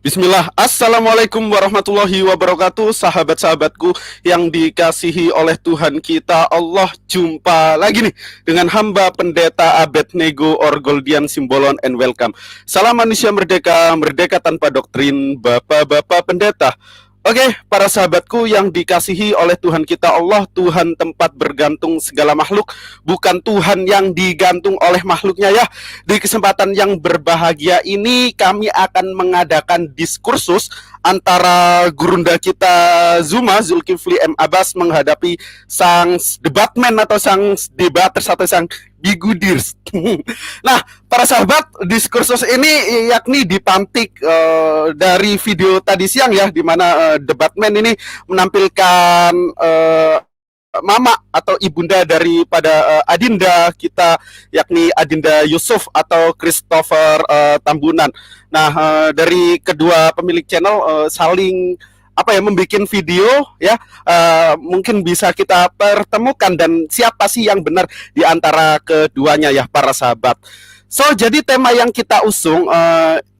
Bismillah, Assalamualaikum warahmatullahi wabarakatuh. Sahabat-sahabatku yang dikasihi oleh Tuhan kita Allah, jumpa lagi nih dengan hamba pendeta Abednego Orgoldian Simbolon, and welcome. Salam manusia merdeka, merdeka tanpa doktrin, Bapak-bapak pendeta. Oke, para sahabatku yang dikasihi oleh Tuhan kita Allah, Tuhan tempat bergantung segala makhluk, bukan Tuhan yang digantung oleh makhluknya ya. Di kesempatan yang berbahagia ini kami akan mengadakan diskursus antara gurunda kita Zuma, Zulkifli M. Abbas, menghadapi sang debatman atau sang debaters atau sang bigudirs. Nah, para sahabat, diskursus ini yakni dipantik dari video tadi siang ya, di mana debatman ini menampilkan mama atau ibunda daripada adinda kita, yakni Adinda Yusuf atau Christopher Tambunan. Nah, dari kedua pemilik channel saling membuat video ya, mungkin bisa kita pertemukan dan siapa sih yang benar di antara keduanya ya, para sahabat. So, jadi tema yang kita usung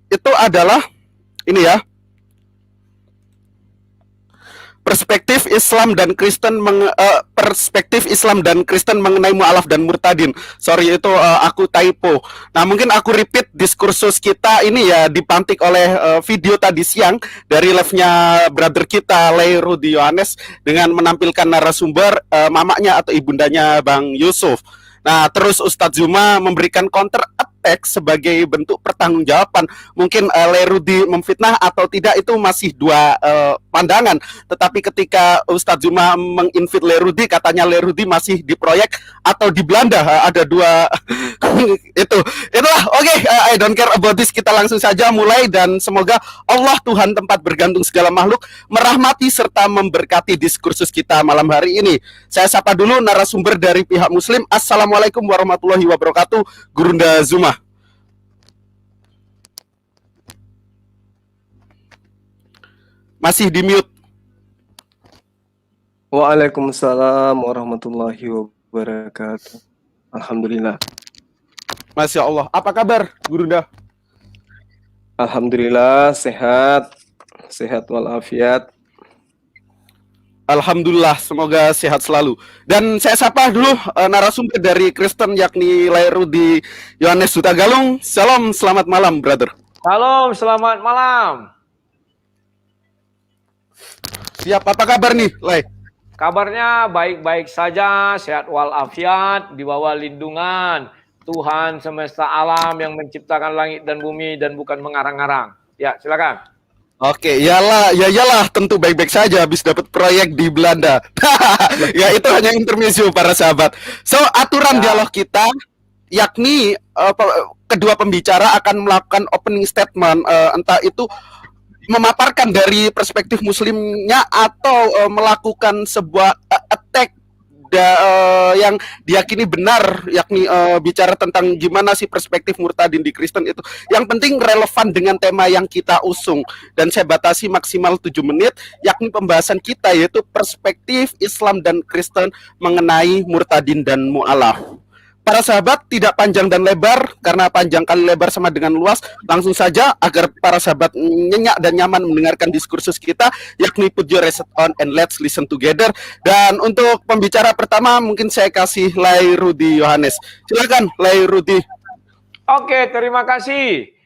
itu adalah ini ya, perspektif Islam dan Kristen mengenai mu'alaf dan murtadin. Sorry, itu aku typo. Nah, mungkin aku repeat diskursus kita ini ya, dipantik oleh video tadi siang dari live-nya brother kita Lay Rudi Yohanes dengan menampilkan narasumber mamanya atau ibundanya Bang Yusuf. Nah, terus Ustadz Zuma memberikan counter attack sebagai bentuk pertanggungjawaban. Mungkin Lerudi memfitnah atau tidak itu masih dua pandangan. Tetapi ketika Ustadz Zuma menginvite Lerudi, katanya Lerudi masih di proyek atau di Belanda. Ada dua itulah. Oke, I don't care about this. Kita langsung saja mulai, dan semoga Allah Tuhan tempat bergantung segala makhluk merahmati serta memberkati diskursus kita malam hari ini. Saya sapa dulu narasumber dari pihak Muslim. Assalamualaikum warahmatullahi wabarakatuh, Gurunda Zuma. Masih di mute. Waalaikumsalam warahmatullahi wabarakatuh. Alhamdulillah. Masya Allah. Apa kabar, Gurunda? Alhamdulillah, sehat walafiat. Alhamdulillah, semoga sehat selalu. Dan saya sapa dulu narasumber dari Kristen, yakni Lerudi Yohanes Hutagalung. Salam, selamat malam, brother. Salam, selamat malam. Siap, apa kabar nih, Lay? Kabarnya baik-baik saja, sehat walafiat, di bawah lindungan Tuhan semesta alam yang menciptakan langit dan bumi dan bukan mengarang-arang. Ya, silakan. Oke, iyalah, tentu baik-baik saja habis dapat proyek di Belanda. Ya, itu hanya intermezzo, para sahabat. So, aturan dialog kita yakni kedua pembicara akan melakukan opening statement, entah itu memaparkan dari perspektif muslimnya atau melakukan sebuah attack yang diyakini benar, yakni bicara tentang gimana sih perspektif murtadin di Kristen itu. Yang penting relevan dengan tema yang kita usung, dan saya batasi maksimal 7 menit, yakni pembahasan kita yaitu perspektif Islam dan Kristen mengenai murtadin dan mu'alaf. Para sahabat, tidak panjang dan lebar, karena panjang kali lebar sama dengan luas. Langsung saja agar para sahabat nyenyak dan nyaman mendengarkan diskursus kita, yakni put your headset on and let's listen together. Dan untuk pembicara pertama mungkin saya kasih Lay Rudi Yohanes. Silakan, Lay Rudi. Oke, terima kasih.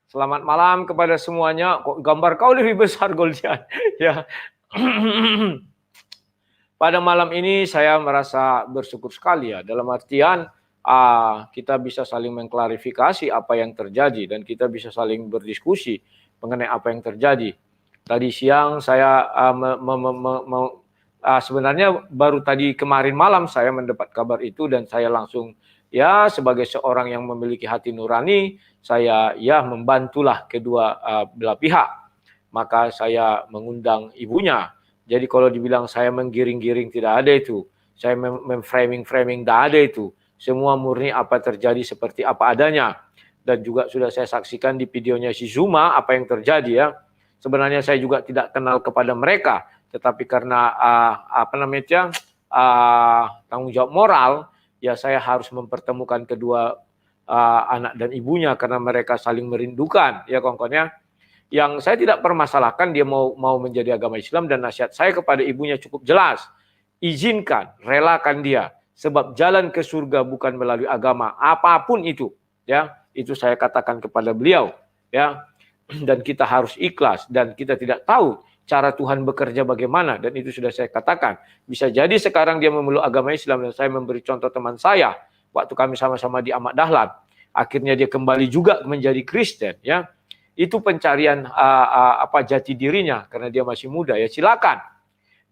Selamat malam kepada semuanya. Kok gambar kau lebih besar, Goldian? Ya. Pada malam ini saya merasa bersyukur sekali ya, dalam artian kita bisa saling mengklarifikasi apa yang terjadi dan kita bisa saling berdiskusi mengenai apa yang terjadi. Tadi siang saya sebenarnya baru tadi kemarin malam saya mendapat kabar itu, dan saya langsung ya sebagai seorang yang memiliki hati nurani, saya ya membantulah kedua belah pihak. Maka saya mengundang ibunya. Jadi kalau dibilang saya menggiring-giring, tidak ada itu. Saya memframing-framing, tidak ada itu. Semua murni apa terjadi seperti apa adanya. Dan juga sudah saya saksikan di videonya si Zuma apa yang terjadi ya. Sebenarnya saya juga tidak kenal kepada mereka, tetapi karena tanggung jawab moral, ya saya harus mempertemukan kedua anak dan ibunya karena mereka saling merindukan ya kawan-kawan ya. yang saya tidak permasalahkan dia mau menjadi agama Islam, dan nasihat saya kepada ibunya cukup jelas. Izinkan, relakan dia, sebab jalan ke surga bukan melalui agama apapun itu, ya. Itu saya katakan kepada beliau, ya. Dan kita harus ikhlas, dan kita tidak tahu cara Tuhan bekerja bagaimana, dan itu sudah saya katakan. Bisa jadi sekarang dia memeluk agama Islam, dan saya memberi contoh teman saya waktu kami sama-sama di Ahmad Dahlan, akhirnya dia kembali juga menjadi Kristen, ya. Itu pencarian jati dirinya karena dia masih muda, ya silakan.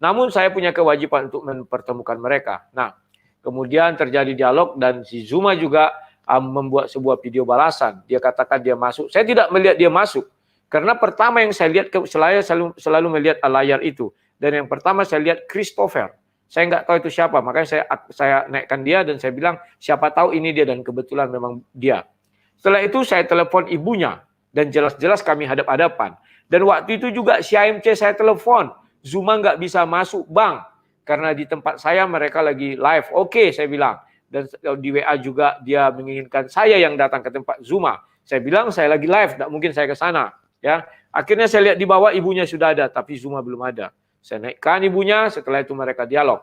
Namun saya punya kewajiban untuk mempertemukan mereka. Nah, kemudian terjadi dialog, dan si Zuma juga membuat sebuah video balasan. Dia katakan dia masuk. Saya tidak melihat dia masuk. Karena pertama yang saya lihat, saya selalu melihat layar itu. Dan yang pertama saya lihat Christopher. Saya nggak tahu itu siapa. Makanya saya naikkan dia dan saya bilang, siapa tahu ini dia, dan kebetulan memang dia. Setelah itu saya telepon ibunya. Dan jelas-jelas kami hadap-hadapan. Dan waktu itu juga si AMC saya telepon. Zuma nggak bisa masuk, Bang. Karena di tempat saya mereka lagi live. Oke, saya bilang. Dan di WA juga dia menginginkan saya yang datang ke tempat Zuma. Saya bilang saya lagi live, tidak mungkin saya ke sana. Ya, akhirnya saya lihat di bawah ibunya sudah ada, tapi Zuma belum ada. Saya naikkan ibunya, setelah itu mereka dialog.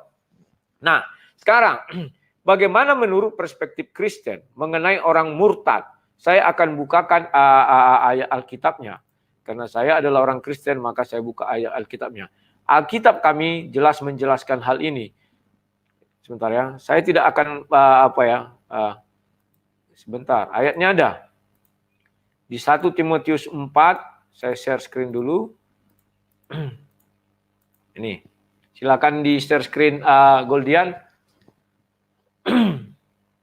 Nah, sekarang bagaimana menurut perspektif Kristen mengenai orang murtad? Saya akan bukakan ayat Alkitabnya. Karena saya adalah orang Kristen, maka saya buka ayat Alkitabnya. Alkitab kami jelas menjelaskan hal ini. Sebentar ya, saya tidak akan sebentar, ayatnya ada. Di 1 Timotius 4, saya share screen dulu. Ini, silakan di share screen Goldian.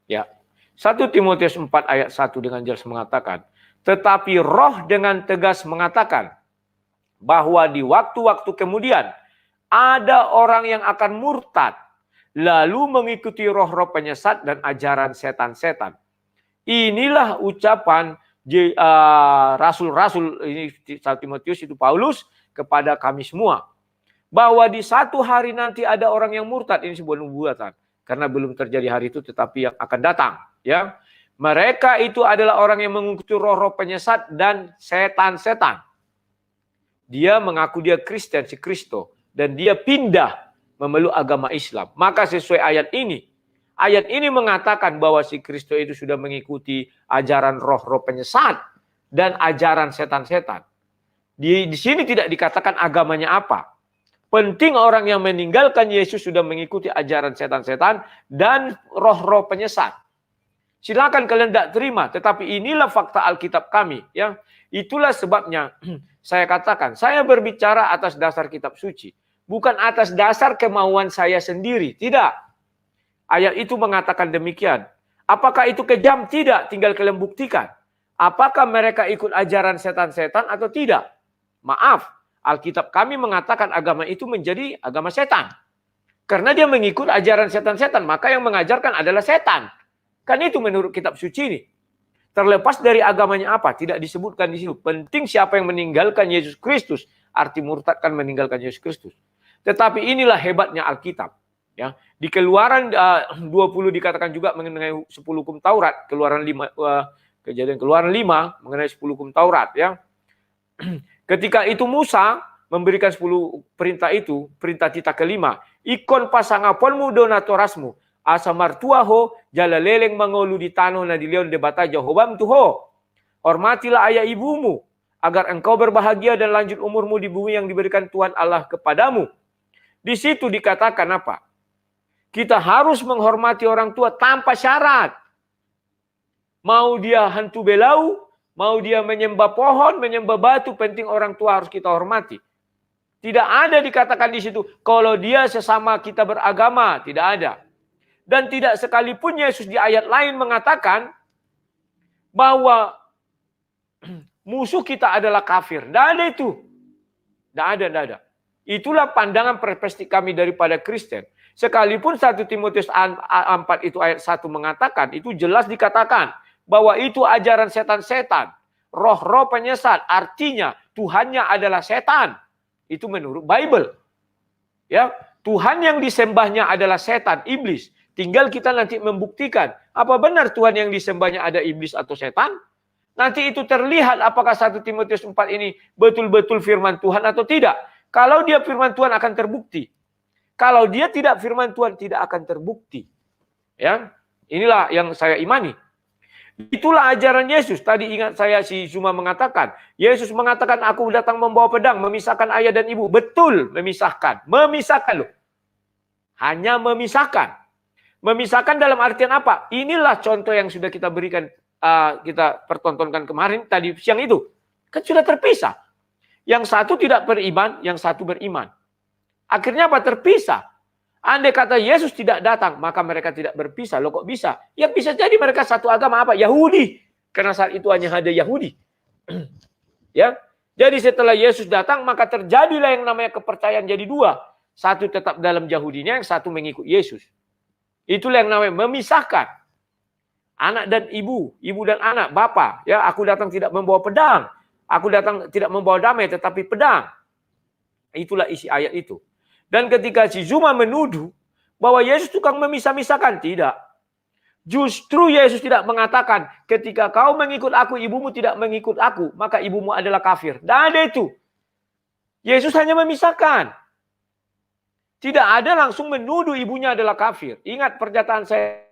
Ya, 1 Timotius 4 ayat 1 dengan jelas mengatakan, tetapi Roh dengan tegas mengatakan bahwa di waktu-waktu kemudian ada orang yang akan murtad, lalu mengikuti roh-roh penyesat dan ajaran setan-setan. Inilah ucapan rasul-rasul, ini 1 Timotius itu Paulus kepada kami semua, bahwa di satu hari nanti ada orang yang murtad. Ini sebuah nubuatan karena belum terjadi hari itu, tetapi yang akan datang, ya. Mereka itu adalah orang yang mengikuti roh-roh penyesat dan setan-setan. Dia mengaku dia Kristen, si Kristo, dan dia pindah memeluk agama Islam. Maka sesuai ayat ini mengatakan bahwa si Kristo itu sudah mengikuti ajaran roh-roh penyesat dan ajaran setan-setan. Di sini tidak dikatakan agamanya apa. Penting orang yang meninggalkan Yesus sudah mengikuti ajaran setan-setan dan roh-roh penyesat. Silakan kalian tidak terima, tetapi inilah fakta Alkitab kami, ya. Itulah sebabnya saya katakan, saya berbicara atas dasar kitab suci, bukan atas dasar kemauan saya sendiri, tidak. Ayat itu mengatakan demikian. Apakah itu kejam? Tidak, tinggal kalian buktikan. Apakah mereka ikut ajaran setan-setan atau tidak? Maaf, Alkitab kami mengatakan agama itu menjadi agama setan. Karena dia mengikut ajaran setan-setan, maka yang mengajarkan adalah setan. Kan itu menurut kitab suci ini. Terlepas dari agamanya apa, tidak disebutkan di situ. Penting siapa yang meninggalkan Yesus Kristus, arti murtad kan meninggalkan Yesus Kristus. Tetapi inilah hebatnya Alkitab. Ya, di Keluaran 20 dikatakan juga mengenai 10 hukum Taurat, Kejadian Keluaran 5 mengenai 10 hukum Taurat, ya. Ketika itu Musa memberikan 10 perintah itu, perintah titah kelima, ikon pasangaponmu donatorasmu, asa martuaho, jala leleng mangolu di tanah na di leon de bataja hobam tuho. Hormatilah ayah ibumu, agar engkau berbahagia dan lanjut umurmu di bumi yang diberikan Tuhan Allah kepadamu. Di situ dikatakan apa? Kita harus menghormati orang tua tanpa syarat. Mau dia hantu belau, mau dia menyembah pohon, menyembah batu, penting orang tua harus kita hormati. Tidak ada dikatakan di situ, kalau dia sesama kita beragama, tidak ada. Dan tidak sekalipun Yesus di ayat lain mengatakan bahwa musuh kita adalah kafir. Tidak ada itu. Tidak ada. Itulah pandangan perspektif kami daripada Kristen. Sekalipun 1 Timotius 4 itu ayat 1 mengatakan, itu jelas dikatakan bahwa itu ajaran setan-setan. Roh-roh penyesat, artinya Tuhannya adalah setan. Itu menurut Bible. Ya, Tuhan yang disembahnya adalah setan, iblis. Tinggal kita nanti membuktikan, apa benar Tuhan yang disembahnya ada iblis atau setan? Nanti itu terlihat apakah 1 Timotius 4 ini betul-betul firman Tuhan atau tidak. Kalau dia firman Tuhan akan terbukti. Kalau dia tidak firman Tuhan tidak akan terbukti. Ya, inilah yang saya imani. Itulah ajaran Yesus. Tadi ingat saya si Zuma mengatakan, Yesus mengatakan aku datang membawa pedang, memisahkan ayah dan ibu. Betul, memisahkan. Memisahkan loh. Hanya memisahkan. Memisahkan dalam artian apa? Inilah contoh yang sudah kita berikan, kita pertontonkan kemarin, tadi siang itu. Kan sudah terpisah. Yang satu tidak beriman, yang satu beriman. Akhirnya apa? Terpisah. Andai kata Yesus tidak datang, maka mereka tidak berpisah. Loh kok bisa? Yang bisa jadi mereka satu agama apa? Yahudi. Karena saat itu hanya ada Yahudi. Ya. Jadi setelah Yesus datang, maka terjadilah yang namanya kepercayaan jadi dua. Satu tetap dalam Yahudinya, yang satu mengikut Yesus. Itulah yang namanya memisahkan. Anak dan ibu dan anak, bapak. Ya, aku datang tidak membawa pedang. Aku datang tidak membawa damai, tetapi pedang. Itulah isi ayat itu. Dan ketika si Zuma menuduh bahwa Yesus tukang memisah-misahkan, tidak. Justru Yesus tidak mengatakan, ketika kau mengikut aku, ibumu tidak mengikut aku, maka ibumu adalah kafir. Tidak ada itu. Yesus hanya memisahkan. Tidak ada langsung menuduh ibunya adalah kafir. Ingat pernyataan saya.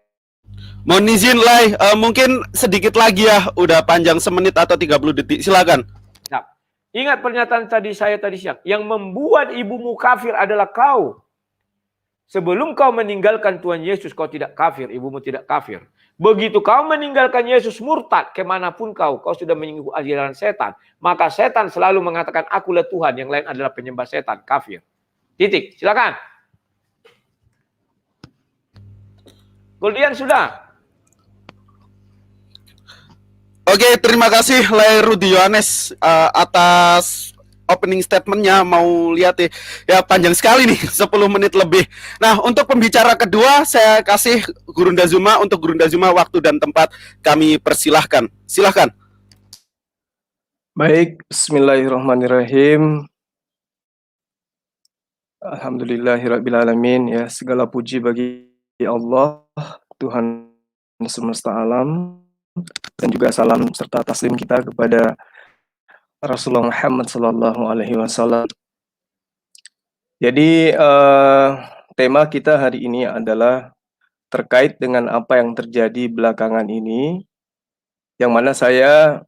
Mohon izin, Lai, mungkin sedikit lagi ya, udah panjang semenit atau 30 detik, silakan. Nah, ingat pernyataan saya tadi siang. Yang membuat ibumu kafir adalah kau. Sebelum kau meninggalkan Tuhan Yesus, kau tidak kafir, ibumu tidak kafir. Begitu kau meninggalkan Yesus, murtad, kemanapun kau sudah mengikuti ajaran setan. Maka setan selalu mengatakan, akulah Tuhan, yang lain adalah penyembah setan, kafir. Titik, silakan. Goldian sudah. Oke, terima kasih Lai Rudi Yohanes atas opening statementnya. Mau lihat ya panjang sekali nih, 10 menit lebih. Nah, untuk pembicara kedua saya kasih Gurunda Zuma. Untuk Gurunda Zuma, waktu dan tempat kami persilahkan. Silahkan. Baik, bismillahirrahmanirrahim. Alhamdulillahirrabbilalamin. Ya, segala puji bagi Allah, Tuhan semesta alam, dan juga salam serta taslim kita kepada Rasulullah Muhammad SAW. Jadi tema kita hari ini adalah terkait dengan apa yang terjadi belakangan ini, yang mana saya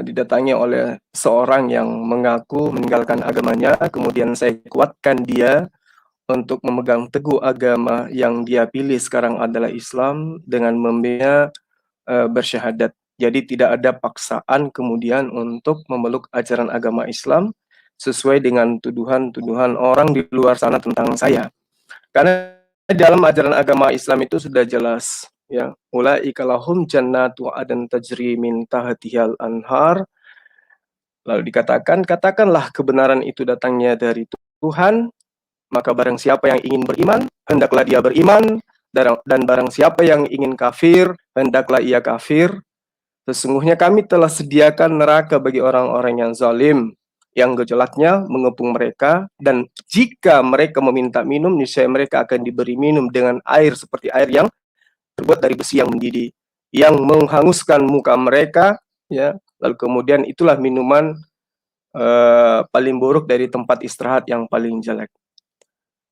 didatangi oleh seorang yang mengaku meninggalkan agamanya, kemudian saya kuatkan dia untuk memegang teguh agama yang dia pilih sekarang adalah Islam dengan membina bersyahadat. Jadi tidak ada paksaan kemudian untuk memeluk ajaran agama Islam sesuai dengan tuduhan-tuduhan orang di luar sana tentang saya. Karena dalam ajaran agama Islam itu sudah jelas, ya, ulaika lahum jannatu adan tajri min tahtihal anhar. Lalu dikatakan, katakanlah kebenaran itu datangnya dari Tuhan, maka barang siapa yang ingin beriman, hendaklah dia beriman, dan barang siapa yang ingin kafir, hendaklah ia kafir. Sesungguhnya kami telah sediakan neraka bagi orang-orang yang zalim, yang gejolaknya mengepung mereka, dan jika mereka meminta minum, niscaya mereka akan diberi minum dengan air seperti air yang terbuat dari besi yang mendidih, yang menghanguskan muka mereka, ya. Lalu kemudian itulah minuman paling buruk dari tempat istirahat yang paling jelek.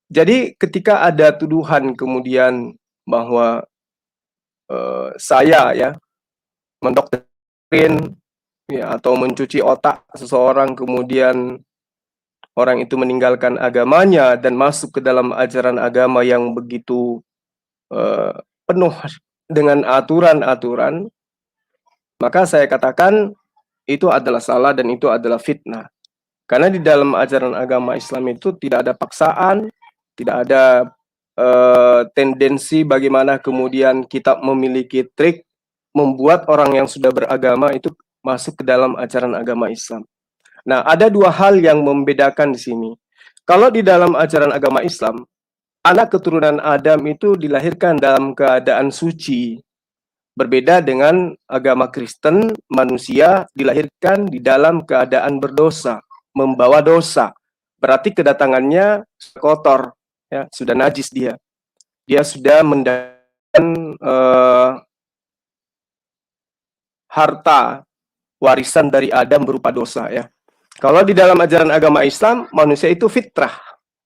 Jadi ketika ada tuduhan kemudian bahwa saya ya mendoktrin ya, atau mencuci otak seseorang, kemudian orang itu meninggalkan agamanya dan masuk ke dalam ajaran agama yang begitu penuh dengan aturan-aturan, maka saya katakan itu adalah salah dan itu adalah fitnah. Karena di dalam ajaran agama Islam itu tidak ada paksaan, tidak ada tendensi bagaimana kemudian kita memiliki trik membuat orang yang sudah beragama itu masuk ke dalam ajaran agama Islam. Nah, ada dua hal yang membedakan di sini. Kalau di dalam ajaran agama Islam, anak keturunan Adam itu dilahirkan dalam keadaan suci. Berbeda dengan agama Kristen, manusia dilahirkan di dalam keadaan berdosa, membawa dosa. Berarti kedatangannya kotor, ya, sudah najis dia. Dia sudah mendapatkan harta warisan dari Adam berupa dosa ya. Kalau di dalam ajaran agama Islam, manusia itu fitrah.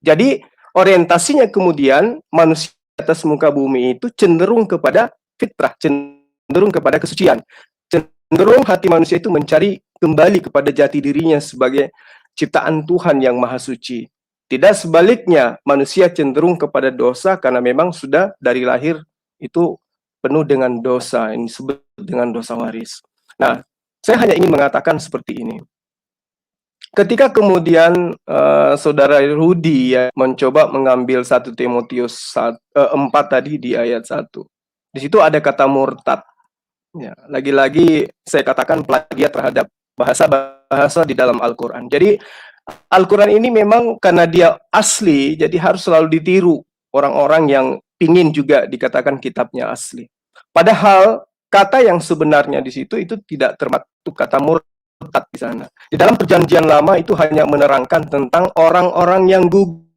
Jadi orientasinya kemudian manusia atas muka bumi itu cenderung kepada fitrah, cenderung kepada kesucian. Cenderung hati manusia itu mencari kembali kepada jati dirinya sebagai ciptaan Tuhan yang maha suci. Tidak sebaliknya, manusia cenderung kepada dosa karena memang sudah dari lahir itu penuh dengan dosa, ini disebut dengan dosa waris. Nah, saya hanya ingin mengatakan seperti ini. Ketika kemudian saudara Rudi ya mencoba mengambil 1 Timotius 4 tadi di ayat 1. Di situ ada kata murtad. Ya, lagi-lagi saya katakan plagiat terhadap bahasa-bahasa di dalam Al-Qur'an. Jadi Al-Qur'an ini memang karena dia asli, jadi harus selalu ditiru orang-orang yang ingin juga dikatakan kitabnya asli. Padahal kata yang sebenarnya di situ itu tidak termasuk kata murtad di sana. Di dalam perjanjian lama itu hanya menerangkan tentang orang-orang yang gugur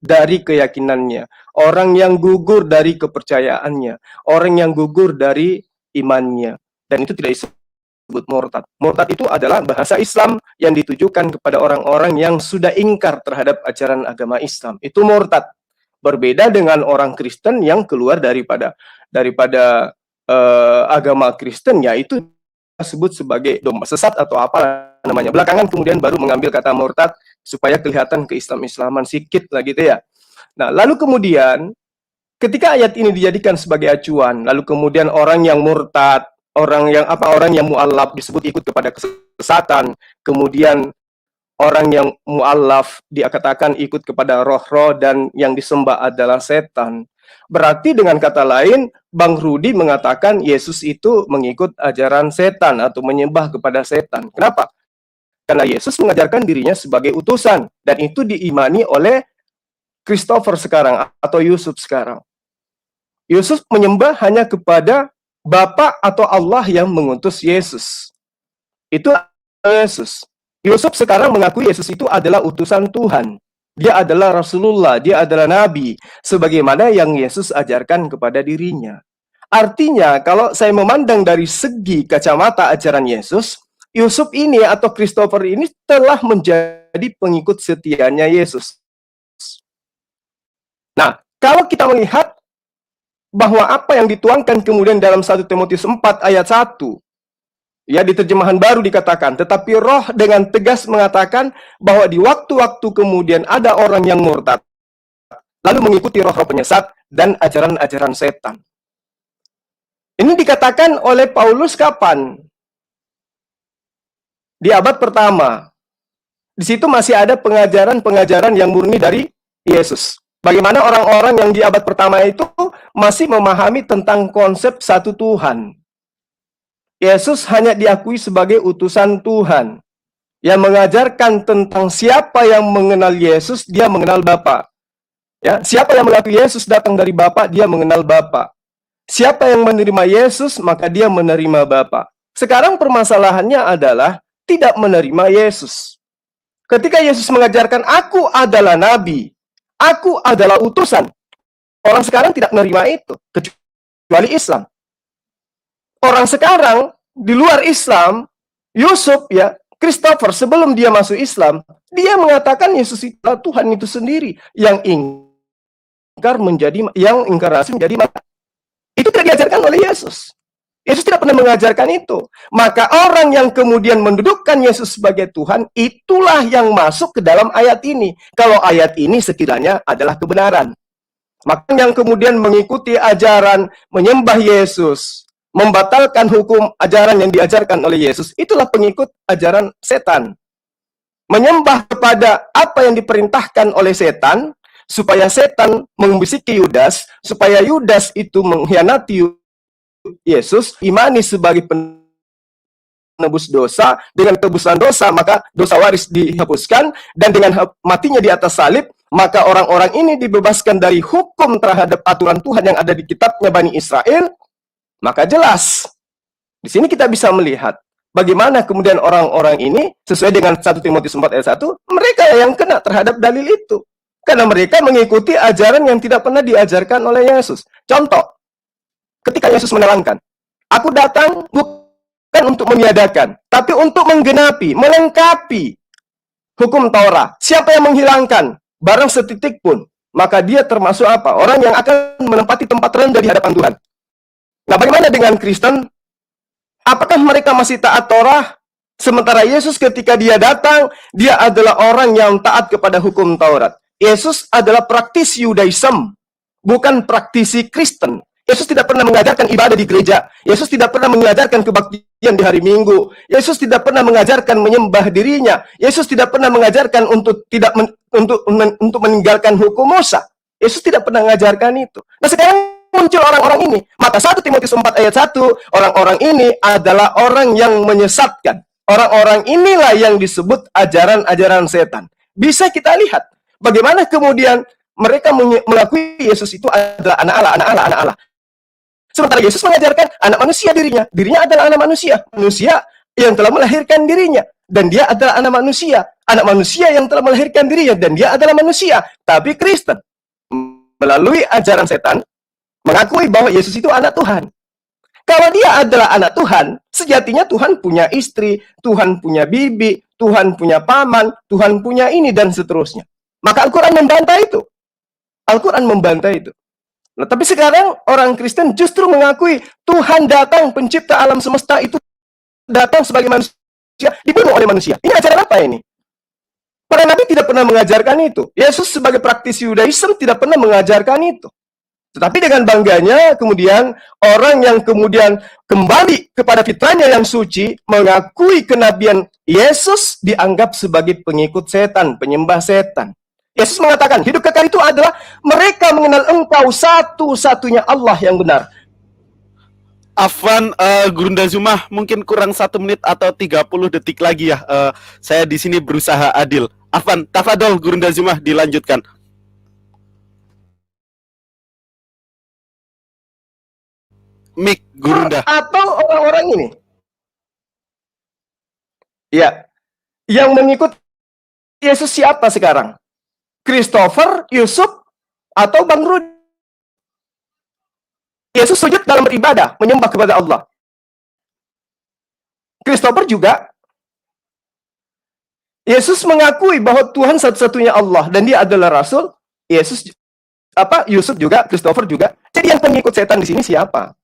dari keyakinannya, orang yang gugur dari kepercayaannya, orang yang gugur dari imannya. Dan itu tidak disebut murtad. Murtad itu adalah bahasa Islam yang ditujukan kepada orang-orang yang sudah ingkar terhadap ajaran agama Islam. Itu murtad. Berbeda dengan orang Kristen yang keluar daripada agama Kristen, yaitu disebut sebagai domba sesat atau apa namanya. Belakangan kemudian baru mengambil kata murtad supaya kelihatan ke-Islam-Islaman sedikit lah gitu ya. Nah, lalu kemudian ketika ayat ini dijadikan sebagai acuan, lalu kemudian orang yang murtad, orang yang mu'allaf disebut ikut kepada kesesatan, kemudian orang yang mu'allaf dia katakan ikut kepada roh-roh dan yang disembah adalah setan. Berarti dengan kata lain, Bang Rudi mengatakan Yesus itu mengikut ajaran setan atau menyembah kepada setan. Kenapa? Karena Yesus mengajarkan dirinya sebagai utusan. Dan itu diimani oleh Christopher sekarang atau Yusuf sekarang. Yusuf menyembah hanya kepada Bapa atau Allah yang mengutus Yesus. Itu Yesus. Yusuf sekarang mengakui Yesus itu adalah utusan Tuhan. Dia adalah Rasulullah, dia adalah Nabi, sebagaimana yang Yesus ajarkan kepada dirinya. Artinya, kalau saya memandang dari segi kacamata ajaran Yesus, Yusuf ini atau Christopher ini telah menjadi pengikut setianya Yesus. Nah, kalau kita melihat bahwa apa yang dituangkan kemudian dalam 1 Timotius 4 ayat 1, ya, di terjemahan baru dikatakan, tetapi roh dengan tegas mengatakan bahwa di waktu-waktu kemudian ada orang yang murtad, lalu mengikuti roh-roh penyesat dan ajaran-ajaran setan. Ini dikatakan oleh Paulus kapan? Di abad pertama. Di situ masih ada pengajaran-pengajaran yang murni dari Yesus. Bagaimana orang-orang yang di abad pertama itu masih memahami tentang konsep satu Tuhan. Yesus hanya diakui sebagai utusan Tuhan yang mengajarkan tentang siapa yang mengenal Yesus, dia mengenal Bapa. Ya, siapa yang mengaku Yesus datang dari Bapa, dia mengenal Bapa. Siapa yang menerima Yesus, maka dia menerima Bapa. Sekarang permasalahannya adalah tidak menerima Yesus. Ketika Yesus mengajarkan, aku adalah nabi, aku adalah utusan. Orang sekarang tidak menerima itu, kecuali Islam. Orang sekarang di luar Islam, Yusuf ya, Christopher sebelum dia masuk Islam, dia mengatakan Yesus itu Tuhan itu sendiri yang inkarnasi menjadi manusia. Itu tidak diajarkan oleh Yesus. Yesus tidak pernah mengajarkan itu. Maka orang yang kemudian mendudukkan Yesus sebagai Tuhan, itulah yang masuk ke dalam ayat ini. Kalau ayat ini sekiranya adalah kebenaran. Maka yang kemudian mengikuti ajaran menyembah Yesus, membatalkan hukum ajaran yang diajarkan oleh Yesus, itulah pengikut ajaran setan. Menyembah kepada apa yang diperintahkan oleh setan, supaya setan membisiki Yudas, supaya Yudas itu mengkhianati Yesus, imani sebagai penebus dosa, dengan tebusan dosa, maka dosa waris dihapuskan, dan dengan matinya di atas salib, maka orang-orang ini dibebaskan dari hukum terhadap aturan Tuhan yang ada di kitabnya Bani Israel. Maka jelas, di sini kita bisa melihat bagaimana kemudian orang-orang ini, sesuai dengan 1 Timotius 4 ayat 1, mereka yang kena terhadap dalil itu. Karena mereka mengikuti ajaran yang tidak pernah diajarkan oleh Yesus. Contoh, ketika Yesus menerangkan, aku datang bukan untuk meniadakan, tapi untuk menggenapi, melengkapi hukum Taurat. Siapa yang menghilangkan barang setitik pun, maka dia termasuk apa? Orang yang akan menempati tempat rendah di hadapan Tuhan. Nah, bagaimana dengan Kristen? Apakah mereka masih taat Torah? Sementara Yesus ketika dia datang, dia adalah orang yang taat kepada hukum Taurat. Yesus adalah praktisi Yudaism, bukan praktisi Kristen. Yesus tidak pernah mengajarkan ibadah di gereja. Yesus tidak pernah mengajarkan kebaktian di hari Minggu. Yesus tidak pernah mengajarkan menyembah dirinya. Yesus tidak pernah mengajarkan untuk untuk meninggalkan hukum Musa. Yesus tidak pernah mengajarkan itu. Nah, sekarang muncul orang-orang ini. Maka 1 Timotius 4 ayat 1, orang-orang ini adalah orang yang menyesatkan. Orang-orang inilah yang disebut ajaran-ajaran setan. Bisa kita lihat bagaimana kemudian mereka mengakui Yesus itu adalah anak Allah, anak Allah, anak Allah. Sementara Yesus mengajarkan anak manusia dirinya. Dirinya adalah anak manusia. Manusia yang telah melahirkan dirinya. Dan dia adalah anak manusia. Anak manusia yang telah melahirkan dirinya. Dan dia adalah manusia. Tapi Kristen, melalui ajaran setan, mengakui bahwa Yesus itu anak Tuhan. Kalau dia adalah anak Tuhan, sejatinya Tuhan punya istri, Tuhan punya bibi, Tuhan punya paman, Tuhan punya ini, dan seterusnya. Maka Al-Quran membantah itu. Al-Quran membantah itu. Nah, tapi sekarang orang Kristen justru mengakui Tuhan datang, pencipta alam semesta itu datang sebagai manusia, dibunuh oleh manusia. Ini ajaran apa ini? Para nabi tidak pernah mengajarkan itu. Yesus sebagai praktisi Yudaism tidak pernah mengajarkan itu. Tetapi dengan bangganya kemudian orang yang kemudian kembali kepada fitrahnya yang suci, mengakui kenabian Yesus, dianggap sebagai pengikut setan, penyembah setan. Yesus mengatakan, hidup kekal itu adalah mereka mengenal engkau satu-satunya Allah yang benar. Afwan, Gurunda Zuma, mungkin kurang 1 menit atau 30 detik lagi ya. Saya di sini berusaha adil. Afwan, tafadol Gurunda Zuma, dilanjutkan. Mik Gurunda. Atau orang-orang ini. Ya, yang mengikut Yesus siapa sekarang? Christopher, Yusuf, atau Bang Rudi? Yesus sujud dalam beribadah, menyembah kepada Allah. Christopher juga. Yesus mengakui bahwa Tuhan satu-satunya Allah dan dia adalah Rasul. Yusuf juga, Christopher juga. Jadi yang pengikut setan di sini siapa?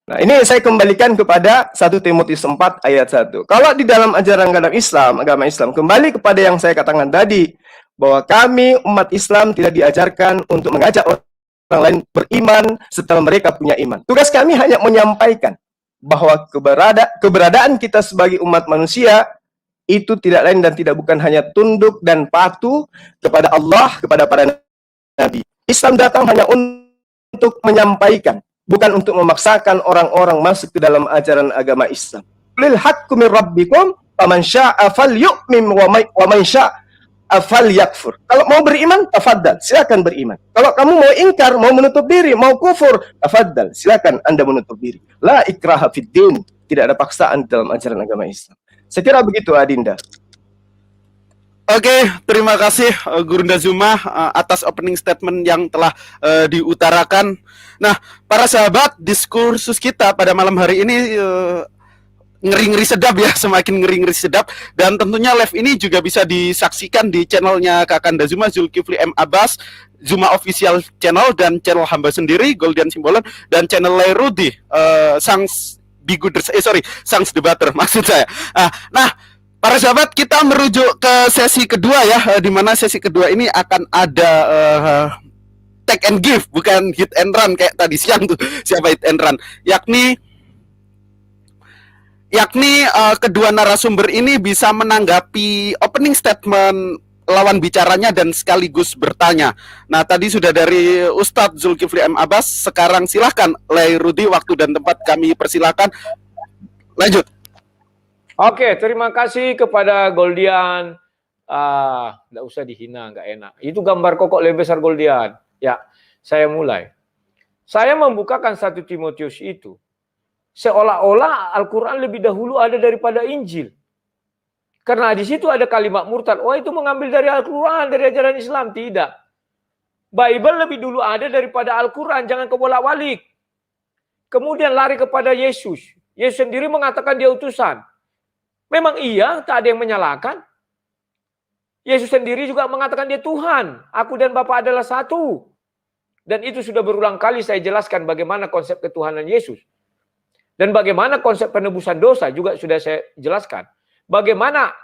Nah, ini saya kembalikan kepada 1 Timotius 4 ayat 1. Kalau di dalam ajaran agama Islam, kembali kepada yang saya katakan tadi, bahwa kami umat Islam tidak diajarkan untuk mengajak orang lain beriman setelah mereka punya iman. Tugas kami hanya menyampaikan bahwa keberadaan kita sebagai umat manusia itu tidak lain dan tidak bukan hanya tunduk dan patuh kepada Allah, kepada para nabi. Islam datang hanya untuk menyampaikan, bukan untuk memaksakan orang-orang masuk ke dalam ajaran agama Islam. Lil haqqu min rabbikum faman syaa'a falyu'min wa man syaa'a afal yakfur. Kalau mau beriman, tafadhal, silakan beriman. Kalau kamu mau ingkar, mau menutup diri, mau kufur, tafadhal, silakan Anda menutup diri. La ikraha fid din, tidak ada paksaan dalam ajaran agama Islam. Saya kira begitu, Adinda. Oke, terima kasih Gurunda Zuma atas opening statement yang telah diutarakan. Nah, para sahabat, diskursus kita pada malam hari ini ngeri-ngeri sedap ya, semakin ngeri-ngeri sedap. Dan tentunya live ini juga bisa disaksikan di channelnya Kakanda Zuma, Zulkifli M. Abbas, Zuma Official Channel, dan channel hamba sendiri, Goldian Simbolon, dan channel Lairudi, Sangs Debater maksud saya. Nah, para sahabat, kita merujuk ke sesi kedua ya, di mana sesi kedua ini akan ada take and give, bukan hit and run kayak tadi siang tuh, siapa hit and run, yakni kedua narasumber ini bisa menanggapi opening statement lawan bicaranya dan sekaligus bertanya. Nah, tadi sudah dari Ustadz Zulkifli M. Abbas, sekarang silahkan Lairudi, waktu dan tempat kami persilahkan. Lanjut. Oke, terima kasih kepada Goldian. Nggak usah dihina, nggak enak. Itu gambar kokok lebih besar Goldian. Ya, saya mulai. Saya membukakan 1 Timotius itu seolah-olah Al-Quran lebih dahulu ada daripada Injil. Karena di situ ada kalimat murtad. Oh, itu mengambil dari Al-Quran, dari ajaran Islam. Tidak. Bible lebih dulu ada daripada Al-Quran. Jangan kebolak-balik. Kemudian lari kepada Yesus. Yesus sendiri mengatakan dia utusan. Memang iya, tak ada yang menyalahkan. Yesus sendiri juga mengatakan dia Tuhan. Aku dan Bapa adalah satu. Dan itu sudah berulang kali saya jelaskan bagaimana konsep ketuhanan Yesus. Dan bagaimana konsep penebusan dosa juga sudah saya jelaskan. Bagaimana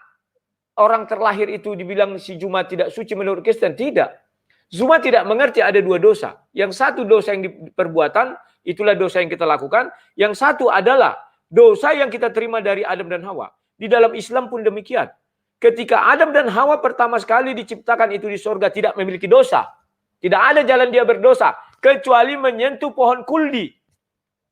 orang terlahir itu dibilang si Zuma tidak suci menurut Kristen. Tidak. Zuma tidak mengerti ada dua dosa. Yang satu dosa yang diperbuatan, itulah dosa yang kita lakukan. Yang satu adalah dosa yang kita terima dari Adam dan Hawa. Di dalam Islam pun demikian. Ketika Adam dan Hawa pertama sekali diciptakan itu di sorga tidak memiliki dosa. Tidak ada jalan dia berdosa. Kecuali menyentuh pohon kuldi.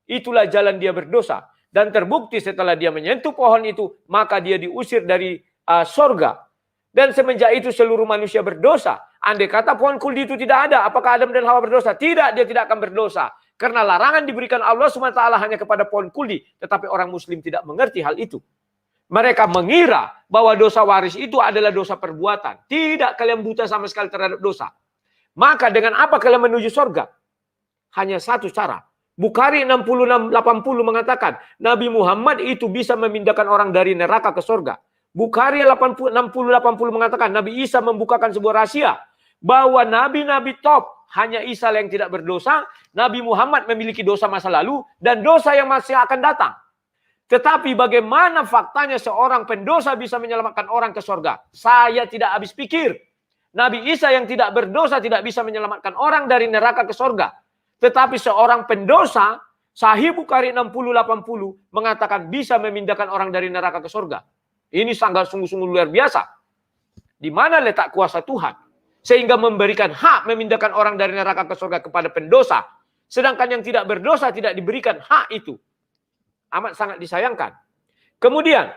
Itulah jalan dia berdosa. Dan terbukti setelah dia menyentuh pohon itu, maka dia diusir dari sorga. Dan semenjak itu seluruh manusia berdosa. Andai kata pohon kuldi itu tidak ada, apakah Adam dan Hawa berdosa? Tidak, dia tidak akan berdosa. Karena larangan diberikan Allah SWT hanya kepada pohon kuldi. Tetapi orang muslim tidak mengerti hal itu. Mereka mengira bahwa dosa waris itu adalah dosa perbuatan. Tidak, kalian buta sama sekali terhadap dosa. Maka dengan apa kalian menuju sorga? Hanya satu cara. Bukhari 66-80 mengatakan, Nabi Muhammad itu bisa memindahkan orang dari neraka ke sorga. Bukhari 60-80 mengatakan, Nabi Isa membukakan sebuah rahasia. Bahwa nabi-nabi top, hanya Isa yang tidak berdosa. Nabi Muhammad memiliki dosa masa lalu, dan dosa yang masih akan datang. Tetapi bagaimana faktanya seorang pendosa bisa menyelamatkan orang ke sorga? Saya tidak habis pikir. Nabi Isa yang tidak berdosa tidak bisa menyelamatkan orang dari neraka ke sorga. Tetapi seorang pendosa, Sahih Bukhari 60-80 mengatakan bisa memindahkan orang dari neraka ke sorga. Ini sangat sungguh-sungguh luar biasa. Di mana letak kuasa Tuhan? Sehingga memberikan hak memindahkan orang dari neraka ke sorga kepada pendosa. Sedangkan yang tidak berdosa tidak diberikan hak itu. Amat sangat disayangkan. Kemudian,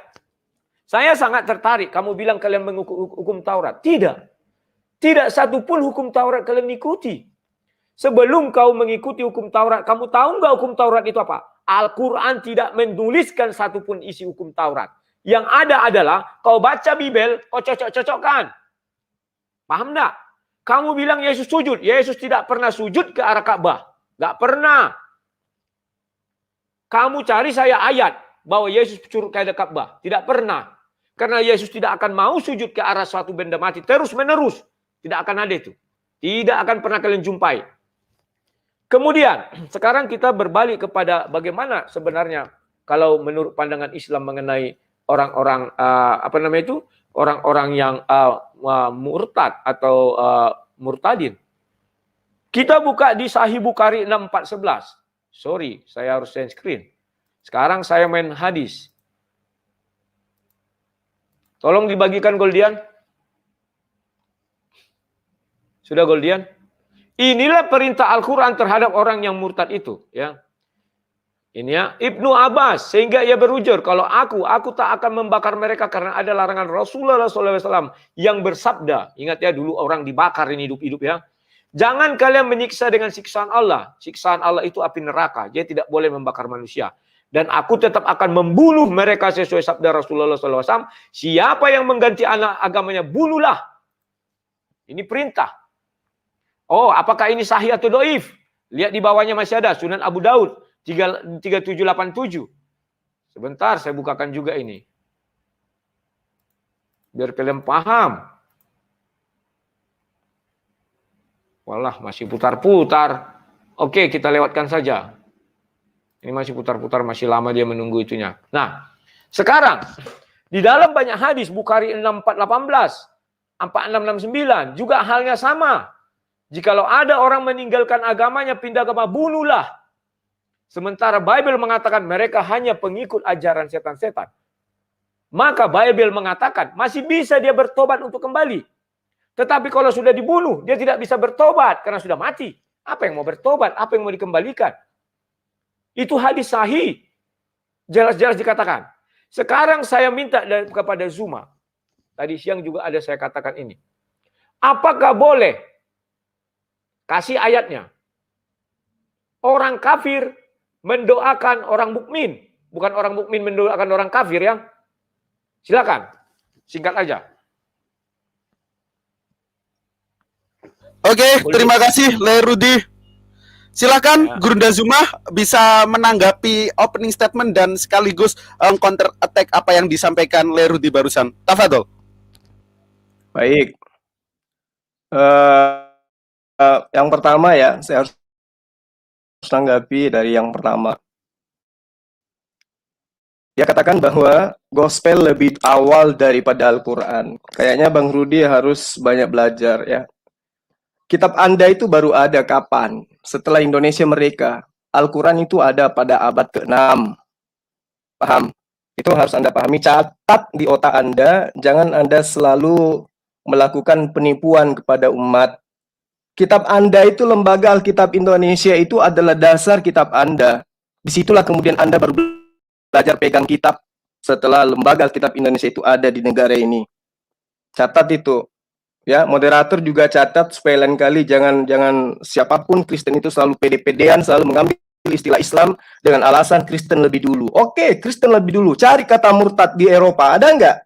saya sangat tertarik. Kamu bilang kalian menghukum Taurat. Tidak. Tidak satu pun hukum Taurat kalian ikuti. Sebelum kau mengikuti hukum Taurat, kamu tahu nggak hukum Taurat itu apa? Al-Quran tidak menuliskan satu pun isi hukum Taurat. Yang ada adalah kau baca Bibel, kau cocok-cocokkan. Paham nggak? Kamu bilang Yesus sujud. Yesus tidak pernah sujud ke arah Ka'bah. Nggak pernah. Kamu cari saya ayat bahwa Yesus curug ke arah Ka'bah. Tidak pernah. Karena Yesus tidak akan mau sujud ke arah suatu benda mati terus-menerus. Tidak akan ada itu. Tidak akan pernah kalian jumpai. Kemudian, sekarang kita berbalik kepada bagaimana sebenarnya kalau menurut pandangan Islam mengenai orang-orang orang-orang yang murtad atau murtadin. Kita buka di Sahih Bukhari 6411. Sorry, saya harus share screen. Sekarang saya main hadis. Tolong dibagikan Goldian. Sudah Goldian? Inilah perintah Al-Quran terhadap orang yang murtad itu. Ya. Ini ya, Ibnu Abbas. Sehingga ia berujur, kalau aku tak akan membakar mereka karena ada larangan Rasulullah SAW yang bersabda. Ingat ya, dulu orang dibakar ini hidup-hidup ya. Jangan kalian menyiksa dengan siksaan Allah. Siksaan Allah itu api neraka. Dia tidak boleh membakar manusia. Dan aku tetap akan membunuh mereka sesuai sabda Rasulullah SAW. Siapa yang mengganti anak agamanya, bunuhlah. Ini perintah. Oh, apakah ini sahih atau doif? Lihat di bawahnya masih ada Sunan Abu Daud 3787. Sebentar, saya bukakan juga ini. Biar kalian paham. Walah, masih putar-putar. Oke, kita lewatkan saja. Ini masih putar-putar, masih lama dia menunggu itunya. Nah, sekarang di dalam banyak hadis Bukhari 6418, 4669 juga halnya sama. Jikalau ada orang meninggalkan agamanya, pindah agama, bunuhlah. Sementara Bible mengatakan mereka hanya pengikut ajaran setan-setan. Maka Bible mengatakan masih bisa dia bertobat untuk kembali. Tetapi kalau sudah dibunuh, dia tidak bisa bertobat karena sudah mati. Apa yang mau bertobat? Apa yang mau dikembalikan? Itu hadis sahih. Jelas-jelas dikatakan. Sekarang saya minta kepada Zuma. Tadi siang juga ada saya katakan ini. Apakah boleh? Kasih ayatnya. Orang kafir mendoakan orang mukmin, bukan orang mukmin mendoakan orang kafir ya. Silakan. Singkat aja. Oke, terima kasih Le Rudi. Silakan Ya. Gurunda Zuma bisa menanggapi opening statement dan sekaligus counter attack apa yang disampaikan Lerudi barusan. Tafadol. Baik. Yang pertama ya, saya harus tanggapi dari yang pertama. Dia katakan bahwa gospel lebih awal daripada Al-Quran. Kayaknya Bang Rudi harus banyak belajar ya. Kitab Anda itu baru ada kapan? Setelah Indonesia merdeka. Al-Quran itu ada pada abad ke-6. Paham? Itu harus Anda pahami. Catat di otak Anda, jangan Anda selalu melakukan penipuan kepada umat. Kitab Anda itu lembaga Alkitab Indonesia itu adalah dasar kitab Anda. Disitulah kemudian Anda baru belajar pegang kitab setelah lembaga Alkitab Indonesia itu ada di negara ini. Catat itu. Ya, moderator juga catat supaya lain kali jangan siapapun Kristen itu selalu pede-pedean, selalu mengambil istilah Islam dengan alasan Kristen lebih dulu. Oke, Kristen lebih dulu. Cari kata murtad di Eropa, ada nggak?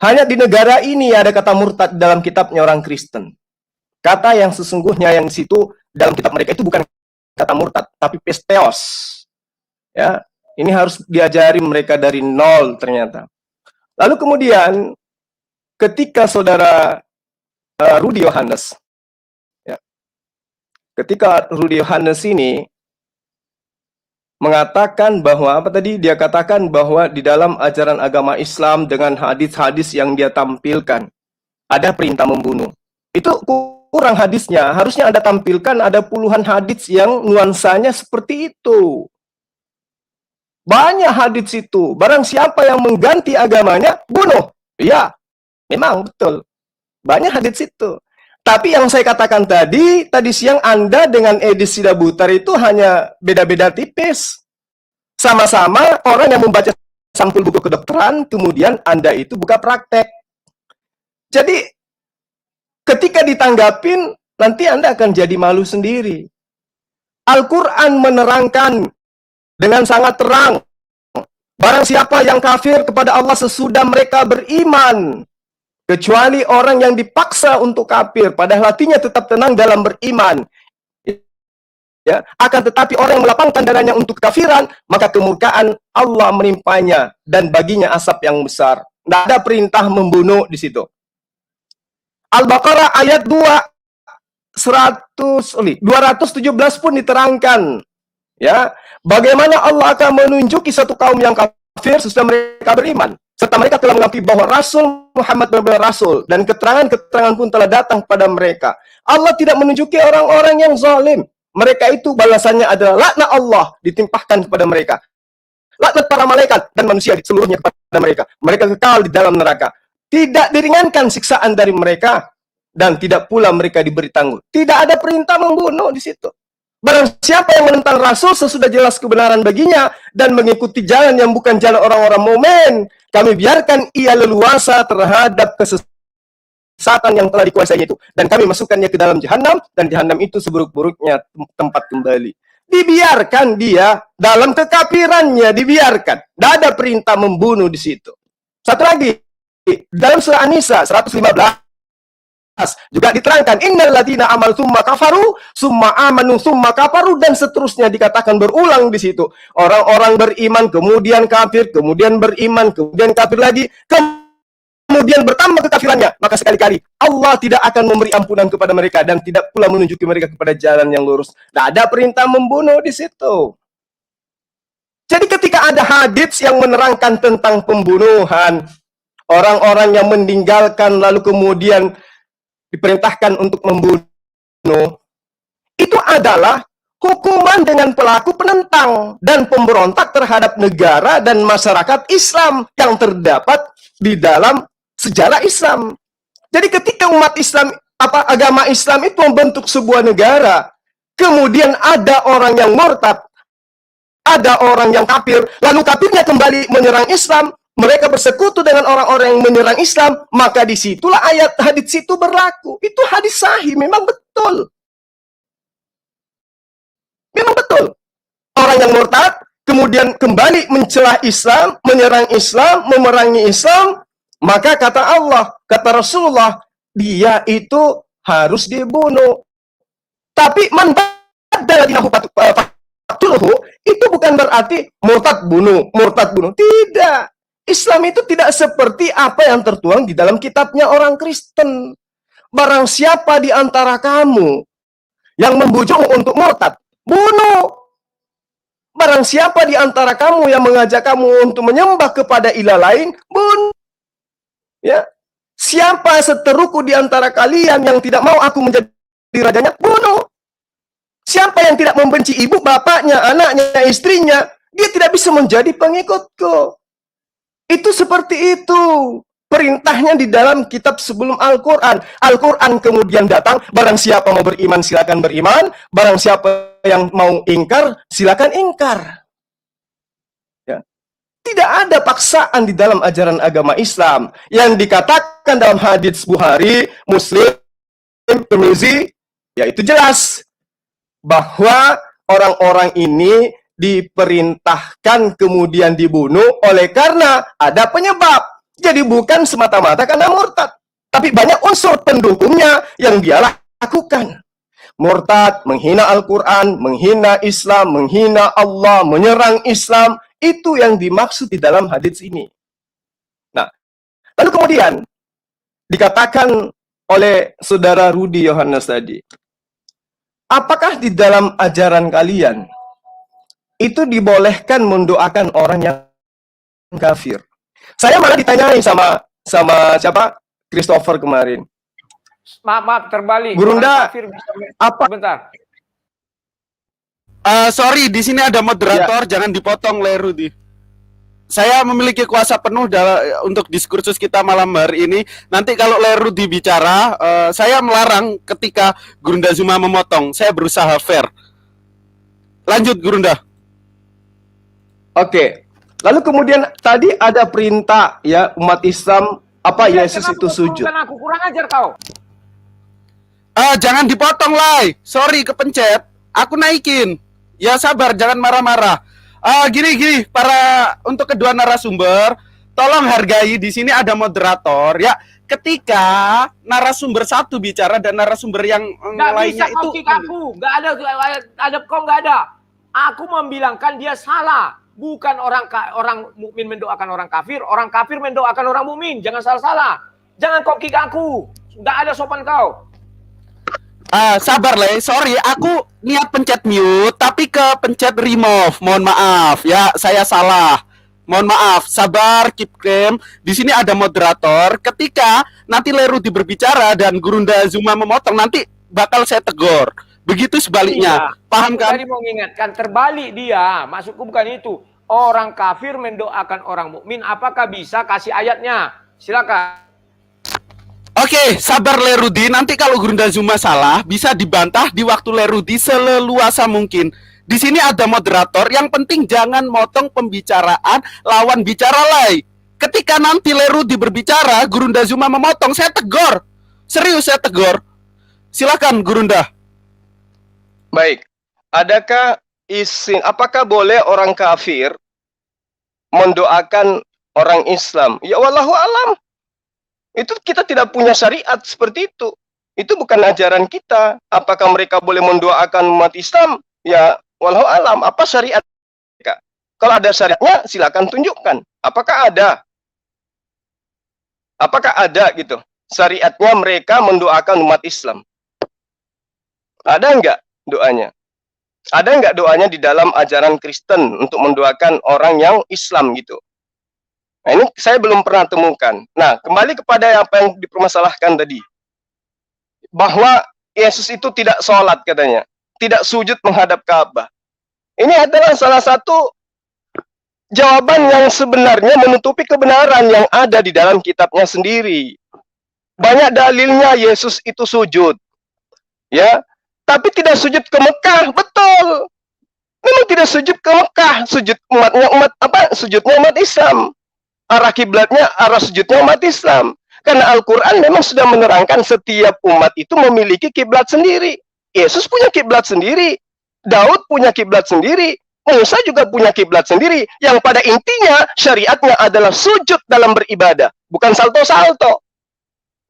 Hanya di negara ini ada kata murtad dalam kitabnya orang Kristen. Kata yang sesungguhnya yang di situ dalam kitab mereka itu bukan kata murtad, tapi pisteos. Ya, ini harus diajari mereka dari nol ternyata. Lalu kemudian ketika saudara Rudy Yohanes, ya, ketika Rudy Yohanes ini mengatakan bahwa apa tadi? Dia katakan bahwa di dalam ajaran agama Islam dengan hadis-hadis yang dia tampilkan ada perintah membunuh. Itu kurang hadisnya. Harusnya Anda tampilkan ada puluhan hadis yang nuansanya seperti itu. Banyak hadis itu. Barang siapa yang mengganti agamanya, bunuh. Iya, memang betul. Banyak hadits itu. Tapi yang saya katakan tadi siang Anda dengan Edi Sidabutar itu hanya beda-beda tipis. Sama-sama orang yang membaca sampul buku kedokteran, kemudian Anda itu buka praktek. Jadi, ketika ditanggapin, nanti Anda akan jadi malu sendiri. Al-Quran menerangkan dengan sangat terang. Barang siapa yang kafir kepada Allah sesudah mereka beriman, kecuali orang yang dipaksa untuk kafir, padahal hatinya tetap tenang dalam beriman. Ya, akan tetapi orang yang melapangkan dadanya untuk kafiran, maka kemurkaan Allah menimpanya dan baginya asap yang besar. Tidak ada perintah membunuh di situ. Al-Baqarah ayat 217 pun diterangkan. Ya, bagaimana Allah akan menunjuki satu kaum yang kafir sesudah mereka beriman. Serta mereka telah mengakui bahwa Rasul Muhammad benar-benar Rasul. Dan keterangan-keterangan pun telah datang kepada mereka. Allah tidak menunjuki orang-orang yang zalim. Mereka itu balasannya adalah laknat Allah ditimpahkan kepada mereka. Laknat para malaikat dan manusia seluruhnya kepada mereka. Mereka kekal di dalam neraka. Tidak diringankan siksaan dari mereka. Dan tidak pula mereka diberi tangguh. Tidak ada perintah membunuh di situ. Barang siapa yang menentang Rasul sesudah jelas kebenaran baginya dan mengikuti jalan yang bukan jalan orang-orang mukmin, kami biarkan ia leluasa terhadap kesesatan yang telah dikuasainya itu, dan kami masukkannya ke dalam jahanam, dan jahanam itu seburuk-buruknya tempat kembali. Dibiarkan dia dalam kekafirannya, dibiarkan. Tidak ada perintah membunuh di situ. Satu lagi, dalam surah An-Nisa 115 juga diterangkan innal ladzina amal summa kafaru summa amanu summa kafaru, dan seterusnya dikatakan berulang di situ. Orang-orang beriman kemudian kafir, kemudian beriman, kemudian kafir lagi, kemudian bertambah kekafirannya, maka sekali-kali Allah tidak akan memberi ampunan kepada mereka dan tidak pula menunjuki mereka kepada jalan yang lurus. Tidak ada perintah membunuh di situ. Jadi ketika ada hadits yang menerangkan tentang pembunuhan, orang-orang yang meninggalkan lalu kemudian diperintahkan untuk membunuh, itu adalah hukuman dengan pelaku penentang dan pemberontak terhadap negara dan masyarakat Islam yang terdapat di dalam sejarah Islam. Jadi ketika umat Islam, agama Islam itu membentuk sebuah negara, kemudian ada orang yang murtad, ada orang yang kafir, lalu kafirnya kembali menyerang Islam, mereka bersekutu dengan orang-orang yang menyerang Islam, maka disitulah ayat hadis itu berlaku. Itu hadis sahih, memang betul. Memang betul. Orang yang murtad, kemudian kembali mencela Islam, menyerang Islam, memerangi Islam, maka kata Allah, kata Rasulullah, dia itu harus dibunuh. Tapi man itu bukan berarti murtad bunuh. Tidak. Islam itu tidak seperti apa yang tertuang di dalam kitabnya orang Kristen. Barang siapa di antara kamu yang membujukmu untuk murtad, bunuh. Barang siapa di antara kamu yang mengajak kamu untuk menyembah kepada ilah lain, bunuh. Ya. Siapa seteruku di antara kalian yang tidak mau aku menjadi rajanya, bunuh. Siapa yang tidak membenci ibu, bapaknya, anaknya, istrinya, dia tidak bisa menjadi pengikutku. Itu seperti itu. Perintahnya di dalam kitab sebelum Al-Quran. Al-Quran kemudian datang, barang siapa mau beriman, silakan beriman. Barang siapa yang mau ingkar, silakan ingkar. Ya. Tidak ada paksaan di dalam ajaran agama Islam. Yang dikatakan dalam hadits Bukhari, Muslim, Tirmizi, ya itu jelas. Bahwa orang-orang ini diperintahkan kemudian dibunuh oleh karena ada penyebab. Jadi bukan semata-mata karena murtad, tapi banyak unsur pendukungnya yang dia lakukan. Murtad, menghina Al-Quran, menghina Islam, menghina Allah, menyerang Islam, itu yang dimaksud di dalam hadits ini. Nah, lalu kemudian dikatakan oleh saudara Rudi Yohanes tadi, apakah di dalam ajaran kalian itu dibolehkan mendoakan orang yang kafir? Saya malah ditanyai sama siapa? Christopher kemarin. Maaf, terbalik. Gurunda, Kafir bisa... apa? Bentar. Sorry, di sini ada moderator, jangan dipotong Lerudi. Saya memiliki kuasa penuh untuk diskursus kita malam hari ini. Nanti kalau Lerudi bicara, saya melarang ketika Gurunda Zuma memotong. Saya berusaha fair. Lanjut, Gurunda. Oke. Lalu kemudian tadi ada perintah ya umat Islam apa Yesus itu sujud. Aku kurang ajar kau. Jangan dipotong, Lai. Sorry, kepencet. Aku naikin. Ya sabar, jangan marah-marah. Gini, untuk kedua narasumber, tolong hargai di sini ada moderator ya. Ketika narasumber satu bicara dan narasumber yang lainnya itu aku nggak ada kau nggak ada. Aku membilangkan dia salah. Bukan orang mukmin mendoakan orang kafir mendoakan orang mukmin. Jangan salah-salah. Jangan kau kick aku. Nggak ada sopan kau. Sabar Le, sorry, aku niat pencet mute tapi kepencet remove. Mohon maaf ya, saya salah. Mohon maaf, sabar, keep calm. Di sini ada moderator. Ketika nanti Lerudi berbicara dan Gurunda Zuma memotong, nanti bakal saya tegur. Begitu sebaliknya. Iya. Paham kan? Tadi mau mengingatkan, terbalik dia. Maksudku bukan itu. Orang kafir mendoakan orang mukmin, apakah bisa kasih ayatnya? Silakan. Oke, sabar Lerudi. Nanti kalau Gurunda Zuma salah, bisa dibantah di waktu Lerudi seleluasa mungkin. Di sini ada moderator, yang penting jangan motong pembicaraan lawan bicara Lai. Ketika nanti Lerudi berbicara, Gurunda Zuma memotong, saya tegur. Serius saya tegur. Silakan Gurunda. Baik. Adakah apakah boleh orang kafir mendoakan orang Islam? Ya wallahu alam. Itu kita tidak punya syariat seperti itu. Itu bukan ajaran kita. Apakah mereka boleh mendoakan umat Islam? Ya wallahu alam. Apa syariat mereka? Kalau ada syariatnya silakan tunjukkan. Apakah ada? Apakah ada gitu? Syariatnya mereka mendoakan umat Islam. Ada enggak doanya? Ada enggak doanya di dalam ajaran Kristen untuk mendoakan orang yang Islam gitu? Nah, ini saya belum pernah temukan. Nah, kembali kepada apa yang dipermasalahkan tadi. Bahwa Yesus itu tidak sholat katanya. Tidak sujud menghadap Ka'bah. Ini adalah salah satu jawaban yang sebenarnya menutupi kebenaran yang ada di dalam kitabnya sendiri. Banyak dalilnya Yesus itu sujud. Ya, tapi tidak sujud ke Mekah, betul. Memang tidak sujud ke Mekah, sujud sujudnya umat Islam. Arah kiblatnya, arah sujudnya umat Islam. Karena Al-Quran memang sudah menerangkan setiap umat itu memiliki kiblat sendiri. Yesus punya kiblat sendiri. Daud punya kiblat sendiri. Musa juga punya kiblat sendiri. Yang pada intinya syariatnya adalah sujud dalam beribadah. Bukan salto-salto.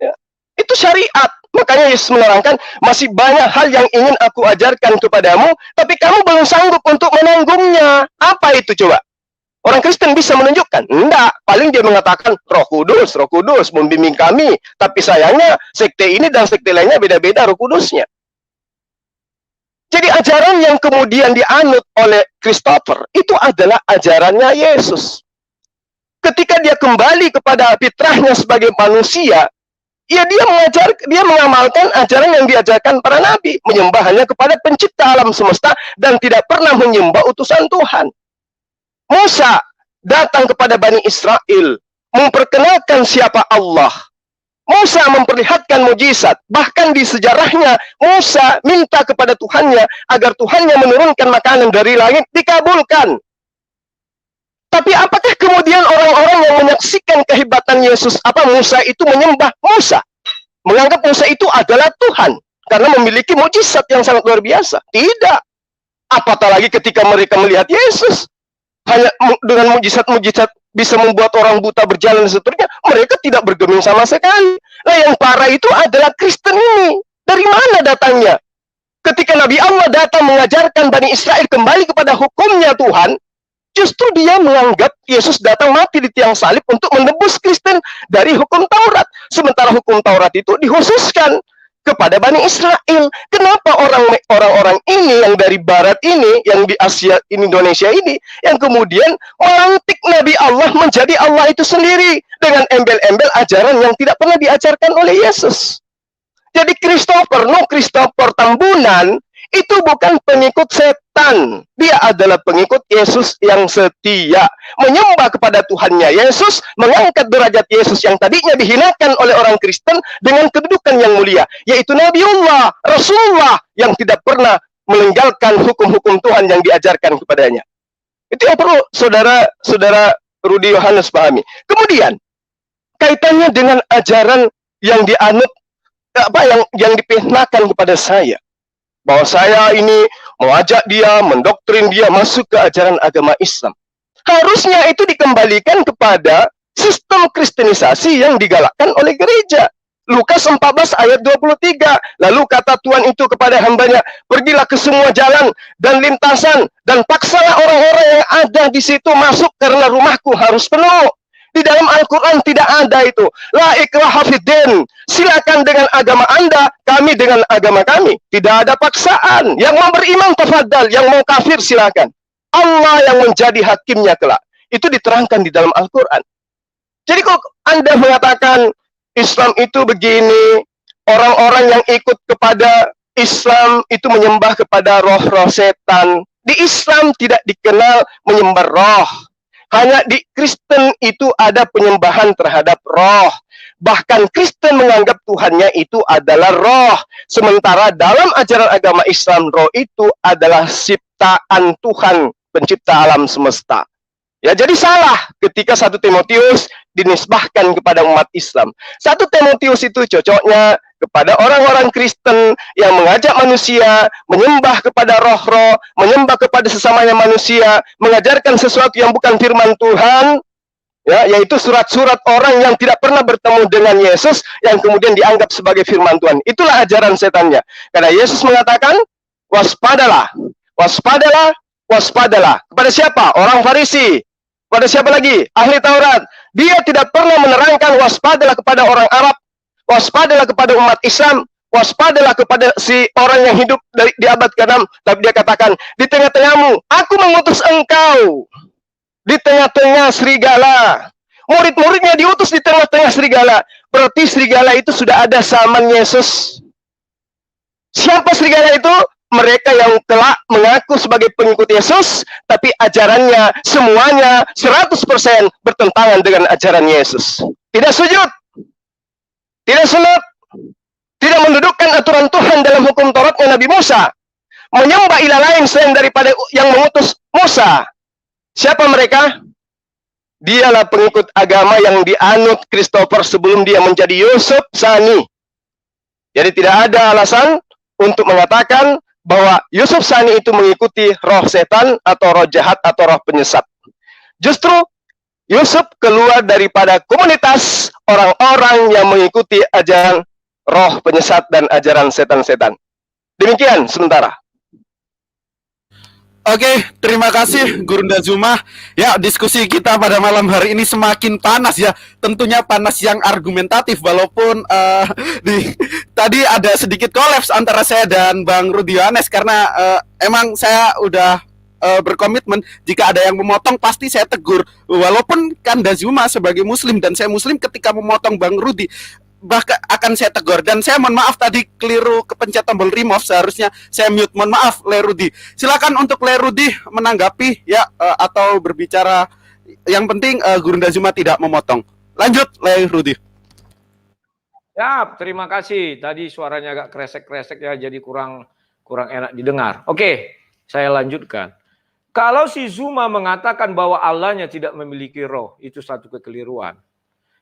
Ya. Itu syariat. Makanya Yesus menerangkan, masih banyak hal yang ingin aku ajarkan kepadamu, tapi kamu belum sanggup untuk menanggungnya. Apa itu coba? Orang Kristen bisa menunjukkan? Enggak. Paling dia mengatakan, Roh Kudus membimbing kami. Tapi sayangnya, sekte ini dan sekte lainnya beda-beda Roh Kudusnya. Jadi ajaran yang kemudian dianut oleh Christopher, itu adalah ajarannya Yesus. Ketika dia kembali kepada fitrahnya sebagai manusia, ya dia mengamalkan ajaran yang diajarkan para nabi, menyembah hanya kepada pencipta alam semesta dan tidak pernah menyembah utusan Tuhan. Musa datang kepada Bani Israel, memperkenalkan siapa Allah. Musa memperlihatkan mujizat, bahkan di sejarahnya Musa minta kepada Tuhannya agar Tuhannya menurunkan makanan dari langit, dikabulkan. Tapi apakah kemudian orang-orang yang menyaksikan kehebatan Yesus, Musa itu menyembah Musa? Menganggap Musa itu adalah Tuhan, karena memiliki mujizat yang sangat luar biasa? Tidak. Apatah lagi ketika mereka melihat Yesus, hanya dengan mujizat-mujizat bisa membuat orang buta berjalan dan seterusnya, mereka tidak bergeming sama sekali. Nah, yang parah itu adalah Kristen ini. Dari mana datangnya? Ketika Nabi Allah datang mengajarkan Bani Israel kembali kepada hukumnya Tuhan, justru dia menganggap Yesus datang mati di tiang salib untuk menebus Kristen dari hukum Taurat. Sementara hukum Taurat itu dikhususkan kepada Bani Israel. Kenapa orang-orang ini yang dari barat ini, yang di Asia, Indonesia ini, yang kemudian melantik Nabi Allah menjadi Allah itu sendiri dengan embel-embel ajaran yang tidak pernah diajarkan oleh Yesus. Jadi Christopher Tambunan itu bukan pengikut setan. Dia adalah pengikut Yesus yang setia. Menyembah kepada Tuhannya Yesus, mengangkat derajat Yesus yang tadinya dihinakan oleh orang Kristen dengan kedudukan yang mulia, yaitu Nabiullah, Rasulullah, yang tidak pernah meninggalkan hukum-hukum Tuhan yang diajarkan kepadanya. Itu yang perlu saudara Rudi Yohanes pahami. Kemudian, kaitannya dengan ajaran yang dianut, yang dipihnakan kepada saya, bahwa saya ini mengajak dia, mendoktrin dia masuk ke ajaran agama Islam. Harusnya itu dikembalikan kepada sistem kristenisasi yang digalakkan oleh gereja. Lukas 14 ayat 23. Lalu kata Tuhan itu kepada hambanya, pergilah ke semua jalan dan lintasan, dan paksalah orang-orang yang ada di situ masuk, karena rumahku harus penuh. Di dalam Al-Quran tidak ada itu. La ikraha fiddin. Silakan dengan agama Anda, kami dengan agama kami. Tidak ada paksaan. Yang mau beriman tafadhal, yang mau kafir silakan. Allah yang menjadi hakimnya kelak. Itu diterangkan di dalam Al-Quran. Jadi kok Anda mengatakan Islam itu begini, orang-orang yang ikut kepada Islam itu menyembah kepada roh-roh setan. Di Islam tidak dikenal menyembah roh. Hanya di Kristen itu ada penyembahan terhadap roh. Bahkan Kristen menganggap Tuhannya itu adalah roh. Sementara dalam ajaran agama Islam, roh itu adalah ciptaan Tuhan, pencipta alam semesta. Ya, jadi salah ketika 1 Timotius dinisbahkan kepada umat Islam. 1 Timotius itu cocoknya kepada orang-orang Kristen yang mengajak manusia menyembah kepada roh-roh, menyembah kepada sesamanya manusia, mengajarkan sesuatu yang bukan firman Tuhan, ya, yaitu surat-surat orang yang tidak pernah bertemu dengan Yesus yang kemudian dianggap sebagai firman Tuhan. Itulah ajaran setannya. Karena Yesus mengatakan, waspadalah, waspadalah, waspadalah. Kepada siapa? Orang Farisi. Kepada siapa lagi? Ahli Taurat. Dia tidak pernah menerangkan waspadalah kepada orang Arab, waspadalah kepada umat Islam, waspadalah kepada si orang yang hidup di abad ke-6. Tapi dia katakan, di tengah-tengahmu, aku mengutus engkau di tengah-tengah serigala. Murid-muridnya diutus di tengah-tengah serigala. Berarti serigala itu sudah ada zaman Yesus. Siapa serigala itu? Mereka yang telah mengaku sebagai pengikut Yesus, tapi ajarannya semuanya 100% bertentangan dengan ajaran Yesus. Tidak sujud, tidak sunat, tidak mendudukkan aturan Tuhan dalam hukum Tauratnya Nabi Musa, menyembah ilah lain selain daripada yang mengutus Musa. Siapa mereka? Dialah pengikut agama yang dianut Christopher sebelum dia menjadi Yusuf Sani. Jadi tidak ada alasan untuk mengatakan bahwa Yusuf Sani itu mengikuti roh setan atau roh jahat atau roh penyesat. Justru Yusuf keluar daripada komunitas orang-orang yang mengikuti ajaran roh penyesat dan ajaran setan-setan. Demikian sementara. Oke, terima kasih Gurunda Zuma. Ya, diskusi kita pada malam hari ini semakin panas ya. Tentunya panas yang argumentatif, walaupun tadi ada sedikit kolaps antara saya dan Bang Rudi Yohanes karena emang saya udah berkomitmen jika ada yang memotong pasti saya tegur. Walaupun Kanda Zuma sebagai Muslim dan saya Muslim, ketika memotong Bang Rudi bahkan akan saya tegur, dan saya mohon maaf tadi keliru kepencet tombol remove, seharusnya saya mute, mohon maaf Le Rudi. Silakan untuk Le Rudi menanggapi ya atau berbicara, yang penting Gurunda Zuma tidak memotong. Lanjut Le Rudi. Ya, terima kasih. Tadi suaranya agak kresek-kresek ya, jadi kurang enak didengar. Oke, saya lanjutkan. Kalau si Zuma mengatakan bahwa Allahnya tidak memiliki roh, itu satu kekeliruan.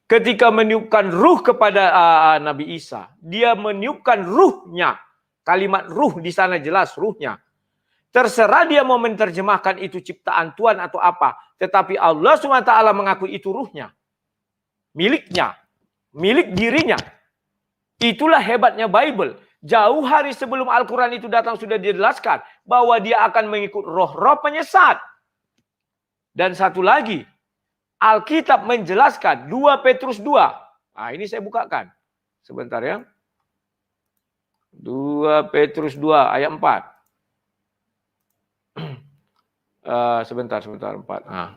Ketika meniupkan ruh kepada Nabi Isa, dia meniupkan ruhnya. Kalimat ruh di sana jelas ruhnya. Terserah dia mau menerjemahkan itu ciptaan Tuhan atau apa. Tetapi Allah SWT mengakui itu ruhnya. Miliknya. Milik dirinya. Itulah hebatnya Bible. Jauh hari sebelum Al-Quran itu datang sudah dijelaskan bahwa dia akan mengikut roh-roh penyesat. Dan satu lagi, Alkitab menjelaskan 2 Petrus 2. Nah, ini saya bukakan. Sebentar ya. 2 Petrus 2 ayat 4. Sebentar 4. Nah.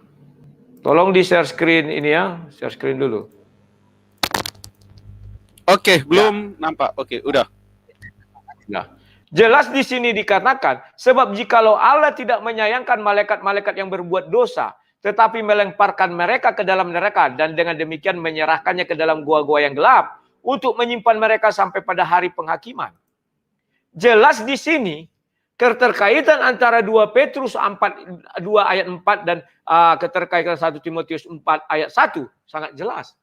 Tolong di share screen ini ya. Share screen dulu. Oke, belum nampak. Oke, udah. Nah, jelas di sini dikatakan, sebab jikalau Allah tidak menyayangkan malaikat-malaikat yang berbuat dosa, tetapi melemparkan mereka ke dalam neraka dan dengan demikian menyerahkannya ke dalam gua-gua yang gelap untuk menyimpan mereka sampai pada hari penghakiman. Jelas di sini keterkaitan antara 2 Petrus 2 ayat 4 dan keterkaitan 1 Timotius 4 ayat 1 sangat jelas.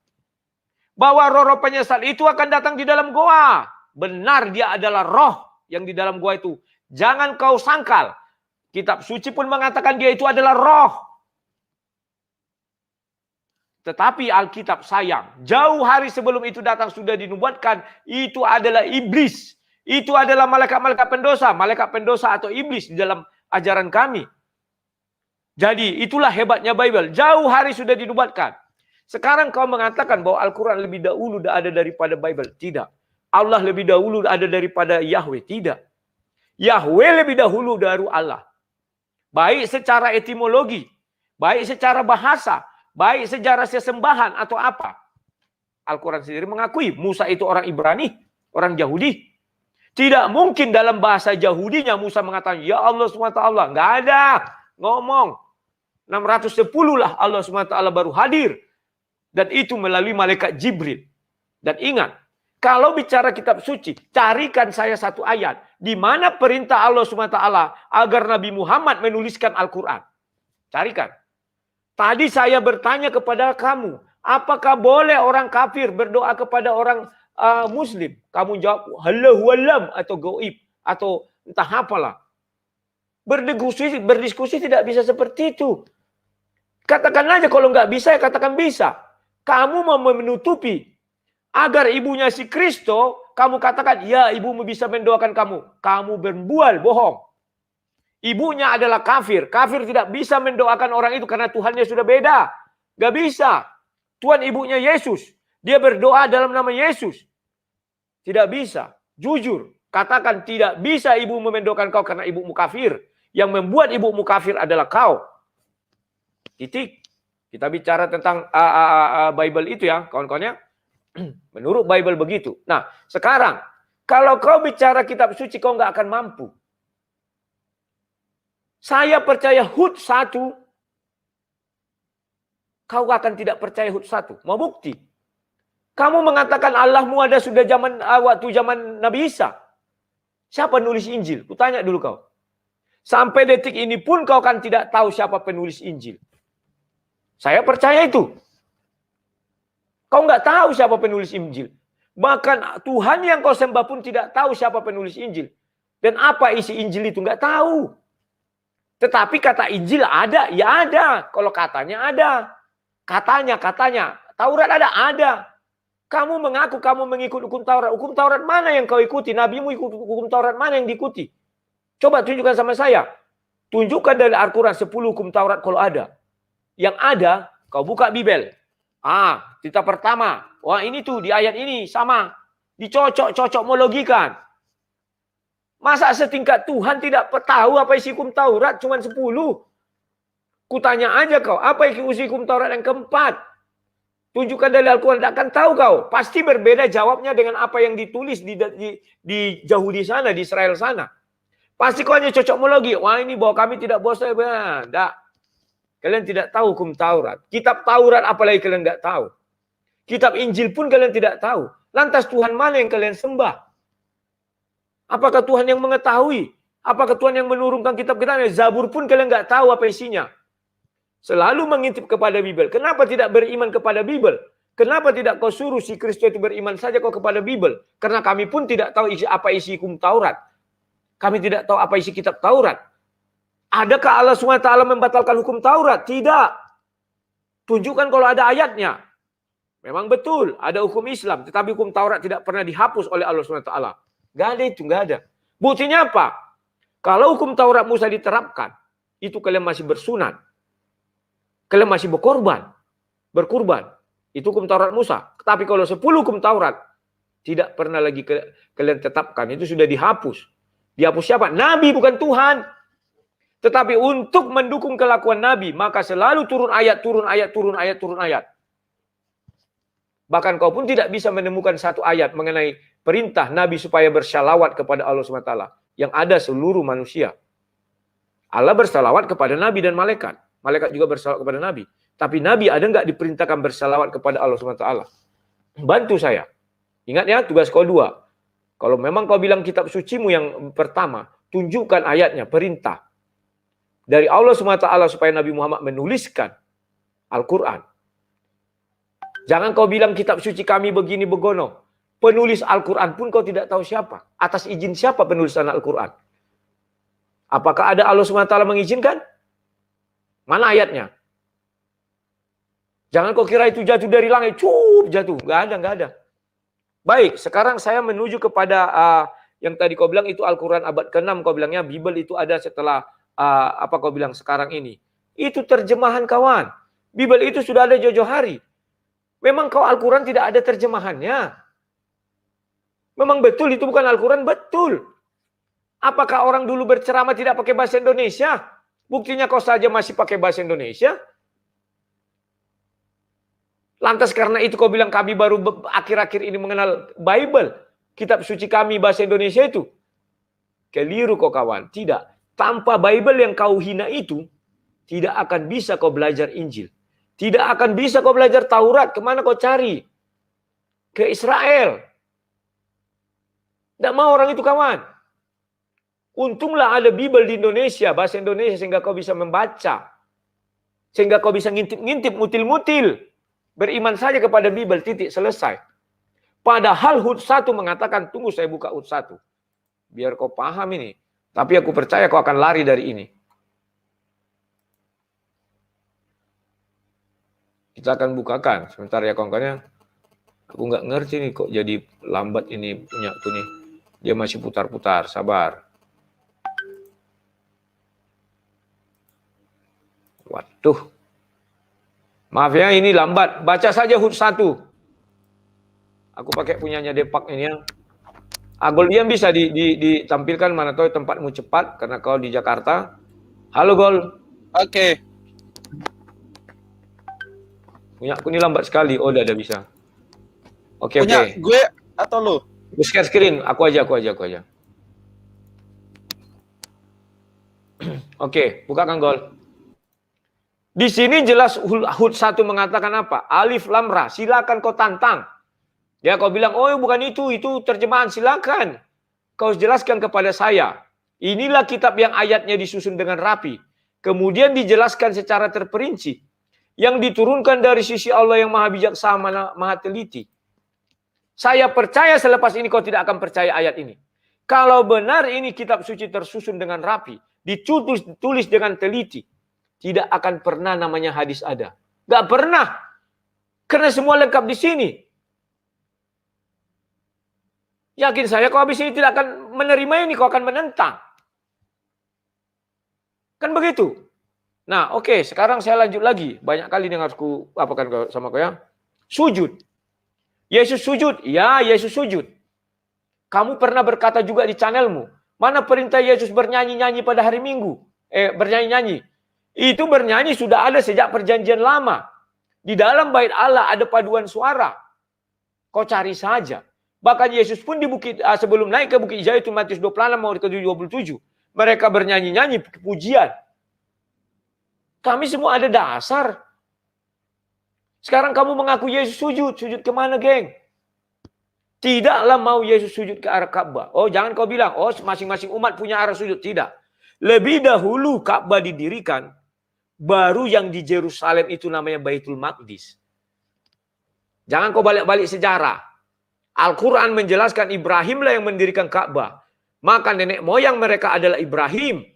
Bahwa roh-roh penyesat itu akan datang di dalam goa. Benar, dia adalah roh yang di dalam goa itu. Jangan kau sangkal. Kitab suci pun mengatakan dia itu adalah roh. Tetapi Alkitab sayang, jauh hari sebelum itu datang sudah dinubuatkan, itu adalah iblis. Itu adalah malaikat-malaikat pendosa. Malaikat pendosa atau iblis di dalam ajaran kami. Jadi itulah hebatnya Bible. Jauh hari sudah dinubuatkan. Sekarang kau mengatakan bahwa Al-Quran lebih dahulu ada daripada Bible. Tidak. Allah lebih dahulu ada daripada Yahweh. Tidak. Yahweh lebih dahulu dari Allah. Baik secara etimologi. Baik secara bahasa. Baik sejarah sesembahan atau apa. Al-Quran sendiri mengakui Musa itu orang Ibrani, orang Yahudi. Tidak mungkin dalam bahasa Yahudinya Musa mengatakan, ya Allah SWT. Nggak ada. Ngomong. 610 lah Allah SWT baru hadir. Dan itu melalui malaikat Jibril. Dan ingat, kalau bicara kitab suci, carikan saya satu ayat. Di mana perintah Allah SWT agar Nabi Muhammad menuliskan Al-Quran. Carikan. Tadi saya bertanya kepada kamu, apakah boleh orang kafir berdoa kepada orang Muslim? Kamu jawab, Allahu alam atau goib atau entah apalah. Berdiskusi tidak bisa seperti itu. Katakan aja kalau nggak bisa, ya katakan bisa. Kamu mau menutupi agar ibunya si Kristo, kamu katakan, ya ibumu bisa mendoakan kamu. Kamu berbual bohong. Ibunya adalah kafir. Kafir tidak bisa mendoakan orang itu karena Tuhannya sudah beda. Gak bisa. Tuhan ibunya Yesus. Dia berdoa dalam nama Yesus. Tidak bisa. Jujur. Katakan tidak bisa ibumu mendoakan kau karena ibumu kafir. Yang membuat ibumu kafir adalah kau. Titik. Kita bicara tentang Bible itu ya kawan-kawannya. Menurut Bible begitu. Nah sekarang. Kalau kau bicara kitab suci kau nggak akan mampu. Saya percaya Hud 1, kau akan tidak percaya Hud 1. Mau bukti? Kamu mengatakan Allahmu ada sudah waktu zaman Nabi Isa. Siapa nulis Injil? Kutanya dulu kau. Sampai detik ini pun kau kan tidak tahu siapa penulis Injil. Saya percaya itu. Kau nggak tahu siapa penulis Injil. Bahkan Tuhan yang kau sembah pun tidak tahu siapa penulis Injil. Dan apa isi Injil itu nggak tahu. Tetapi kata Injil ada, ya ada. Kalau katanya ada. Katanya. Taurat ada. Kamu mengaku kamu mengikut hukum Taurat. Hukum Taurat mana yang kau ikuti? Nabimu ikut hukum Taurat mana yang diikuti? Coba tunjukkan sama saya. Tunjukkan dari Al-Quran 10 hukum Taurat kalau ada. Yang ada, kau buka Bibel. Kita pertama. Wah ini tuh di ayat ini sama. Dicocok-cocok logikan. Masa setingkat Tuhan tidak tahu apa isi hukum Taurat? Cuma 10. Kutanya aja kau, apa isi hukum Taurat yang keempat? Tunjukkan dari Al-Quran, tidak akan tahu kau. Pasti berbeda jawabnya dengan apa yang ditulis di Yahudi sana, di Israel sana. Pasti kau hanya cocokmologi. Wah ini bahwa kami tidak bosan. Tidak. Kalian tidak tahu hukum Taurat. Kitab Taurat apalagi kalian tidak tahu. Kitab Injil pun kalian tidak tahu. Lantas Tuhan mana yang kalian sembah? Apakah Tuhan yang mengetahui? Apakah Tuhan yang menurunkan kitab-kitabnya? Zabur pun kalian nggak tahu apa isinya. Selalu mengintip kepada Bibel. Kenapa tidak beriman kepada Bibel? Kenapa tidak kau suruh si Kristus itu beriman saja kau kepada Bibel? Karena kami pun tidak tahu apa isi hukum Taurat. Kami tidak tahu apa isi kitab Taurat. Adakah Allah SWT membatalkan hukum Taurat? Tidak. Tunjukkan kalau ada ayatnya. Memang betul, ada hukum Islam. Tetapi hukum Taurat tidak pernah dihapus oleh Allah SWT. Nggak ada itu, nggak ada. Buktinya apa? Kalau hukum Taurat Musa diterapkan, itu kalian masih bersunat. Kalian masih berkurban. Itu hukum Taurat Musa. Tapi kalau 10 hukum Taurat, tidak pernah lagi kalian tetapkan. Itu sudah dihapus. Dihapus siapa? Nabi bukan Tuhan. Tetapi untuk mendukung kelakuan Nabi, maka selalu turun ayat. Bahkan kau pun tidak bisa menemukan satu ayat mengenai perintah Nabi supaya bersalawat kepada Allah SWT. Yang ada seluruh manusia. Allah bersalawat kepada Nabi dan malaikat. Malaikat juga bersalawat kepada Nabi. Tapi Nabi ada nggak diperintahkan bersalawat kepada Allah SWT? Bantu saya. Ingat ya, tugas kau 2. Kalau memang kau bilang kitab sucimu yang pertama, tunjukkan ayatnya, perintah. Dari Allah SWT supaya Nabi Muhammad menuliskan Al-Quran. Jangan kau bilang kitab suci kami begini begono. Penulis Al-Quran pun kau tidak tahu siapa. Atas izin siapa penulisan Al-Quran? Apakah ada Allah SWT mengizinkan? Mana ayatnya? Jangan kau kira itu jatuh dari langit. Jatuh. Nggak ada. Baik, sekarang saya menuju kepada yang tadi kau bilang itu Al-Quran abad ke-6. Kau bilangnya Bible itu ada setelah apa kau bilang sekarang ini. Itu terjemahan kawan. Bible itu sudah ada jauh-jauh hari. Memang kau Al-Quran tidak ada terjemahannya. Memang betul itu bukan Al-Quran? Betul. Apakah orang dulu berceramah tidak pakai bahasa Indonesia? Buktinya kau saja masih pakai bahasa Indonesia. Lantas karena itu kau bilang kami baru akhir-akhir ini mengenal Bible. Kitab suci kami bahasa Indonesia itu. Keliru kau kawan. Tidak. Tanpa Bible yang kau hina itu, tidak akan bisa kau belajar Injil. Tidak akan bisa kau belajar Taurat. Kemana kau cari? Ke Israel. Tidak mau orang itu kawan. Untunglah ada Bible di Indonesia, bahasa Indonesia, sehingga kau bisa membaca. Sehingga kau bisa ngintip-ngintip, mutil-mutil. Beriman saja kepada Bible, titik, selesai. Padahal Hud 1 mengatakan, tunggu saya buka Hud 1. Biar kau paham ini. Tapi aku percaya kau akan lari dari ini. Kita akan bukakan. Sebentar ya kawan-kawannya. Aku nggak ngerti nih kok jadi lambat ini punya tuh nih. Dia masih putar-putar, sabar. Waduh. Maaf ya ini lambat. Baca saja Hud 1. Aku pakai punyanya Depak ini ya. Gol Diam bisa ditampilkan mana tahu tempatmu cepat karena kau di Jakarta. Halo Gol. Oke. Punya aku ini lambat sekali. Oh, udah bisa. Oke. Punya gue atau lu? Share screen, aku aja. Oke, bukakan Gol. Di sini jelas Hud 1 mengatakan apa? Alif lam ra, silakan kau tantang. Ya, kau bilang, oh bukan itu terjemahan, silakan. Kau jelaskan kepada saya. Inilah kitab yang ayatnya disusun dengan rapi. Kemudian dijelaskan secara terperinci. Yang diturunkan dari sisi Allah yang maha bijaksana, maha teliti. Saya percaya selepas ini kau tidak akan percaya ayat ini. Kalau benar ini kitab suci tersusun dengan rapi, ditulis dengan teliti, tidak akan pernah namanya hadis ada. Gak pernah. Karena semua lengkap di sini. Yakin saya kau habis ini tidak akan menerima ini, kau akan menentang. Kan begitu. Nah, oke, sekarang saya lanjut lagi. Banyak kali dengar aku apakan sama kau ya. Sujud. Yesus sujud. Ya, Yesus sujud. Kamu pernah berkata juga di channelmu, mana perintah Yesus bernyanyi-nyanyi pada hari Minggu? Bernyanyi-nyanyi. Itu bernyanyi sudah ada sejak perjanjian lama. Di dalam bait Allah ada paduan suara. Kau cari saja. Bahkan Yesus pun di bukit sebelum naik ke Bukit Zaitun, Matius 26 mau ke 27. Mereka bernyanyi-nyanyi pujian. Kami semua ada dasar. Sekarang kamu mengaku Yesus sujud. Sujud kemana, geng? Tidaklah mau Yesus sujud ke arah Ka'bah. Oh, jangan kau bilang, oh masing-masing umat punya arah sujud. Tidak. Lebih dahulu Ka'bah didirikan, baru yang di Yerusalem itu namanya Baitul Maqdis. Jangan kau balik-balik sejarah. Al-Quran menjelaskan Ibrahimlah yang mendirikan Ka'bah. Maka nenek moyang mereka adalah Ibrahim.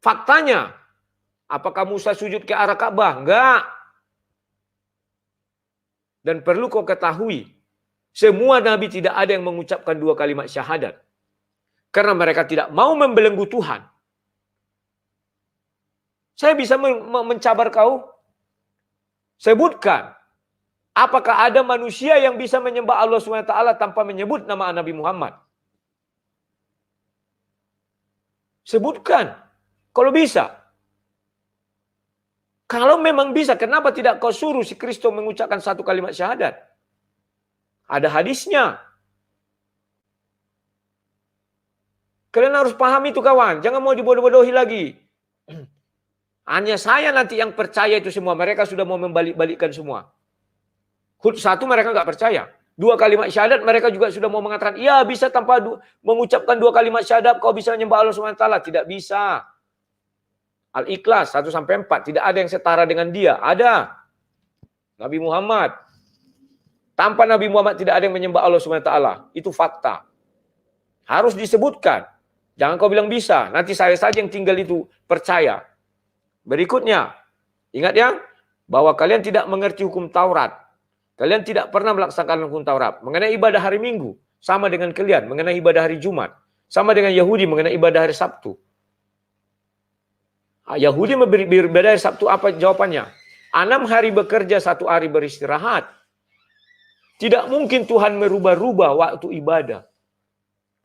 Faktanya, apakah Musa sujud ke arah Ka'bah? Enggak. Dan perlu kau ketahui, semua nabi tidak ada yang mengucapkan 2 kalimat syahadat. Karena mereka tidak mau membelenggu Tuhan. Saya bisa mencabar kau. Sebutkan. Apakah ada manusia yang bisa menyembah Allah SWT tanpa menyebut nama Nabi Muhammad? Sebutkan. Kalau bisa. Kalau memang bisa, kenapa tidak kau suruh si Kristo mengucapkan 1 kalimat syahadat? Ada hadisnya. Kalian harus paham itu, kawan. Jangan mau dibodoh-bodohi lagi. Hanya saya nanti yang percaya itu semua. Mereka sudah mau membalik-balikkan semua. Hud 1 mereka nggak percaya. 2 kalimat syahadat mereka juga sudah mau mengatakan, iya bisa tanpa mengucapkan 2 kalimat syahadat kau bisa menyembah Allah SWT. Tidak bisa. Al-Ikhlas 1-4. Tidak ada yang setara dengan dia. Ada. Nabi Muhammad. Tanpa Nabi Muhammad tidak ada yang menyembah Allah SWT. Itu fakta. Harus disebutkan. Jangan kau bilang bisa. Nanti saya saja yang tinggal itu percaya. Berikutnya. Ingat ya. Bahwa kalian tidak mengerti hukum Taurat. Kalian tidak pernah melaksanakan hukum Taurat. Mengenai ibadah hari Minggu. Sama dengan kalian. Mengenai ibadah hari Jumat. Sama dengan Yahudi mengenai ibadah hari Sabtu. Yahudi beribadah hari Sabtu apa jawabannya? 6 hari bekerja, 1 hari beristirahat. Tidak mungkin Tuhan merubah-rubah waktu ibadah.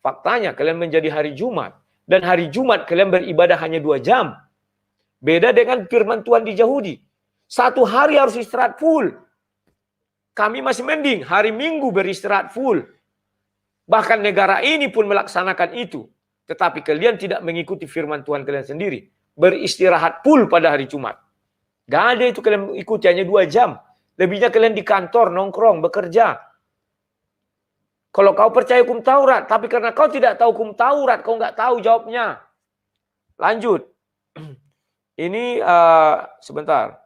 Faktanya kalian menjadi hari Jumat. Dan hari Jumat kalian beribadah hanya 2 jam. Beda dengan firman Tuhan di Yahudi. 1 hari harus istirahat full. Kami masih mending hari Minggu beristirahat full. Bahkan negara ini pun melaksanakan itu. Tetapi kalian tidak mengikuti firman Tuhan kalian sendiri. Beristirahat full pada hari Jumat. Gak ada itu kalian ikuti hanya 2 jam. Lebihnya kalian di kantor, nongkrong, bekerja. Kalau kau percaya hukum Taurat, tapi karena kau tidak tahu hukum Taurat, kau nggak tahu jawabnya. Lanjut. Ini sebentar.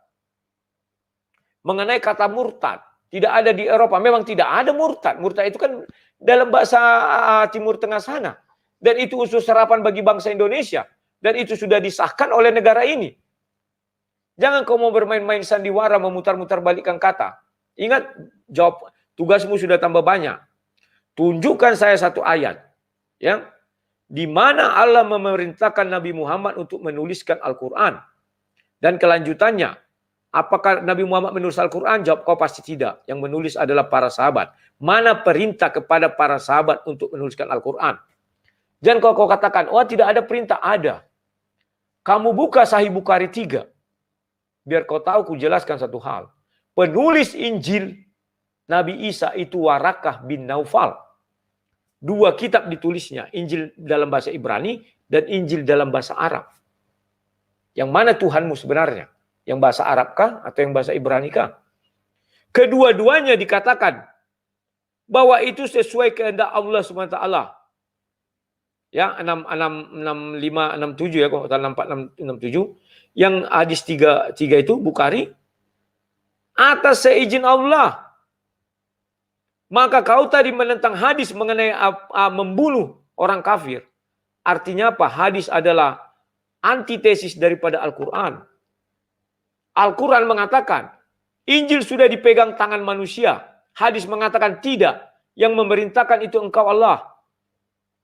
Mengenai kata murtad. Tidak ada di Eropa. Memang tidak ada murtad. Murtad itu kan dalam bahasa Timur Tengah sana. Dan itu unsur serapan bagi bangsa Indonesia. Dan itu sudah disahkan oleh negara ini. Jangan kau mau bermain-main sandiwara, memutar-mutar balikkan kata. Ingat, jawab tugasmu sudah tambah banyak. Tunjukkan saya 1 ayat. Ya, di mana Allah memerintahkan Nabi Muhammad untuk menuliskan Al-Quran. Dan kelanjutannya, apakah Nabi Muhammad menulis Al-Quran? Jawab kau pasti tidak. Yang menulis adalah para sahabat. Mana perintah kepada para sahabat untuk menuliskan Al-Quran? Jangan kau katakan, oh tidak ada perintah. Ada. Kamu buka Sahih Bukhari 3. Biar kau tahu, ku jelaskan 1 hal. Penulis Injil Nabi Isa itu Warakah bin Naufal. 2 kitab ditulisnya. Injil dalam bahasa Ibrani dan Injil dalam bahasa Arab. Yang mana Tuhanmu sebenarnya? Yang bahasa Arab kah atau yang bahasa Ibrani kah? Kedua-duanya dikatakan bahwa itu sesuai kehendak Allah SWT. Ya, 6567 ya, kalau 6467. Yang hadis 3 itu Bukhari, atas seizin Allah. Maka kau tadi menentang hadis mengenai membunuh orang kafir. Artinya apa? Hadis adalah antitesis daripada Al-Quran. Al-Quran mengatakan, Injil sudah dipegang tangan manusia. Hadis mengatakan tidak. Yang memerintahkan itu engkau Allah.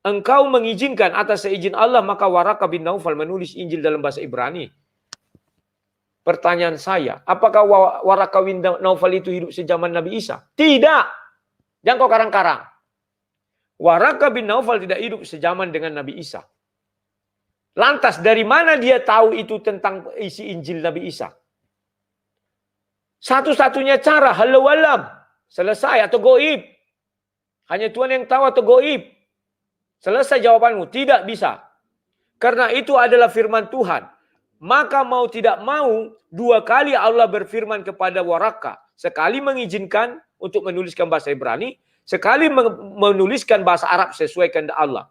Engkau mengizinkan atas seizin Allah, maka Waraka bin Naufal menulis Injil dalam bahasa Ibrani. Pertanyaan saya, apakah Waraka bin Naufal itu hidup sejaman Nabi Isa? Tidak. Jangan kau karang-karang. Waraka bin Naufal tidak hidup sejaman dengan Nabi Isa. Lantas dari mana dia tahu itu tentang isi Injil Nabi Isa? Satu-satunya cara, halau alam, selesai atau goib. Hanya Tuhan yang tahu atau goib. Selesai jawabanmu, tidak bisa. Karena itu adalah firman Tuhan. Maka mau tidak mau, 2 kali Allah berfirman kepada Waraka. Sekali mengizinkan untuk menuliskan bahasa Ibrani, sekali menuliskan bahasa Arab sesuai kehendak Allah.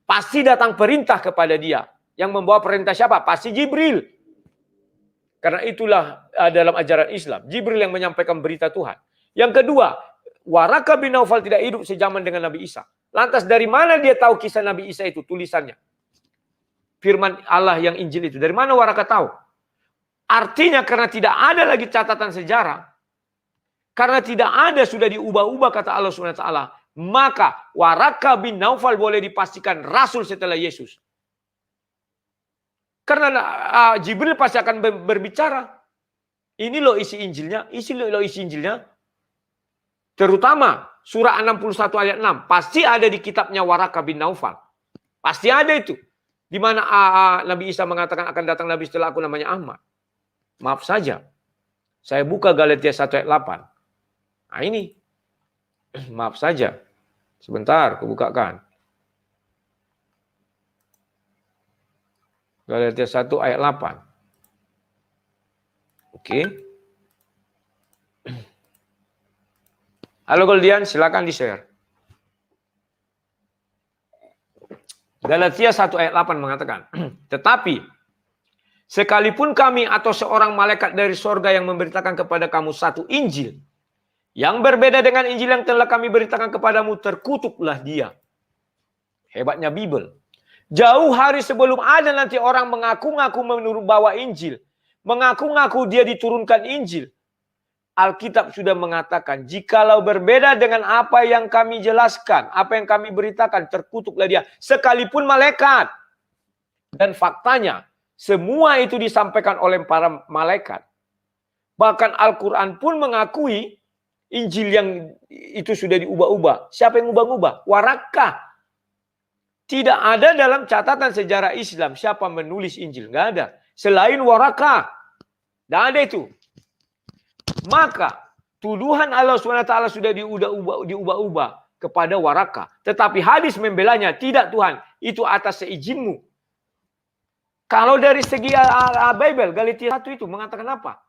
Pasti datang perintah kepada dia. Yang membawa perintah siapa? Pasti Jibril. Karena itulah dalam ajaran Islam. Jibril yang menyampaikan berita Tuhan. Yang kedua, Waraka bin Naufal tidak hidup sejaman dengan Nabi Isa. Lantas dari mana dia tahu kisah Nabi Isa itu, tulisannya? Firman Allah yang Injil itu. Dari mana Waraka tahu? Artinya karena tidak ada lagi catatan sejarah. Karena tidak ada, sudah diubah-ubah kata Allah SWT. Maka Waraka bin Naufal boleh dipastikan rasul setelah Yesus. Karena Jibril pasti akan berbicara. Ini loh isi Injilnya, isi Injilnya. Terutama surah 61 ayat 6. Pasti ada di kitabnya Waraka bin Naufal. Pasti ada itu. Di mana Nabi Isa mengatakan akan datang Nabi setelah aku namanya Ahmad. Maaf saja. Saya buka Galatia 1 ayat 8. Nah ini. Maaf saja. Sebentar, aku bukakan. Galatia 1 ayat 8. Oke. Halo Goldian, silakan di-share. Galatia 1 ayat 8 mengatakan, tetapi sekalipun kami atau seorang malaikat dari sorga yang memberitakan kepada kamu satu Injil, yang berbeda dengan Injil yang telah kami beritakan kepadamu, terkutuklah dia. Hebatnya Bible. Jauh hari sebelum ada nanti orang mengaku-ngaku membawa Injil, mengaku-ngaku dia diturunkan Injil, Alkitab sudah mengatakan, jikalau berbeda dengan apa yang kami jelaskan, apa yang kami beritakan, terkutuklah dia, sekalipun malaikat. Dan faktanya, semua itu disampaikan oleh para malaikat. Bahkan Al-Quran pun mengakui Injil yang itu sudah diubah-ubah. Siapa yang ubah-ubah? Waraka. Tidak ada dalam catatan sejarah Islam siapa menulis Injil. Nggak ada. Selain Waraka. Nggak ada itu. Maka tuduhan Allah SWT sudah diubah-ubah kepada Waraka. Tetapi hadis membelanya, tidak Tuhan, itu atas seizinmu. Kalau dari segi Bible, Galatia 1 itu mengatakan apa?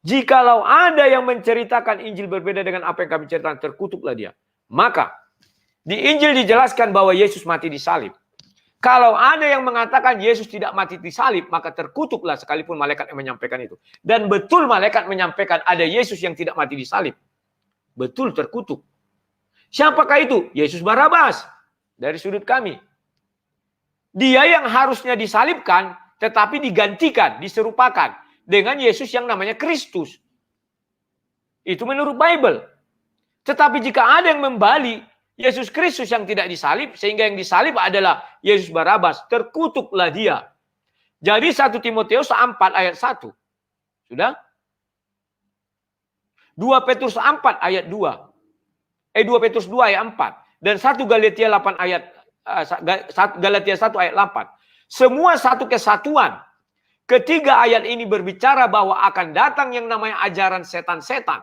Jikalau ada yang menceritakan Injil berbeda dengan apa yang kami ceritakan, terkutuklah dia. Maka di Injil dijelaskan bahwa Yesus mati di salib. Kalau ada yang mengatakan Yesus tidak mati di salib, maka terkutuklah sekalipun malaikat yang menyampaikan itu. Dan betul malaikat menyampaikan ada Yesus yang tidak mati di salib. Betul terkutuk. Siapakah itu? Yesus Barabas. Dari sudut kami. Dia yang harusnya disalibkan, tetapi digantikan, diserupakan dengan Yesus yang namanya Kristus. Itu menurut Bible. Tetapi jika ada yang membalik Yesus Kristus yang tidak disalib, sehingga yang disalib adalah Yesus Barabas, terkutuklah dia. Jadi 1 Timotius 4 ayat 1. Sudah? 2 Petrus 4 ayat 2. 2 Petrus 2 ayat 4. Dan 1 Galatia 8 ayat Galatia 1 ayat 8. Semua satu kesatuan. Ketiga ayat ini berbicara bahwa akan datang yang namanya ajaran setan-setan.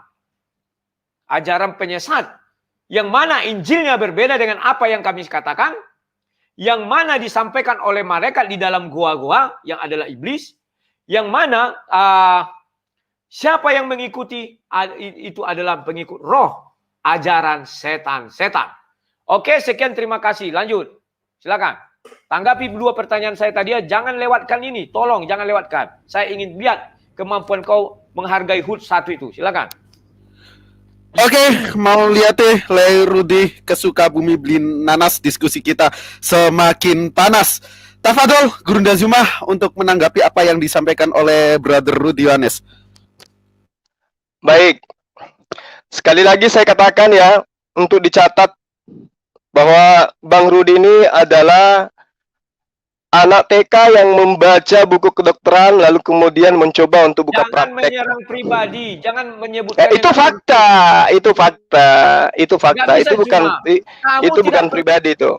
Ajaran penyesat. Yang mana Injilnya berbeda dengan apa yang kami katakan. Yang mana disampaikan oleh malaikat di dalam goa-goa yang adalah iblis. Yang mana siapa yang mengikuti itu adalah pengikut roh. Ajaran setan-setan. Oke, sekian, terima kasih. Lanjut. Silakan. Tanggapi 2 pertanyaan saya tadi. Jangan lewatkan ini. Tolong jangan lewatkan. Saya ingin lihat kemampuan kau menghargai HUT 1 itu. Silakan. Oke, mau lihat Le Rudi ke Sukabumi beli nanas, diskusi kita semakin panas. Tafadol, Gurunda Zuma untuk menanggapi apa yang disampaikan oleh Brother Rudi Yohanes. Baik. Sekali lagi saya katakan ya, untuk dicatat bahwa Bang Rudi ini adalah anak TK yang membaca buku kedokteran lalu kemudian mencoba untuk buka Jangan praktek. menyerang pribadi, jangan menyebutkan Itu fakta, itu fakta, itu fakta, Nggak bisa itu tidak bukan pribadi itu.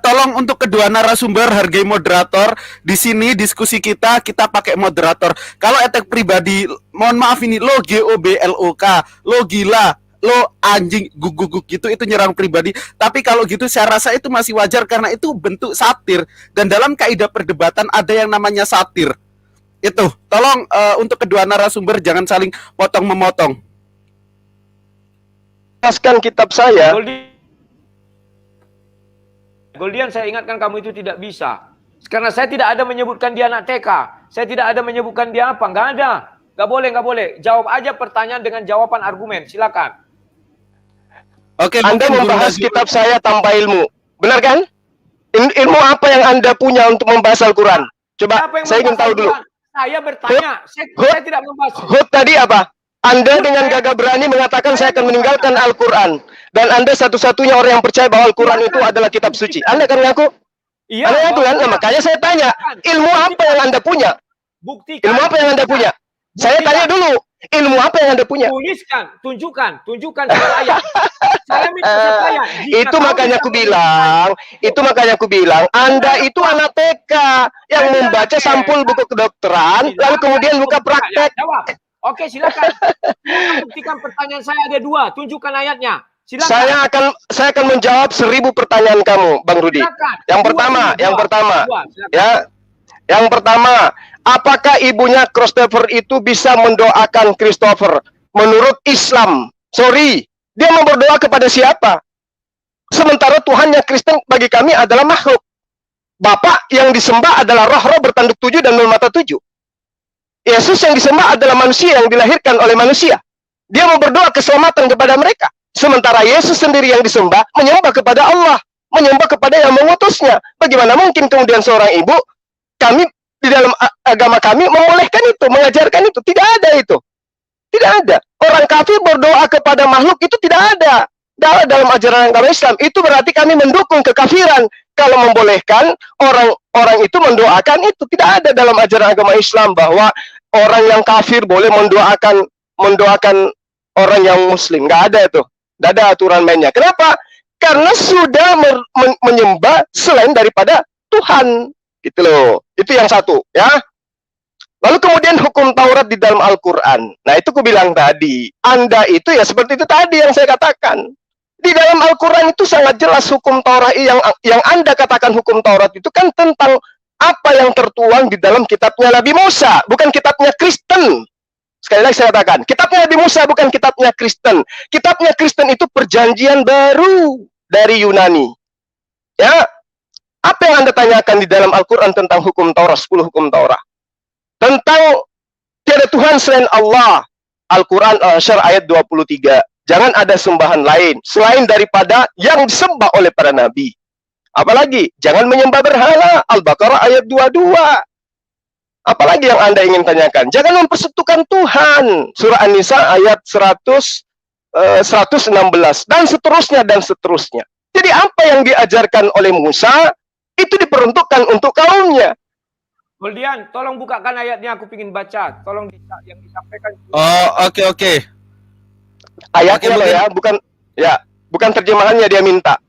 Tolong untuk kedua narasumber hargai moderator. Di sini diskusi kita pakai moderator. Kalau etek pribadi, mohon maaf ini lo GOBLOK, lo gila, lo anjing, guguk gitu, itu nyerang pribadi. Tapi kalau gitu saya rasa itu masih wajar karena itu bentuk satir. Dan dalam kaidah perdebatan ada yang namanya satir. Itu, tolong untuk kedua narasumber jangan saling potong-memotong. Jelaskan kitab saya. Goldian, saya ingatkan kamu itu tidak bisa. Karena saya tidak ada menyebutkan dia anak TK. Saya tidak ada menyebutkan dia apa. Nggak ada. Nggak boleh, nggak boleh. Jawab aja pertanyaan dengan jawaban argumen. Silakan. Oke, Anda membahas kitab saya tanpa ilmu. Benar kan? Ilmu apa yang Anda punya untuk membahas Al-Quran? Coba, saya ingin tahu dulu. Saya bertanya. Saya tidak membahas. Hud tadi apa? Anda dengan gagah berani mengatakan saya akan meninggalkan Al-Quran. Dan Anda satu-satunya orang yang percaya bahwa Al-Quran itu adalah kitab suci. Anda kan ngaku? Iya. Anda ngaku kan? Nah, makanya saya tanya, ilmu apa yang Anda punya? Buktikan. Ilmu apa yang Anda punya? Saya tanya dulu, ilmu apa yang Anda punya? Tuliskan, tunjukkan sebuah ayat. Saya minta satu ayat. Itu makanya aku bilang, Anda itu anak TK yang membaca sampul buku kedokteran, lalu kemudian buka praktek. Jawab. Oke, silakan. Buktikan pertanyaan saya ada 2. Tunjukkan ayatnya. Silakan. Saya akan menjawab 1000 pertanyaan kamu, Bang Rudi. Silakan. Yang pertama, apakah ibunya Christopher itu bisa mendoakan Christopher? Menurut Islam, sorry, dia mau berdoa kepada siapa? Sementara Tuhannya Kristen bagi kami adalah makhluk. Bapak yang disembah adalah roh-roh bertanduk 7 dan bermata 7. Yesus yang disembah adalah manusia yang dilahirkan oleh manusia. Dia mau berdoa keselamatan kepada mereka. Sementara Yesus sendiri yang disembah menyembah kepada Allah, menyembah kepada yang mengutusnya. Bagaimana mungkin kemudian seorang ibu, kami di dalam agama kami membolehkan itu, mengajarkan itu? Tidak ada itu. Tidak ada. Orang kafir berdoa kepada makhluk itu tidak ada. Dalam ajaran agama Islam itu berarti kami mendukung kekafiran. Kalau membolehkan orang itu mendoakan itu, tidak ada dalam ajaran agama Islam bahwa orang yang kafir boleh mendoakan orang yang muslim. Nggak ada itu. Nggak ada aturan mainnya. Kenapa? Karena sudah menyembah selain daripada Tuhan. Gitu loh. Itu yang satu, ya. Lalu kemudian hukum Taurat di dalam Al-Quran. Nah, itu aku bilang tadi. Anda itu ya seperti itu tadi yang saya katakan. Di dalam Al-Quran itu sangat jelas hukum Taurat yang Anda katakan hukum Taurat itu kan tentang apa yang tertuang di dalam kitabnya Nabi Musa, bukan kitabnya Kristen. Sekali lagi saya katakan, kitabnya Nabi Musa bukan kitabnya Kristen. Kitabnya Kristen itu perjanjian baru dari Yunani. Ya, apa yang Anda tanyakan di dalam Al-Quran tentang hukum Taurat, 10 hukum Taurat? Tentang tiada Tuhan selain Allah. Al-Quran Al-Asyar ayat 23. Jangan ada sembahan lain selain daripada yang disembah oleh para nabi. Apalagi, jangan menyembah berhala. Al-Baqarah ayat 22. Apalagi yang Anda ingin tanyakan? Jangan mempersekutukan Tuhan. Surah An-Nisa ayat 116. Dan seterusnya. Jadi apa yang diajarkan oleh Musa, itu diperuntukkan untuk kaumnya. Goldian, tolong bukakan ayatnya, aku ingin baca. Tolong yang disampaikan. Oh, oke. Ayatnya loh ya, bukan terjemahannya dia minta.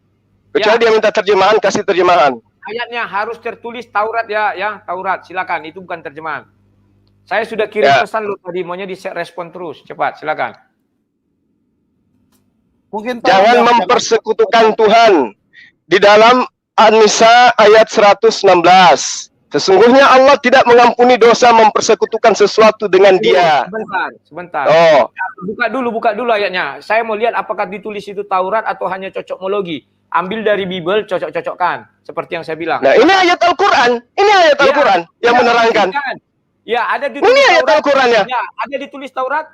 Kecuali dia minta terjemahan, kasih terjemahan. Ayatnya harus tertulis Taurat ya, Taurat. Silakan, itu bukan terjemahan. Saya sudah kirim pesan lu tadi, maunya respon terus. Cepat, silakan. Jangan mempersekutukan Tuhan. Di dalam An-Nisa ayat 116. Sesungguhnya Allah tidak mengampuni dosa mempersekutukan sesuatu dengan dia. Sebentar. Oh. Buka dulu ayatnya. Saya mau lihat apakah ditulis itu Taurat atau hanya cocokmologi. Ambil dari Bible, cocok-cocokkan. Seperti yang saya bilang. Nah, ini ayat Al-Quran. Ini ayat Al-Quran yang menerangkan. Ya, ada ditulis ini ayat Al-Qurannya. Ya, ada ditulis Taurat.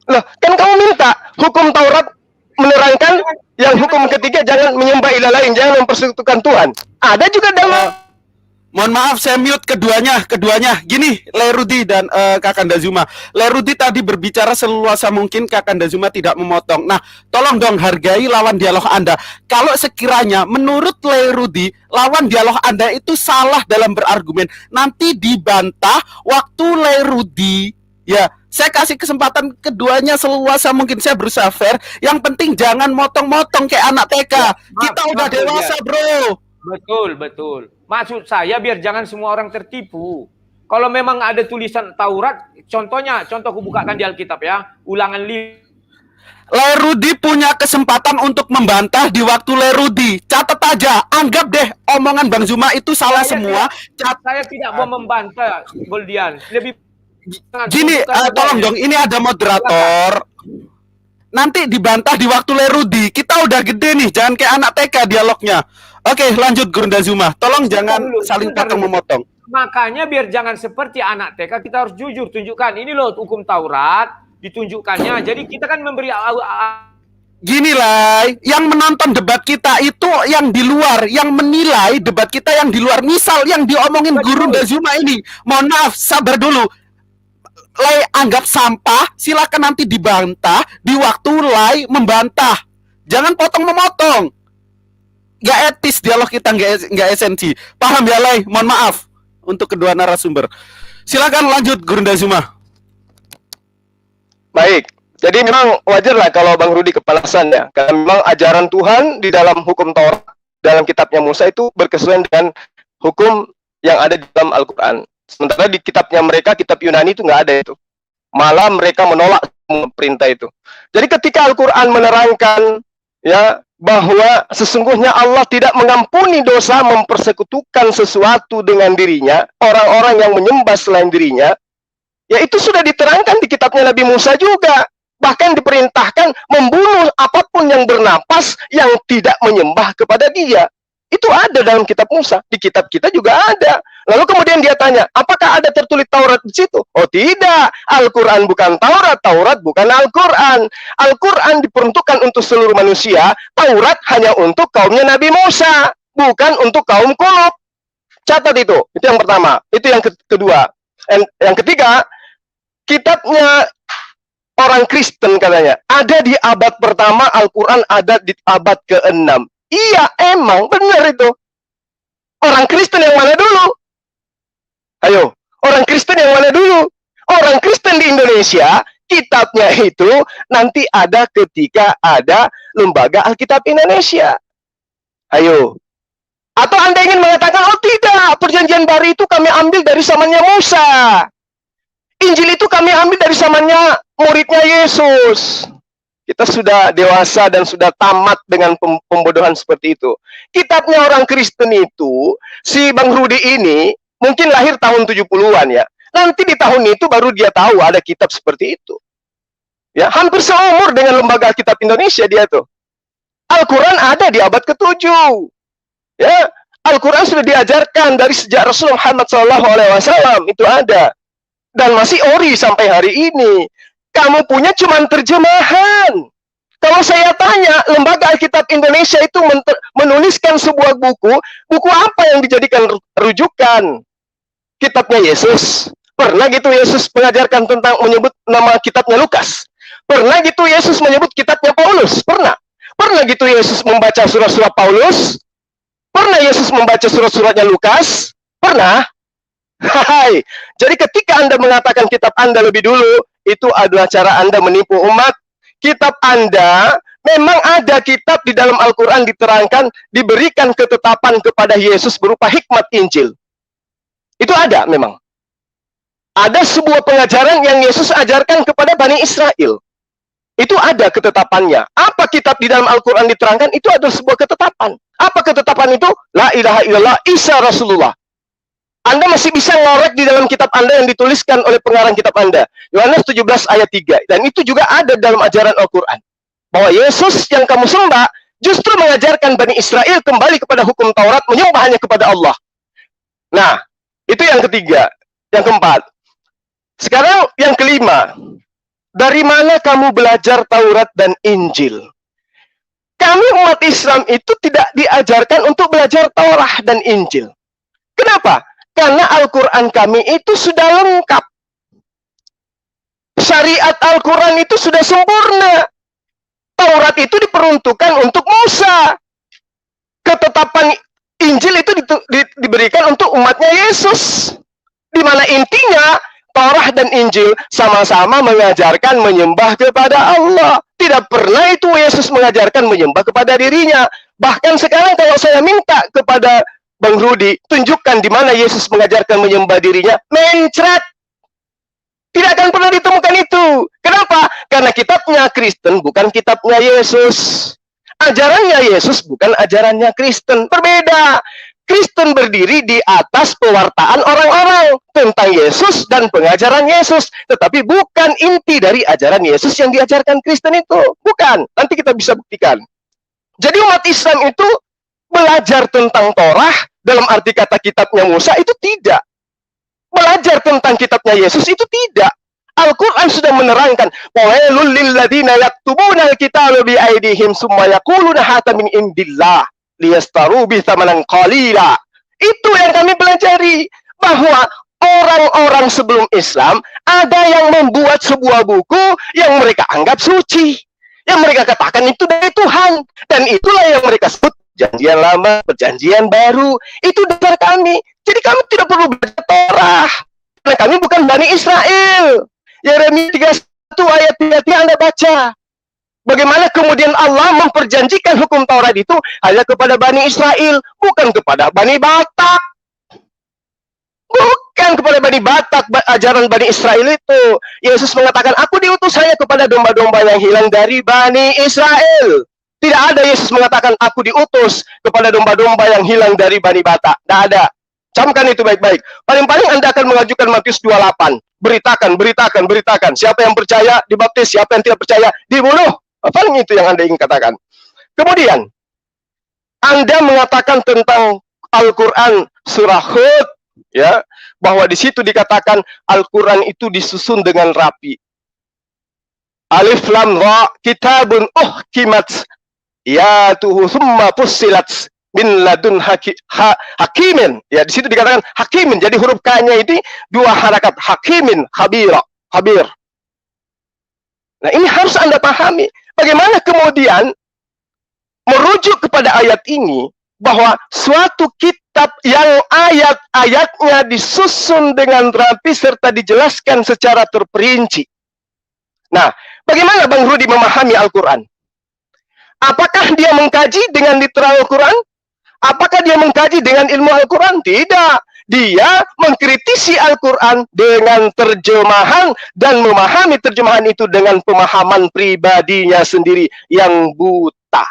Loh, kan kamu minta hukum Taurat menerangkan yang hukum ketiga jangan menyembah ilah lain, jangan mempersekutukan Tuhan. Ada juga dalam Mohon maaf, saya mute keduanya. Gini, Lerudi dan Kakanda Zuma. Lerudi tadi berbicara seluasa mungkin, Kakanda Zuma tidak memotong. Nah, tolong dong hargai lawan dialog Anda. Kalau sekiranya menurut Lerudi, lawan dialog Anda itu salah dalam berargumen, nanti dibantah waktu Lerudi. Ya, saya kasih kesempatan keduanya seluasa mungkin. Saya berusaha fair. Yang penting jangan motong-motong kayak anak TK. Kita udah dewasa, bro. Betul. Maksud saya biar jangan semua orang tertipu. Kalau memang ada tulisan Taurat, contoh aku bukakan di Alkitab ya, Ulangan 5. Lerudi punya kesempatan untuk membantah di waktu Lerudi. Catat aja, anggap deh omongan Bang Zuma itu salah semua. Saya tidak mau membantah, Goldian. Lebih gini, tolong dong, ini ada moderator. Nanti dibantah di waktu Lerudi. Kita udah gede nih, jangan kayak anak TK dialognya. Oke, lanjut Gurunda Zuma. Tolong jangan saling potong memotong. Makanya biar jangan seperti anak TK, kita harus jujur tunjukkan. Ini loh hukum Taurat, ditunjukkannya. Jadi kita kan memberi gini lah, yang menonton debat kita itu yang di luar, yang menilai debat kita yang di luar. Misal yang diomongin Gurunda Zuma ini, mohon maaf, sabar dulu. Lai anggap sampah, silakan nanti dibantah di waktu Lai membantah. Jangan potong memotong. Gak etis dialog kita, gak esensi. Paham ya Lai? Mohon maaf untuk kedua narasumber. Silakan lanjut Gurunda Zuma. Baik, jadi memang wajar lah kalau Bang Rudi kepanasan ya, karena memang ajaran Tuhan di dalam hukum Taurat, dalam kitabnya Musa itu berkesesuaian dengan hukum yang ada di dalam Al-Quran. Sementara di kitabnya mereka, kitab Yunani itu nggak ada itu. Malah mereka menolak perintah itu. Jadi ketika Al-Quran menerangkan ya bahwa sesungguhnya Allah tidak mengampuni dosa mempersekutukan sesuatu dengan dirinya, orang-orang yang menyembah selain dirinya, ya itu sudah diterangkan di kitabnya Nabi Musa juga. Bahkan diperintahkan membunuh apapun yang bernapas yang tidak menyembah kepada dia. Itu ada dalam kitab Musa, di kitab kita juga ada. Lalu kemudian dia tanya, apakah ada tertulis Taurat di situ? Oh tidak, Al-Quran bukan Taurat, Taurat bukan Al-Quran. Al-Quran diperuntukkan untuk seluruh manusia, Taurat hanya untuk kaumnya Nabi Musa, bukan untuk kaum Qulub. Catat itu yang pertama. Itu yang kedua. Yang ketiga, kitabnya orang Kristen katanya, ada di abad pertama, Al-Quran ada di abad ke-6. Iya, emang benar itu. Orang Kristen yang mana dulu? Ayo, orang Kristen yang mana dulu? Orang Kristen di Indonesia, kitabnya itu nanti ada ketika ada Lembaga Alkitab Indonesia. Ayo. Atau Anda ingin mengatakan, oh tidak, perjanjian baru itu kami ambil dari zamannya Musa. Injil itu kami ambil dari zamannya muridnya Yesus. Kita sudah dewasa dan sudah tamat dengan pembodohan seperti itu. Kitabnya orang Kristen itu, si Bang Rudi ini, mungkin lahir tahun 70-an ya. Nanti di tahun itu baru dia tahu ada kitab seperti itu. Ya, hampir seumur dengan Lembaga Alkitab Indonesia dia tuh. Al-Quran ada di abad ke-7. Ya, Al-Quran sudah diajarkan dari sejak Rasulullah Muhammad SAW, itu ada. Dan masih ori sampai hari ini. Kamu punya cuma terjemahan. Kalau saya tanya, Lembaga Alkitab Indonesia itu menuliskan sebuah buku apa yang dijadikan rujukan? Kitabnya Yesus. Pernah gitu Yesus mengajarkan tentang menyebut nama kitabnya Lukas? Pernah gitu Yesus menyebut kitabnya Paulus? Pernah. Pernah gitu Yesus membaca surat-surat Paulus? Pernah Yesus membaca surat-suratnya Lukas? Pernah. Hai. Jadi ketika Anda mengatakan kitab Anda lebih dulu, itu adalah cara Anda menipu umat. Kitab Anda, memang ada kitab di dalam Al-Quran diterangkan, diberikan ketetapan kepada Yesus berupa hikmat Injil. Itu ada memang. Ada sebuah pengajaran yang Yesus ajarkan kepada Bani Israel. Itu ada ketetapannya. Apa kitab di dalam Al-Quran diterangkan, itu adalah sebuah ketetapan. Apa ketetapan itu? La ilaha illallah Isa Rasulullah. Anda masih bisa ngorek di dalam kitab Anda yang dituliskan oleh pengarang kitab Anda. Yohanes 17 ayat 3. Dan itu juga ada dalam ajaran Al-Quran. Bahwa Yesus yang kamu sembah justru mengajarkan Bani Israel kembali kepada hukum Taurat, menyembah hanya kepada Allah. Nah, itu yang ketiga. Yang keempat. Sekarang yang kelima. Dari mana kamu belajar Taurat dan Injil? Kami umat Islam itu tidak diajarkan untuk belajar Taurat dan Injil. Kenapa? Karena Al-Quran kami itu sudah lengkap. Syariat Al-Quran itu sudah sempurna. Taurat itu diperuntukkan untuk Musa. Ketetapan Injil itu diberikan untuk umatnya Yesus. Di mana intinya Taurat dan Injil sama-sama mengajarkan menyembah kepada Allah. Tidak pernah itu Yesus mengajarkan menyembah kepada dirinya. Bahkan sekarang kalau saya minta kepada Bang Rudi, tunjukkan di mana Yesus mengajarkan menyembah dirinya, mencret. Tidak akan pernah ditemukan itu. Kenapa? Karena kitabnya Kristen bukan kitabnya Yesus. Ajarannya Yesus bukan ajarannya Kristen. Berbeda. Kristen berdiri di atas pewartaan orang-orang tentang Yesus dan pengajaran Yesus. Tetapi bukan inti dari ajaran Yesus yang diajarkan Kristen itu. Bukan. Nanti kita bisa buktikan. Jadi umat Islam itu belajar tentang Torah dalam arti kata kitabnya Musa itu tidak. Belajar tentang kitabnya Yesus itu tidak. Al-Quran sudah menerangkan, wailul lil ladzina yaktubuna al-kitaba bi aydihim summa yaquluna hadza min indillah liyastaru bi tsamanan qalila. Itu yang kami pelajari, bahwa orang-orang sebelum Islam ada yang membuat sebuah buku yang mereka anggap suci, yang mereka katakan itu dari Tuhan, dan itulah yang mereka sebut Perjanjian Lama, Perjanjian Baru. Itu dasar kami. Jadi kami tidak perlu belajar Torah. Karena kami bukan Bani Israel. Yeremia 31 ayat 3 Anda baca. Bagaimana kemudian Allah memperjanjikan hukum Taurat itu hanya kepada Bani Israel, bukan kepada Bani Batak. Bukan kepada Bani Batak, ajaran Bani Israel itu. Yesus mengatakan, aku diutus hanya kepada domba-domba yang hilang dari Bani Israel. Tidak ada Yesus mengatakan, aku diutus kepada domba-domba yang hilang dari Bani Batak. Tidak ada. Camkan itu baik-baik. Paling-paling Anda akan mengajukan Matius 28. Beritakan, beritakan, beritakan. Siapa yang percaya dibaptis, siapa yang tidak percaya dibunuh. Paling itu yang Anda ingin katakan. Kemudian, Anda mengatakan tentang Al-Quran surah Hud, ya, bahwa di situ dikatakan Al-Quran itu disusun dengan rapi. Alif lam ra kitabun uhkimat ya tuhu summa fussilat min ladun hakimin. Ya, di situ dikatakan hakimin. Jadi huruf K-nya ini dua harakat, hakimin, khabira, khabir. Nah, ini harus Anda pahami. Bagaimana kemudian merujuk kepada ayat ini bahwa suatu kitab yang ayat-ayatnya disusun dengan rapi serta dijelaskan secara terperinci. Nah, bagaimana Bang Rudi memahami Al-Quran? Apakah dia mengkaji dengan literal Al-Quran? Apakah dia mengkaji dengan ilmu Al-Quran? Tidak. Dia mengkritisi Al-Quran dengan terjemahan dan memahami terjemahan itu dengan pemahaman pribadinya sendiri yang buta.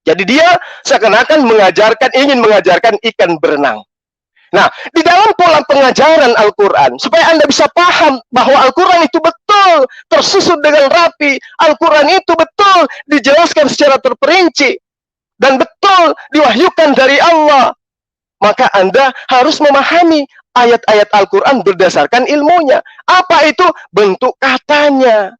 Jadi dia seakan-akan ingin mengajarkan ikan berenang. Nah, di dalam pola pengajaran Al-Quran, supaya Anda bisa paham bahwa Al-Quran itu betul tersusun dengan rapi, Al-Quran itu betul dijelaskan secara terperinci, dan betul diwahyukan dari Allah, maka Anda harus memahami ayat-ayat Al-Quran berdasarkan ilmunya. Apa itu? Bentuk katanya.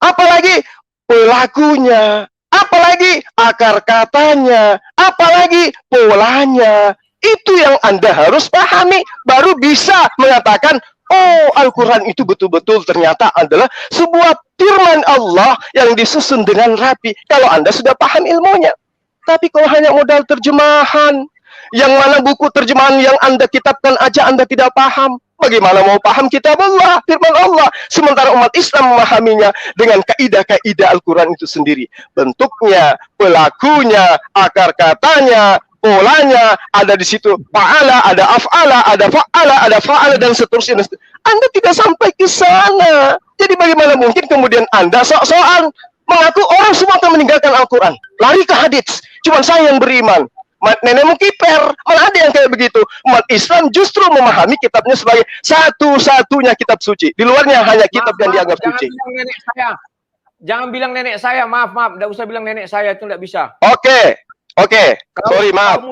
Apalagi pelakunya. Apalagi akar katanya. Apalagi polanya. Itu yang Anda harus pahami. Baru bisa mengatakan, oh, Al-Quran itu betul-betul ternyata adalah sebuah firman Allah yang disusun dengan rapi. Kalau Anda sudah paham ilmunya. Tapi kalau hanya modal terjemahan, yang mana buku terjemahan yang Anda kitabkan aja Anda tidak paham, bagaimana mau paham kitab Allah, firman Allah? Sementara umat Islam memahaminya dengan kaidah-kaidah Al-Quran itu sendiri. Bentuknya, pelakunya, akar katanya, polanya, ada di situ fa'ala, ada af'ala, ada fa'ala, ada fa'ala, dan seterusnya. Anda tidak sampai ke sana. Jadi bagaimana mungkin kemudian Anda sok-sokan mengaku orang semua akan meninggalkan Al-Quran, lari ke hadits, cuma saya yang beriman. Nenekmu kiper, mana ada yang kayak begitu. Umat Islam justru memahami kitabnya sebagai satu-satunya kitab suci. Di luarnya hanya kitab yang dianggap suci. Jangan bilang nenek saya, maaf, tidak usah bilang nenek saya, itu tidak bisa. Oke, sorry, maaf.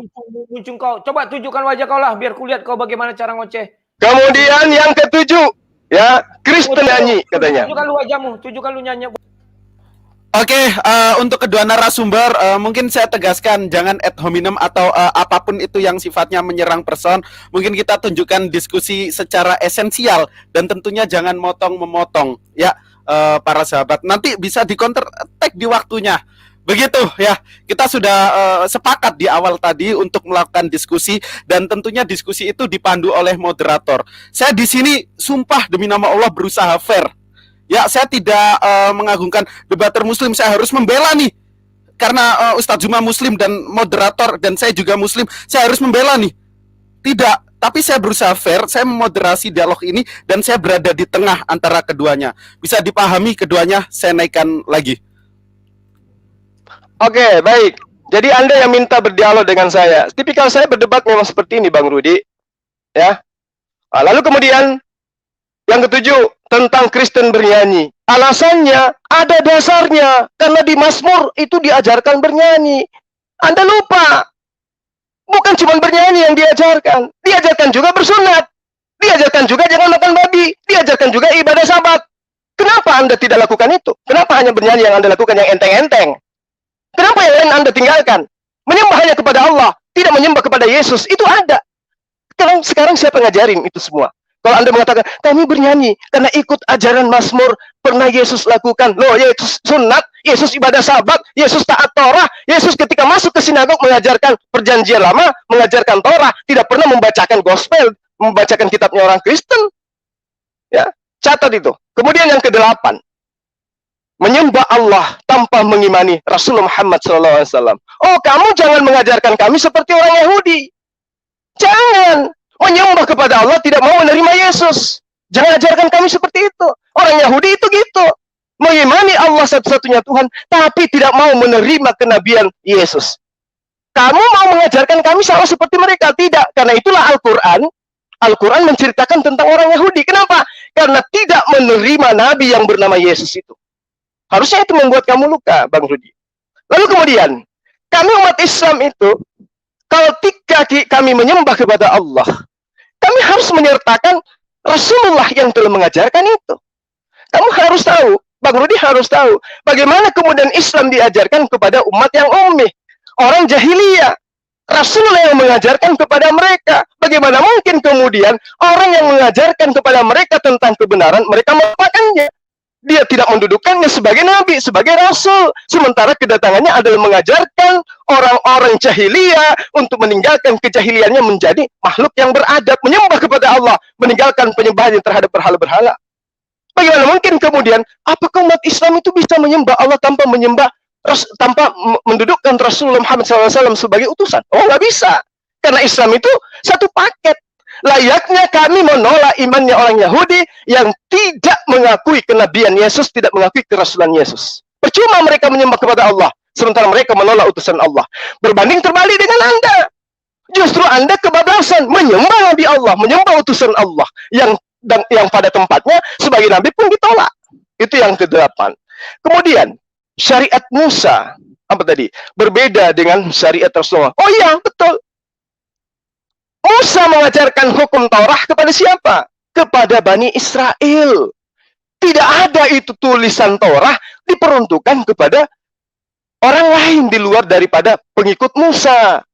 Muncul kau, coba tunjukkan wajah kau lah, biar kulihat kau bagaimana cara ngoceh. Kemudian yang ketujuh, ya, Kristen nyanyi katanya. Tunjukkan lu wajahmu, tunjukkan lu nyanyi. Oke, untuk kedua narasumber, mungkin saya tegaskan jangan ad hominem atau apapun itu yang sifatnya menyerang person. Mungkin kita tunjukkan diskusi secara esensial dan tentunya jangan motong-memotong, ya, para sahabat. Nanti bisa di counter attack di waktunya. Begitu ya, kita sudah sepakat di awal tadi untuk melakukan diskusi dan tentunya diskusi itu dipandu oleh moderator. Saya di sini sumpah demi nama Allah berusaha fair. Ya, saya tidak mengagungkan debater muslim, saya harus membela nih. Karena Ustadz Zuma muslim dan moderator dan saya juga muslim, saya harus membela nih. Tidak, tapi saya berusaha fair, saya memoderasi dialog ini dan saya berada di tengah antara keduanya. Bisa dipahami keduanya, saya naikkan lagi. Oke, baik. Jadi Anda yang minta berdialog dengan saya. Tipikal saya berdebat memang seperti ini, Bang Rudi. Ya. Lalu kemudian yang ketujuh, tentang Kristen bernyanyi. Alasannya ada dasarnya, karena di Mazmur itu diajarkan bernyanyi. Anda lupa, bukan cuma bernyanyi yang diajarkan juga bersunat, diajarkan juga jangan makan babi, diajarkan juga ibadah sabat. Kenapa Anda tidak lakukan itu? Kenapa hanya bernyanyi yang Anda lakukan yang enteng-enteng? Kenapa yang lain Anda tinggalkan? Menyembah hanya kepada Allah, tidak menyembah kepada Yesus, itu ada. Sekarang siapa ngajarin itu semua? Kalau Anda mengatakan, kami bernyanyi karena ikut ajaran Mazmur, pernah Yesus lakukan. Loh, Yesus sunat, Yesus ibadah sabat, Yesus taat Torah, Yesus ketika masuk ke sinagog mengajarkan perjanjian lama, mengajarkan Torah, tidak pernah membacakan gospel, membacakan kitabnya orang Kristen. Ya, catat itu. Kemudian yang kedelapan, menyembah Allah tanpa mengimani Rasulullah Muhammad SAW. Oh, kamu jangan mengajarkan kami seperti orang Yahudi. Jangan. Menyembah kepada Allah tidak mau menerima Yesus. Jangan ajarkan kami seperti itu. Orang Yahudi itu gitu. Mengimani Allah satu-satunya Tuhan, tapi tidak mau menerima kenabian Yesus. Kamu mau mengajarkan kami sama seperti mereka? Tidak. Karena itulah Al-Quran. Al-Quran menceritakan tentang orang Yahudi. Kenapa? Karena tidak menerima Nabi yang bernama Yesus itu. Harusnya itu membuat kamu luka, Bang Rudi. Lalu kemudian, kami umat Islam itu, kalau kami menyembah kepada Allah, kami harus menyertakan Rasulullah yang telah mengajarkan itu. Kamu harus tahu, Bang Rudi harus tahu, bagaimana kemudian Islam diajarkan kepada umat yang ummi, orang jahiliyah. Rasulullah yang mengajarkan kepada mereka. Bagaimana mungkin kemudian orang yang mengajarkan kepada mereka tentang kebenaran, mereka melupakannya. Dia tidak mendudukannya sebagai nabi, sebagai rasul. Sementara kedatangannya adalah mengajarkan orang-orang jahiliyah untuk meninggalkan kejahiliannya menjadi makhluk yang beradab, menyembah kepada Allah, meninggalkan penyembahan terhadap berhala-berhala. Bagaimana mungkin kemudian, apakah umat Islam itu bisa menyembah Allah tanpa mendudukkan Rasulullah Muhammad SAW sebagai utusan? Oh, nggak bisa. Karena Islam itu satu paket. Layaknya kami menolak imannya orang Yahudi yang tidak mengakui kenabian Yesus, tidak mengakui kerasulan Yesus. Percuma mereka menyembah kepada Allah, sementara mereka menolak utusan Allah. Berbanding terbalik dengan Anda. Justru Anda kebablasan menyembah Nabi Allah, menyembah utusan Allah yang pada tempatnya sebagai Nabi pun ditolak. Itu yang ke-8. Kemudian syariat Musa apa tadi? Berbeda dengan syariat Rasulullah. Oh iya, betul. Musa mengajarkan hukum Taurat kepada siapa? Kepada Bani Israel. Tidak ada itu tulisan Taurat diperuntukkan kepada orang lain di luar daripada pengikut Musa.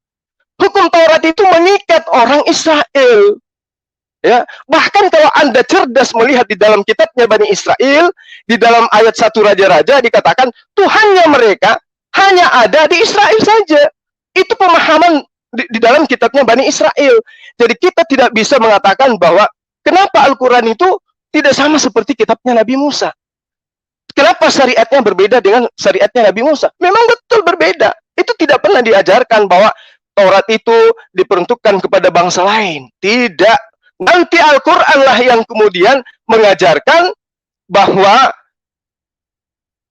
Hukum Taurat itu mengikat orang Israel. Ya, bahkan kalau Anda cerdas melihat di dalam kitabnya Bani Israel, di dalam ayat 1 Raja-Raja dikatakan Tuhannya mereka hanya ada di Israel saja. Itu pemahaman di dalam kitabnya Bani Israel. Jadi kita tidak bisa mengatakan bahwa kenapa Al-Quran itu tidak sama seperti kitabnya Nabi Musa. Kenapa syariatnya berbeda dengan syariatnya Nabi Musa? Memang betul berbeda. Itu tidak pernah diajarkan bahwa Taurat itu diperuntukkan kepada bangsa lain. Tidak. Nanti Al-Quranlah yang kemudian mengajarkan bahwa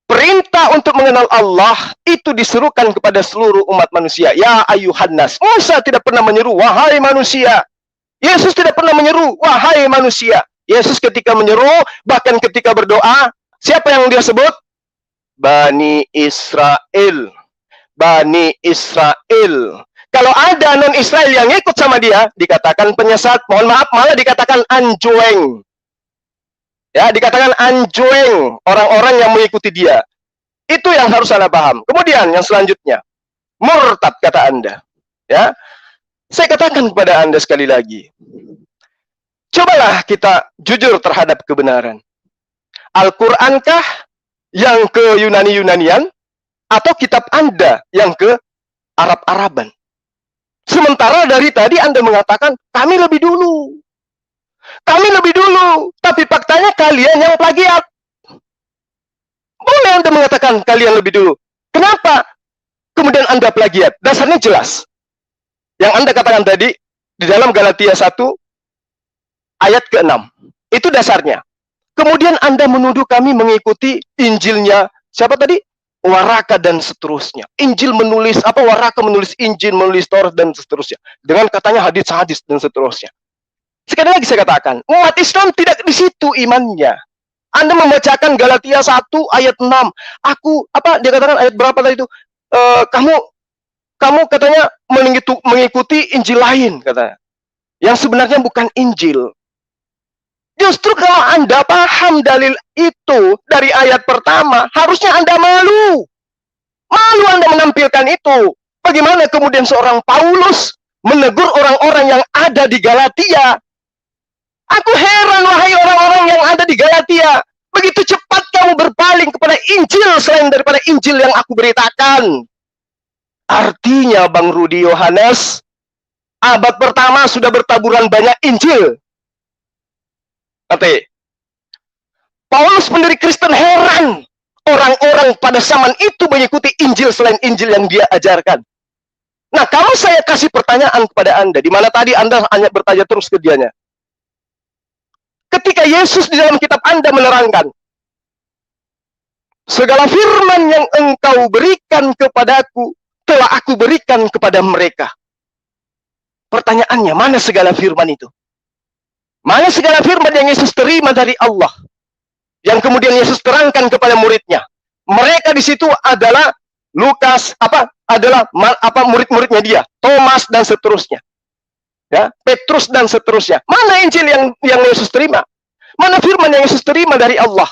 perintah untuk mengenal Allah itu diserukan kepada seluruh umat manusia. Ya ayuhan nas. Musa tidak pernah menyeru, wahai manusia. Yesus tidak pernah menyeru, wahai manusia. Yesus ketika menyeru, bahkan ketika berdoa, siapa yang dia sebut? Bani Israel. Bani Israel. Kalau ada non-Israel yang ikut sama dia, dikatakan penyesat. Mohon maaf, malah dikatakan anjueng. Ya, dikatakan anjueng orang-orang yang mengikuti dia. Itu yang harus Anda paham. Kemudian yang selanjutnya, murtad kata Anda. Ya, saya katakan kepada Anda sekali lagi, cobalah kita jujur terhadap kebenaran. Al-Qur'ankah yang ke Yunani-Yunanian atau kitab Anda yang ke Arab-Araban? Sementara dari tadi Anda mengatakan kami lebih dulu. Kami lebih dulu, tapi faktanya kalian yang plagiat. Boleh Anda mengatakan kalian lebih dulu. Kenapa kemudian Anda plagiat? Dasarnya jelas. Yang Anda katakan tadi di dalam Galatia 1 ayat ke-6. Itu dasarnya. Kemudian Anda menuduh kami mengikuti Injilnya siapa tadi? Waraka dan seterusnya. Injil menulis apa? Waraka menulis Injil, menulis Taurat dan seterusnya. Dengan katanya hadis-hadis dan seterusnya. Sekali lagi saya katakan, umat Islam tidak di situ imannya. Anda membacakan Galatia 1 ayat 6. Aku apa dia katakan ayat berapa tadi itu? Kamu katanya mengikuti Injil lain katanya. Yang sebenarnya bukan Injil. Justru kalau Anda paham dalil itu dari ayat pertama, harusnya Anda malu. Malu Anda menampilkan itu. Bagaimana kemudian seorang Paulus menegur orang-orang yang ada di Galatia? Aku heran, wahai orang-orang yang ada di Galatia. Begitu cepat kamu berpaling kepada Injil selain daripada Injil yang aku beritakan. Artinya, Bang Rudi Yohanes, abad pertama sudah bertaburan banyak Injil. Nanti, Paulus pendiri Kristen heran. Orang-orang pada zaman itu mengikuti Injil selain Injil yang dia ajarkan. Nah, kalau saya kasih pertanyaan kepada Anda, di mana tadi Anda hanya bertanya terus ke dianya. Ketika Yesus di dalam kitab Anda menerangkan, segala firman yang engkau berikan kepadaku, telah aku berikan kepada mereka. Pertanyaannya, mana segala firman itu? Mana segala firman yang Yesus terima dari Allah? Yang kemudian Yesus terangkan kepada muridnya. Mereka di situ adalah Lukas, adalah murid-muridnya dia, Thomas dan seterusnya. Ya, Petrus dan seterusnya. Mana Injil yang Yesus terima? Mana firman yang Yesus terima dari Allah?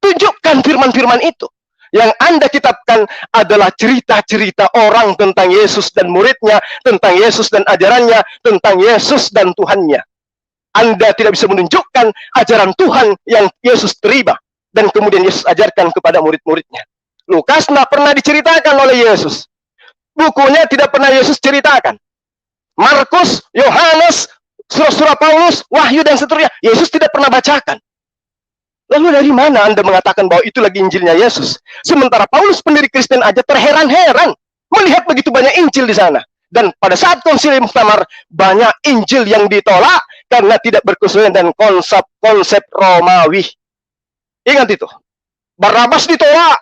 Tunjukkan firman-firman itu. Yang Anda kitabkan adalah cerita-cerita orang tentang Yesus dan muridnya, tentang Yesus dan ajarannya, tentang Yesus dan Tuhannya. Anda tidak bisa menunjukkan ajaran Tuhan yang Yesus terima dan kemudian Yesus ajarkan kepada murid-muridnya. Lukas tidak pernah diceritakan oleh Yesus. Bukunya tidak pernah Yesus ceritakan. Markus, Yohanes, surah-surah Paulus, Wahyu dan seterusnya, Yesus tidak pernah bacakan. Lalu dari mana Anda mengatakan bahwa itu lagi Injilnya Yesus? Sementara Paulus pendiri Kristen aja terheran-heran melihat begitu banyak Injil di sana. Dan pada saat konsili Muktamar, banyak Injil yang ditolak karena tidak berkesesuaian dengan konsep Romawi. Ingat itu. Barnabas ditolak,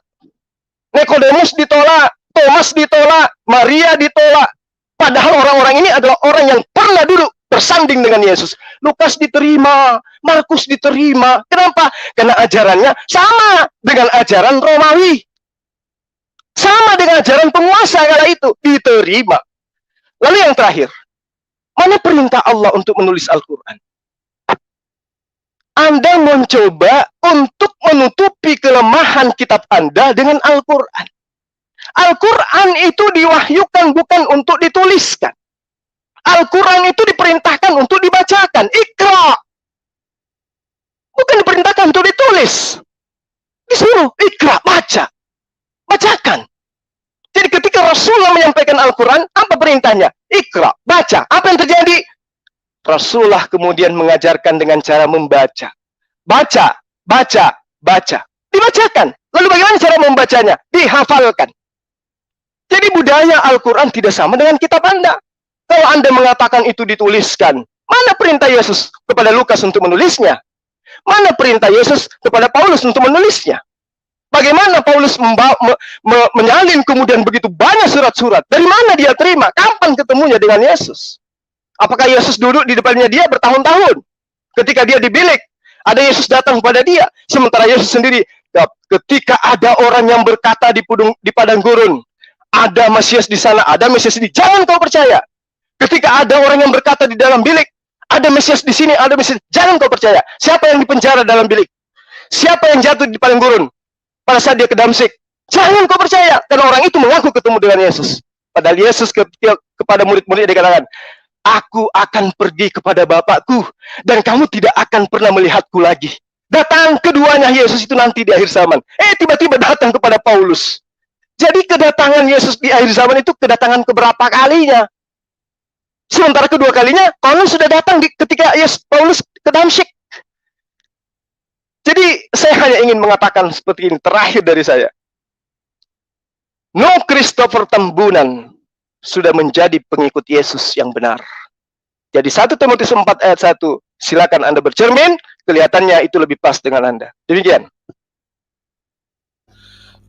Nikodemus ditolak, Thomas ditolak, Maria ditolak. Padahal orang-orang ini adalah orang yang pernah dulu bersanding dengan Yesus. Lukas diterima, Markus diterima. Kenapa? Karena ajarannya sama dengan ajaran Romawi. Sama dengan ajaran penguasa kala itu. Diterima. Lalu yang terakhir, mana perintah Allah untuk menulis Al-Quran? Anda mencoba untuk menutupi kelemahan kitab Anda dengan Al-Quran. Al-Quran itu diwahyukan bukan untuk dituliskan. Al-Quran itu diperintahkan untuk dibacakan. Iqra. Bukan diperintahkan untuk ditulis. Disuruh, Iqra, baca. Bacakan. Jadi ketika Rasulullah menyampaikan Al-Quran, apa perintahnya? Iqra, baca. Apa yang terjadi? Rasulullah kemudian mengajarkan dengan cara membaca. Baca, baca, baca. Dibacakan. Lalu bagaimana cara membacanya? Dihafalkan. Jadi budaya Al-Quran tidak sama dengan kitab Anda. Kalau Anda mengatakan itu dituliskan, mana perintah Yesus kepada Lukas untuk menulisnya? Mana perintah Yesus kepada Paulus untuk menulisnya? Bagaimana Paulus menyalin kemudian begitu banyak surat-surat? Dari mana dia terima? Kapan ketemunya dengan Yesus? Apakah Yesus duduk di depannya dia bertahun-tahun? Ketika dia di bilik, ada Yesus datang kepada dia. Sementara Yesus sendiri, ketika ada orang yang berkata di padang gurun, ada Mesias di sana, ada Mesias di sini. Jangan kau percaya. Ketika ada orang yang berkata di dalam bilik, ada Mesias di sini, ada Mesias. Jangan kau percaya. Siapa yang dipenjara dalam bilik? Siapa yang jatuh di padang gurun? Pada saat dia ke Damsyik. Jangan kau percaya, karena orang itu mengaku ketemu dengan Yesus. Padahal Yesus kepada murid-murid dikatakan, aku akan pergi kepada Bapakku, dan kamu tidak akan pernah melihatku lagi. Datang keduanya Yesus itu nanti di akhir zaman. Tiba-tiba datang kepada Paulus. Jadi kedatangan Yesus di akhir zaman itu kedatangan keberapa kalinya? Sementara kedua kalinya, Paulus sudah datang ketika Paulus ke Damsyik. Jadi saya hanya ingin mengatakan seperti ini, terakhir dari saya. No Christopher Tambunan sudah menjadi pengikut Yesus yang benar. Jadi 1 Timotius 4 ayat 1, silakan Anda bercermin, kelihatannya itu lebih pas dengan Anda. Demikian.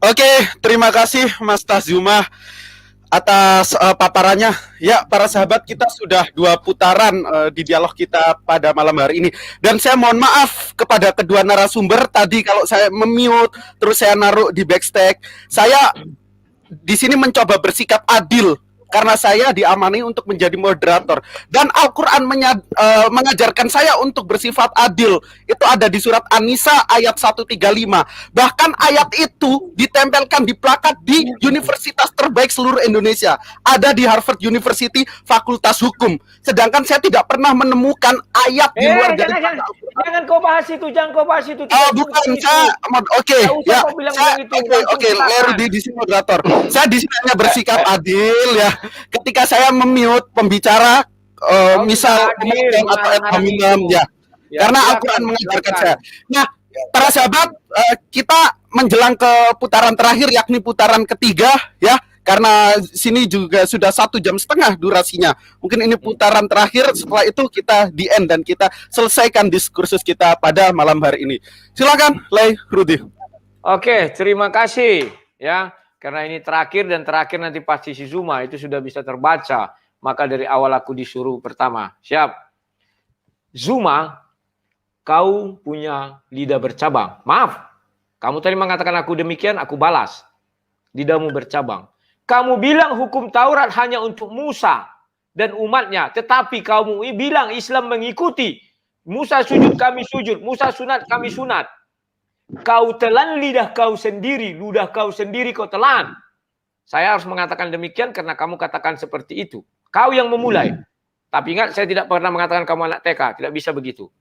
Oke, terima kasih Mas Tazuma atas paparannya. Ya, para sahabat, kita sudah 2 putaran di dialog kita pada malam hari ini. Dan saya mohon maaf kepada kedua narasumber tadi kalau saya memute, terus saya naruh di backstage. Saya di sini mencoba bersikap adil karena saya diamani untuk menjadi moderator, dan Al-Quran mengajarkan saya untuk bersifat adil. Itu ada di surat An-Nisa ayat 135. Bahkan ayat itu ditempelkan di plakat di universitas terbaik seluruh Indonesia. Ada di Harvard University Fakultas Hukum. Sedangkan saya tidak pernah menemukan ayat di luar dari jangan kau bahas itu, bukan saya. Oke, ya. Oke, Lerudi di sini moderator. Saya di sini hanya bersikap adil ya. Ketika saya memute pembicara, misal atau ya, karena Al-Quran mengajarkan saya. Nah, para sahabat, kita menjelang ke putaran terakhir, yakni putaran ketiga, ya, karena sini juga sudah 1,5 jam durasinya. Mungkin ini putaran terakhir. Setelah itu kita di end dan kita selesaikan diskursus kita pada malam hari ini. Silakan, Lay Rudi. Oke, terima kasih ya. Karena ini terakhir dan terakhir nanti pasti si Zuma itu sudah bisa terbaca. Maka dari awal aku disuruh pertama. Siap. Zuma, kau punya lidah bercabang. Maaf, kamu tadi mengatakan aku demikian, aku balas. Lidahmu bercabang. Kamu bilang hukum Taurat hanya untuk Musa dan umatnya. Tetapi kamu bilang Islam mengikuti. Musa sujud, kami sujud. Musa sunat, kami sunat. Kau telan lidah kau sendiri, ludah kau sendiri kau telan. Saya harus mengatakan demikian karena kamu katakan seperti itu. Kau yang memulai. Tapi ingat, saya tidak pernah mengatakan kamu anak TK. Tidak bisa begitu.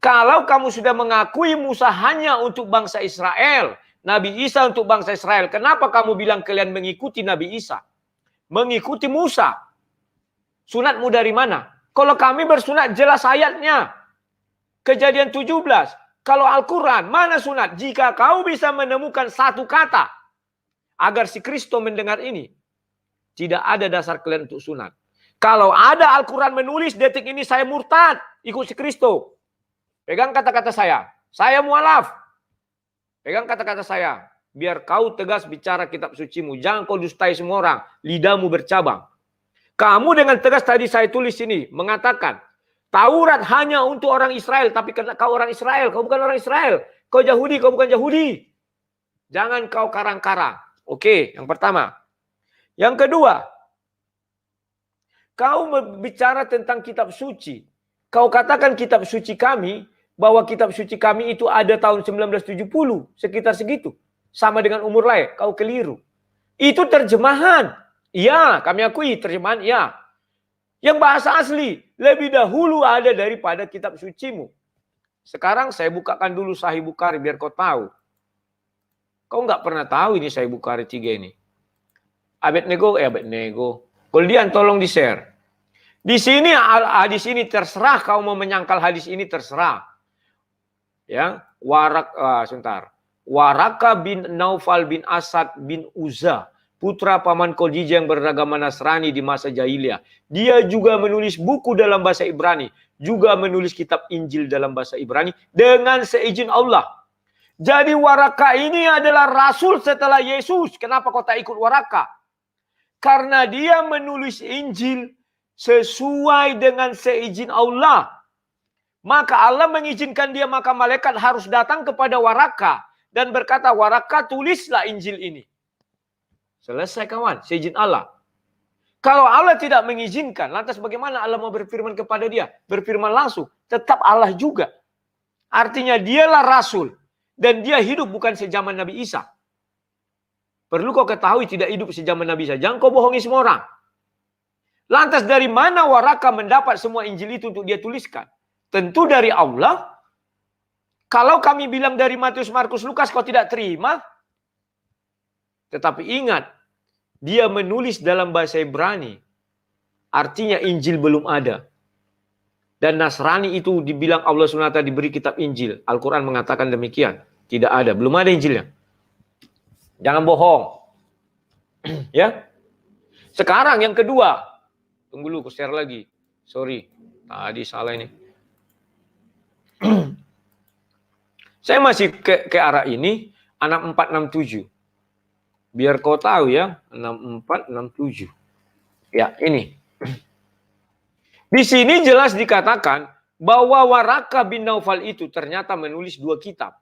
Kalau kamu sudah mengakui Musa hanya untuk bangsa Israel, Nabi Isa untuk bangsa Israel, kenapa kamu bilang kalian mengikuti Nabi Isa? Mengikuti Musa. Sunatmu dari mana? Kalau kami bersunat jelas ayatnya. Kejadian 17. Kalau Al-Quran, mana sunat? Jika kau bisa menemukan satu kata agar si Kristo mendengar ini, tidak ada dasar kalian untuk sunat. Kalau ada Al-Quran menulis detik ini saya murtad, ikut si Kristo. Pegang kata-kata saya mualaf. Pegang kata-kata saya. Biar kau tegas bicara kitab sucimu. Jangan kau dustai semua orang. Lidahmu bercabang. Kamu dengan tegas tadi saya tulis ini mengatakan, Taurat hanya untuk orang Israel, tapi karena kau orang Israel, kau bukan orang Israel. Kau Yahudi, kau bukan Yahudi. Jangan kau karang-karang. Oke, yang pertama. Yang kedua, kau bicara tentang kitab suci. Kau katakan kitab suci kami, bahwa kitab suci kami itu ada tahun 1970, sekitar segitu. Sama dengan umur lain, kau keliru. Itu terjemahan. Iya, kami akui terjemahan, iya. Yang bahasa asli lebih dahulu ada daripada kitab sucimu. Sekarang saya bukakan dulu Sahih Bukhari biar kau tahu. Kau nggak pernah tahu ini Sahih Bukhari 3 ini. Abednego. Goldian tolong di-share. Di sini hadis ini terserah kau mau menyangkal hadis ini terserah. Ya, Waraka bin Naufal bin Asad bin Uzza, putra paman Khadijah yang beragama Nasrani di masa jahiliyah. Dia juga menulis buku dalam bahasa Ibrani. Juga menulis kitab Injil dalam bahasa Ibrani dengan seizin Allah. Jadi Waraka ini adalah rasul setelah Yesus. Kenapa kau tak ikut Waraka? Karena dia menulis Injil sesuai dengan seizin Allah. Maka Allah mengizinkan dia, maka malaikat harus datang kepada Waraka. Dan berkata, Waraka tulislah Injil ini. Selesai kawan, seizin Allah. Kalau Allah tidak mengizinkan, lantas bagaimana Allah mau berfirman kepada dia? Berfirman langsung, tetap Allah juga. Artinya dialah rasul. Dan dia hidup bukan sejaman Nabi Isa. Perlu kau ketahui tidak hidup sejaman Nabi saja. Jangan kau bohongi semua orang. Lantas dari mana Waraka mendapat semua Injil itu untuk dia tuliskan? Tentu dari Allah. Kalau kami bilang dari Matius, Markus, Lukas kau tidak terima. Tetapi ingat, dia menulis dalam bahasa Ibrani. Artinya Injil belum ada. Dan Nasrani itu dibilang Allah SWT diberi kitab Injil. Al-Quran mengatakan demikian. Tidak ada, belum ada Injilnya. Jangan bohong. Ya. Sekarang yang kedua. Tunggu dulu, aku share lagi. Sorry, tadi salah ini. Saya masih ke arah ini. 6467. Biar kau tahu ya. 6467. Ya, ini. Di sini jelas dikatakan bahwa Waraka bin Naufal itu ternyata menulis 2 kitab.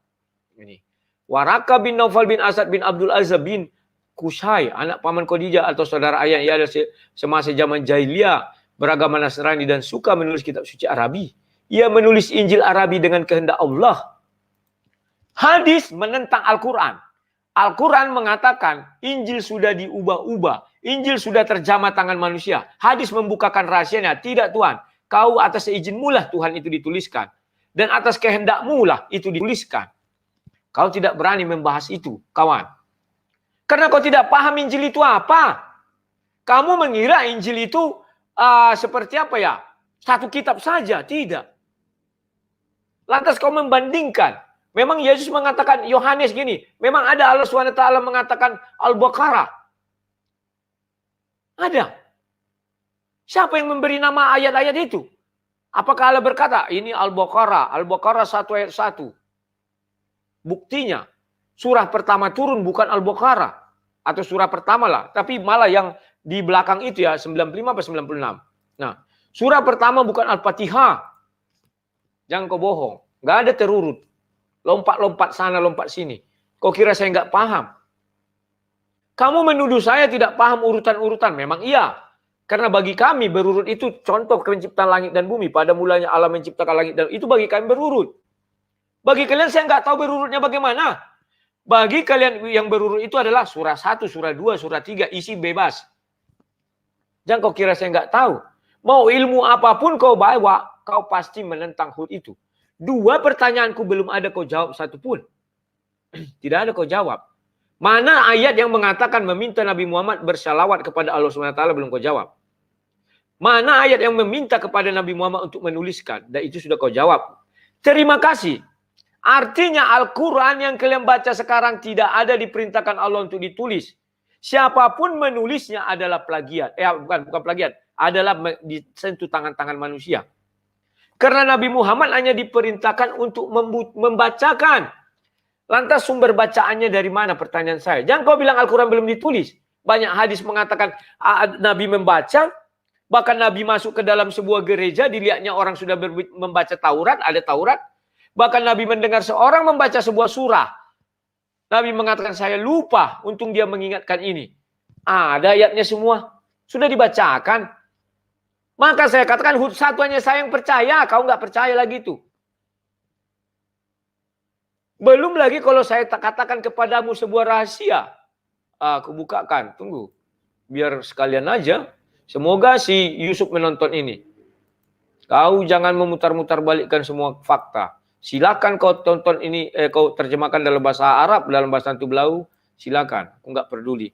Ini. Waraka bin Naufal bin Asad bin Abdul Azza bin Kusai, anak paman Khadijah atau saudara ayah ia ada semasa zaman jahiliyah, beragama Nasrani dan suka menulis kitab suci Arabi. Ia menulis Injil Arabi dengan kehendak Allah. Hadis menentang Al-Quran. Al-Quran mengatakan Injil sudah diubah-ubah. Injil sudah terjamah tangan manusia. Hadis membukakan rahasianya. Tidak Tuhan, kau atas seizinmu lah Tuhan itu dituliskan. Dan atas kehendakmu lah itu dituliskan. Kau tidak berani membahas itu, kawan. Karena kau tidak paham Injil itu apa. Kamu mengira Injil itu seperti apa ya? Satu kitab saja. Tidak. Lantas kau membandingkan. Memang Yesus mengatakan, Yohanes gini. Memang ada Allah SWT mengatakan Al-Baqarah. Ada. Siapa yang memberi nama ayat-ayat itu? Apakah Allah berkata, ini Al-Baqarah. Al-Baqarah 1 ayat 1. Buktinya, surah pertama turun bukan Al-Baqarah. Atau surah pertama lah. Tapi malah yang di belakang itu ya, 95 atau 96. Nah, surah pertama bukan Al-Fatihah. Jangan kau bohong. Nggak ada terurut. Lompat-lompat sana, lompat sini. Kau kira saya nggak paham? Kamu menuduh saya tidak paham urutan-urutan. Memang iya. Karena bagi kami berurut itu contoh penciptaan langit dan bumi. Pada mulanya Allah menciptakan langit dan itu bagi kami berurut. Bagi kalian saya nggak tahu berurutnya bagaimana. Bagi kalian yang berurut itu adalah surah 1, surah 2, surah 3, isi bebas. Jangan kau kira saya nggak tahu. Mau ilmu apapun kau bawa, kau pasti menentang hud itu. 2 pertanyaanku belum ada kau jawab satu pun. Tidak ada kau jawab. Mana ayat yang mengatakan meminta Nabi Muhammad bersalawat kepada Allah SWT belum kau jawab. Mana ayat yang meminta kepada Nabi Muhammad untuk menuliskan. Dan itu sudah kau jawab. Terima kasih. Artinya Al-Quran yang kalian baca sekarang tidak ada diperintahkan Allah untuk ditulis. Siapapun menulisnya adalah plagiat. Bukan plagiat. Adalah disentuh tangan-tangan manusia. Karena Nabi Muhammad hanya diperintahkan untuk membacakan. Lantas sumber bacaannya dari mana? Pertanyaan saya. Jangan kau bilang Al-Quran belum ditulis. Banyak hadis mengatakan Nabi membaca. Bahkan Nabi masuk ke dalam sebuah gereja. Dilihatnya orang sudah membaca Taurat. Ada Taurat. Bahkan Nabi mendengar seorang membaca sebuah surah. Nabi mengatakan saya lupa. Untung dia mengingatkan ini. Ada ayatnya semua. Sudah dibacakan. Maka saya katakan hud satu hanya saya yang percaya. Kau nggak percaya lagi itu. Belum lagi kalau saya katakan kepadamu sebuah rahasia. Aku bukakan. Tunggu. Biar sekalian aja. Semoga si Yusuf menonton ini. Kau jangan memutar-mutar balikkan semua fakta. Silakan kau tonton ini, kau terjemahkan dalam bahasa Arab, dalam bahasa Tublau. Silakan. Aku nggak peduli.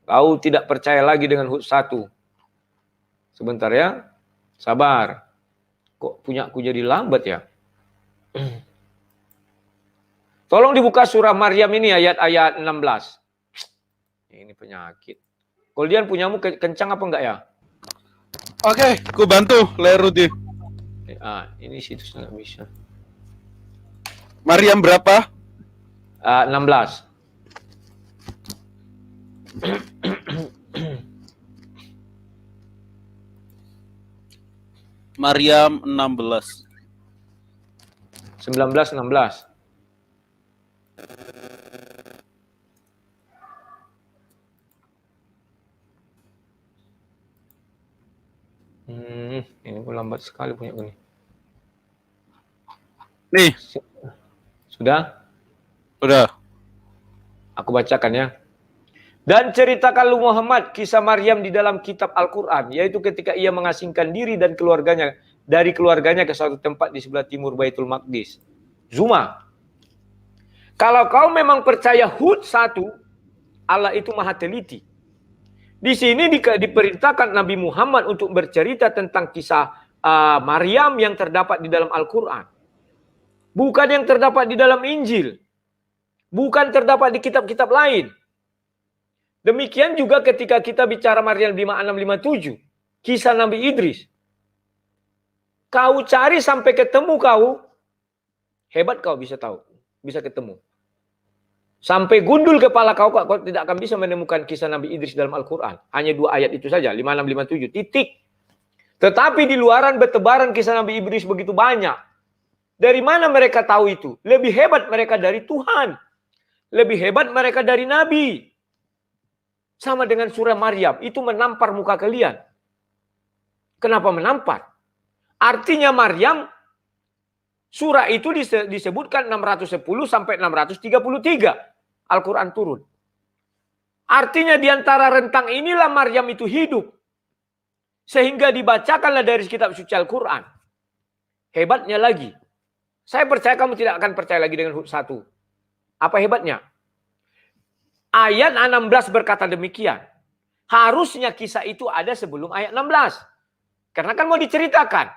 Kau tidak percaya lagi dengan hud satu. Sebentar ya. Sabar. Kok punya aku jadi lambat ya? Tolong dibuka surah Maryam ini ayat-ayat 16. Ini penyakit. Kalau dia punyamu kencang apa enggak ya? Oke, ku bantu Lerudi. Ini situs nggak bisa. Maryam berapa? 16. Maryam 16. 16. Ini gue lambat sekali punya ini. Nih, Sudah? udah. Aku bacakan ya. Dan ceritakanlah Muhammad kisah Maryam di dalam kitab Al-Quran, yaitu ketika ia mengasingkan diri dan keluarganya dari keluarganya ke suatu tempat di sebelah timur Baitul Maqdis. Zuma. Kalau kau memang percaya Hud 1, Allah itu maha teliti. Di sini diperintahkan Nabi Muhammad untuk bercerita tentang kisah Maryam yang terdapat di dalam Al-Quran. Bukan yang terdapat di dalam Injil. Bukan terdapat di kitab-kitab lain. Demikian juga ketika kita bicara Maryam 5657, kisah Nabi Idris. Kau cari sampai ketemu kau, hebat kau bisa tahu, bisa ketemu. Sampai gundul kepala kau tidak akan bisa menemukan kisah Nabi Idris dalam Al-Quran. Hanya 2 ayat itu saja, 5657, titik. Tetapi di luaran bertebaran kisah Nabi Idris begitu banyak. Dari mana mereka tahu itu? Lebih hebat mereka dari Tuhan. Lebih hebat mereka dari Nabi. Sama dengan surah Maryam, itu menampar muka kalian. Kenapa menampar? Artinya Maryam, surah itu disebutkan 610 sampai 633. Al-Quran turun. Artinya di antara rentang inilah Maryam itu hidup. Sehingga dibacakanlah dari kitab suci Al-Quran. Hebatnya lagi. Saya percaya kamu tidak akan percaya lagi dengan Hud 1. Apa hebatnya? Ayat 16 berkata demikian. Harusnya kisah itu ada sebelum ayat 16. Karena kan mau diceritakan.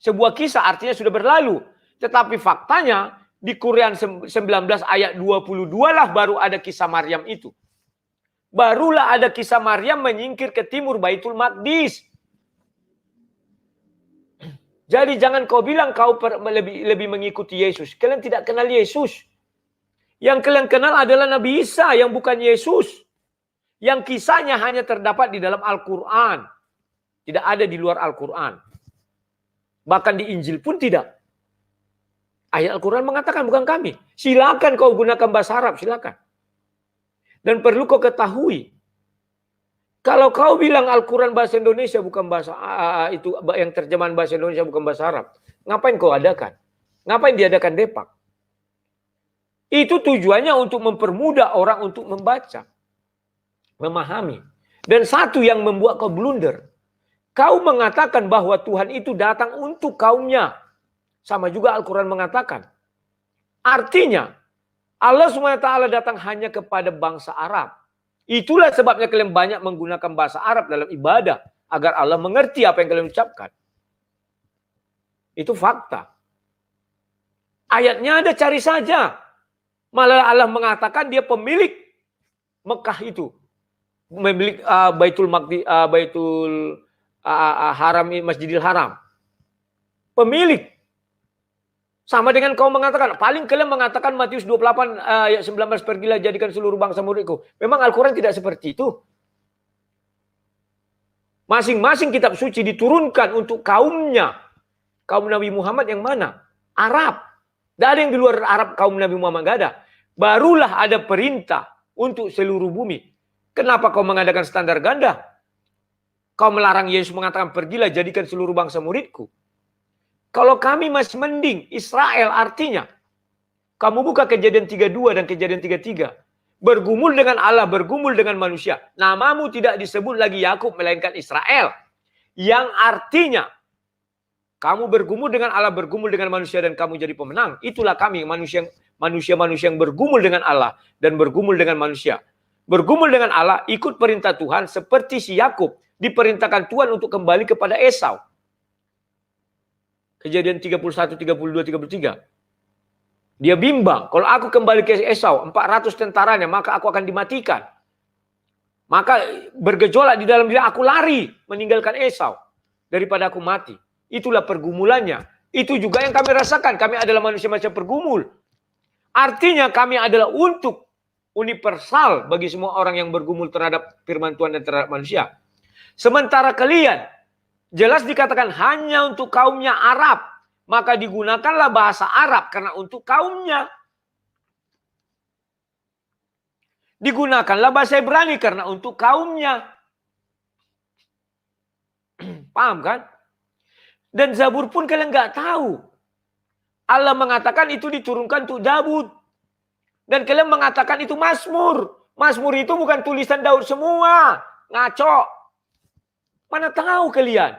Sebuah kisah artinya sudah berlalu. Tetapi faktanya di Quran 19 ayat 22 lah baru ada kisah Maryam itu. Barulah ada kisah Maryam menyingkir ke timur Baitul Maqdis. Jadi jangan kau bilang kau lebih mengikuti Yesus. Kalian tidak kenal Yesus. Yang kalian kenal adalah Nabi Isa yang bukan Yesus. Yang kisahnya hanya terdapat di dalam Al-Quran. Tidak ada di luar Al-Quran. Bahkan di Injil pun tidak. Ayat Al-Quran mengatakan bukan kami. Silakan kau gunakan bahasa Arab, silakan. Dan perlu kau ketahui. Kalau kau bilang Al-Quran bahasa Indonesia bukan bahasa itu yang terjemahan bahasa Indonesia bukan bahasa Arab. Ngapain kau adakan? Ngapain diadakan Depak? Itu tujuannya untuk mempermudah orang untuk membaca. Memahami. Dan satu yang membuat kau blunder. Kau mengatakan bahwa Tuhan itu datang untuk kaumnya. Sama juga Al-Quran mengatakan. Artinya, Allah SWT datang hanya kepada bangsa Arab. Itulah sebabnya kalian banyak menggunakan bahasa Arab dalam ibadah. Agar Allah mengerti apa yang kalian ucapkan. Itu fakta. Ayatnya ada, cari saja. Malah Allah mengatakan dia pemilik Mekah itu. Pemilik Baitul Haram, Masjidil Haram. Pemilik. Sama dengan kau mengatakan, paling kalian mengatakan Matius 28 ayat 19, pergilah jadikan seluruh bangsa muridku. Memang Al-Quran tidak seperti itu. Masing-masing kitab suci diturunkan untuk kaumnya. Kaum Nabi Muhammad yang mana? Arab. Tidak ada yang di luar Arab kaum Nabi Muhammad, tidak ada. Barulah ada perintah untuk seluruh bumi. Kenapa kau mengadakan standar ganda? Kau melarang Yesus mengatakan, pergilah jadikan seluruh bangsa muridku. Kalau kami masih mending, Israel artinya. Kamu buka Kejadian 32 dan Kejadian 33. Bergumul dengan Allah, bergumul dengan manusia. Namamu tidak disebut lagi Yakub, melainkan Israel. Yang artinya, kamu bergumul dengan Allah, bergumul dengan manusia, dan kamu jadi pemenang. Itulah kami, manusia-manusia yang bergumul dengan Allah dan bergumul dengan manusia. Bergumul dengan Allah, ikut perintah Tuhan seperti si Yakub diperintahkan Tuhan untuk kembali kepada Esau. Kejadian 31, 32, 33. Dia bimbang, kalau aku kembali ke Esau, 400 tentaranya, maka aku akan dimatikan. Maka bergejolak di dalam diri, aku lari meninggalkan Esau daripada aku mati. Itulah pergumulannya. Itu juga yang kami rasakan. Kami adalah manusia-manusia pergumul. Artinya kami adalah untuk universal bagi semua orang yang bergumul terhadap firman Tuhan dan terhadap manusia. Sementara kalian, jelas dikatakan hanya untuk kaumnya Arab. Maka digunakanlah bahasa Arab karena untuk kaumnya. Digunakanlah bahasa Ibrani karena untuk kaumnya. Paham kan? Dan Zabur pun kalian nggak tahu. Allah mengatakan itu diturunkan untuk Daud. Dan kalian mengatakan itu Mazmur. Mazmur itu bukan tulisan Daud semua. Ngaco. Mana tahu kalian?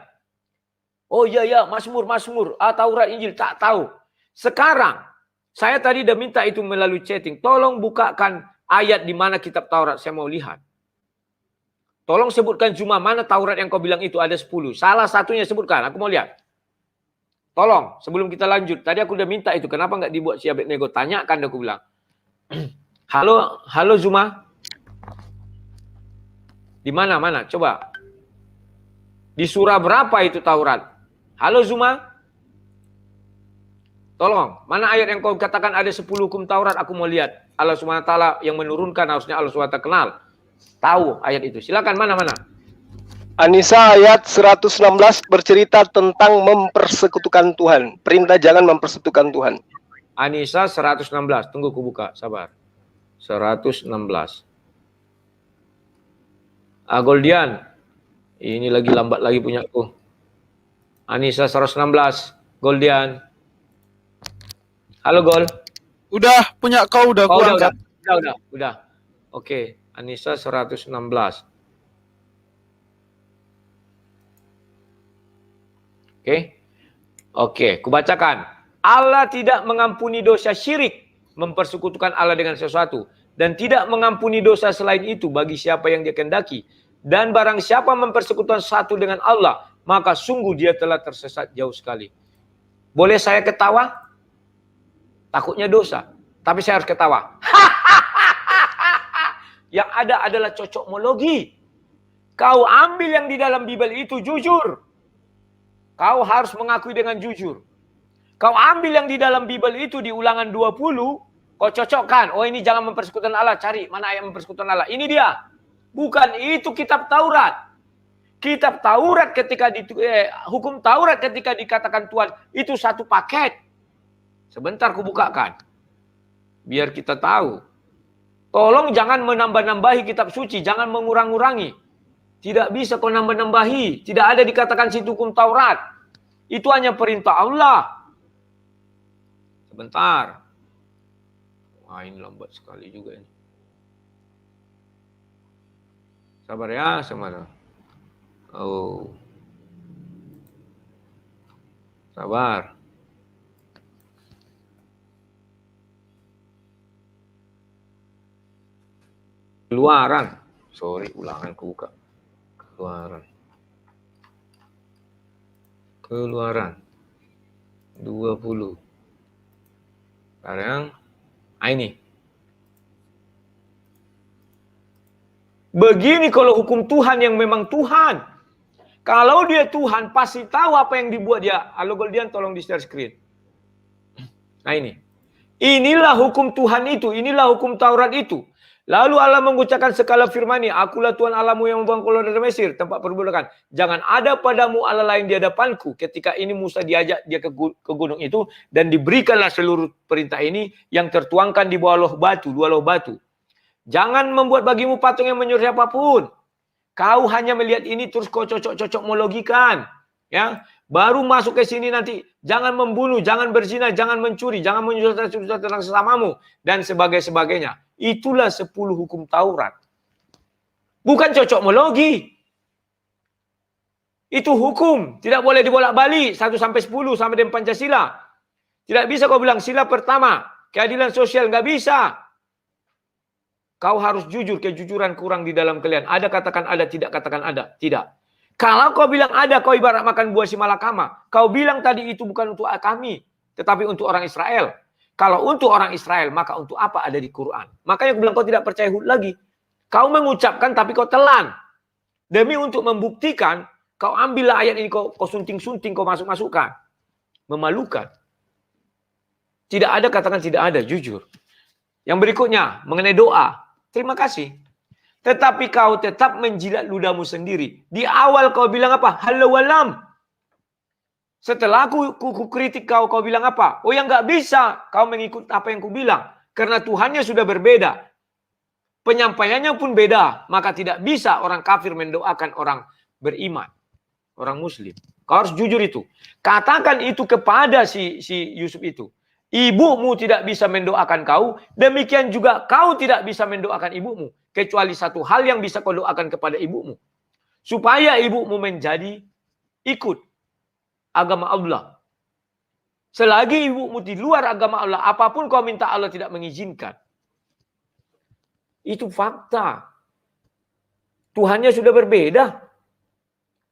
Oh iya, Mazmur. Taurat, Injil, tak tahu. Sekarang, saya tadi udah minta itu melalui chatting. Tolong bukakan ayat di mana kitab Taurat. Saya mau lihat. Tolong sebutkan cuma mana Taurat yang kau bilang itu ada 10. Salah satunya sebutkan. Aku mau lihat. Tolong, sebelum kita lanjut. Tadi aku udah minta itu. Kenapa nggak dibuat si Abednego? Tanyakan, aku bilang. Halo Zuma. Di mana? Coba. Di surah berapa itu Taurat? Halo Zuma. Tolong, mana ayat yang kau katakan ada 10 hukum Taurat? Aku mau lihat. Allah SWT yang menurunkan, harusnya Allah SWT kenal. Tahu ayat itu. Silakan, mana? An-Nisa ayat 116 bercerita tentang mempersekutukan Tuhan. Perintah jangan mempersekutukan Tuhan. An-Nisa 116. Tunggu ku buka, sabar. 116. Goldian. Ini lagi lambat lagi punyaku. An-Nisa 116. Goldian. Halo Gol. Udah, punya kau udah Oh, gua angkat. udah. Oke, An-Nisa 116. Oke, kubacakan. Allah tidak mengampuni dosa syirik, mempersekutukan Allah dengan sesuatu, dan tidak mengampuni dosa selain itu bagi siapa yang dia kehendaki. Dan barang siapa mempersekutukan satu dengan Allah, maka sungguh dia telah tersesat jauh sekali. Boleh saya ketawa? Takutnya dosa, tapi saya harus ketawa. Yang ada adalah cocokmologi. Kau ambil yang di dalam Bible itu jujur. Kau harus mengakui dengan jujur. Kau ambil yang di dalam Bible itu di Ulangan 20, kau cocokkan. Oh, ini jangan mempersekutukan Allah, cari mana ayat mempersekutukan Allah. Ini dia. Bukan itu kitab Taurat. Kitab Taurat ketika hukum Taurat ketika dikatakan Tuhan itu satu paket. Sebentar ku bukakan. Biar kita tahu. Tolong jangan menambah-nambahi kitab suci, jangan mengurang-urangi. Tidak bisa kau nambah-nambahi. Tidak ada dikatakan situ hukum Taurat. Itu hanya perintah Allah. Sebentar. Wah, ini lambat sekali juga ini. Sabar ya, sabar. Oh. Sabar. Keluaran. Sorry, ulangan ku buka. Keluaran 20. Sekarang ini. Begini kalau hukum Tuhan yang memang Tuhan. Kalau dia Tuhan pasti tahu apa yang dibuat dia. Halo Goldian, tolong di share screen. Nah ini. Inilah hukum Tuhan itu, inilah hukum Taurat itu. Lalu Allah mengucapkan sekala firman-Nya, akulah Tuhan Allahmu yang membuang kau dari Mesir, tempat perbudakan. Jangan ada padamu Allah lain di hadapanku. Ketika ini Musa diajak dia ke gunung itu, dan diberikanlah seluruh perintah ini yang tertuangkan di bawah dua loh batu. Jangan membuat bagimu patung yang menyuruh siapapun. Kau hanya melihat ini terus kau cocok-cocok melogikan. Ya, baru masuk ke sini nanti jangan membunuh, jangan berzina, jangan mencuri, jangan menyusahkan tentang sesamamu dan sebagainya. Itulah 10 hukum Taurat. Bukan cocokmologi. Itu hukum, tidak boleh dibolak-balik 1 sampai 10 sampai dengan Pancasila. Tidak bisa kau bilang sila pertama, keadilan sosial, nggak bisa. Kau harus jujur, kejujuran kurang di dalam kalian. Ada katakan ada, tidak katakan ada, tidak. Kalau kau bilang ada, kau ibarat makan buah si malakama. Kau bilang tadi itu bukan untuk kami, tetapi untuk orang Israel. Kalau untuk orang Israel, maka untuk apa ada di Quran? Makanya aku bilang kau tidak percaya Hud lagi. Kau mengucapkan tapi kau telan. Demi untuk membuktikan, kau ambillah ayat ini, kau sunting-sunting, kau masuk-masukkan. Memalukan. Tidak ada, katakan tidak ada, jujur. Yang berikutnya, mengenai doa. Terima kasih. Tetapi kau tetap menjilat ludahmu sendiri. Di awal kau bilang apa? Halo walam. Setelah aku kritik kau bilang apa? Oh yang nggak bisa. Kau mengikut apa yang ku bilang. Karena Tuhannya sudah berbeda. Penyampaiannya pun beda. Maka tidak bisa orang kafir mendoakan orang beriman. Orang muslim. Kau harus jujur itu. Katakan itu kepada si Yusuf itu. Ibumu tidak bisa mendoakan kau, demikian juga kau tidak bisa mendoakan ibumu. Kecuali satu hal yang bisa kau doakan kepada ibumu. Supaya ibumu menjadi ikut agama Allah. Selagi ibumu di luar agama Allah, apapun kau minta Allah tidak mengizinkan. Itu fakta. Tuhannya sudah berbeda.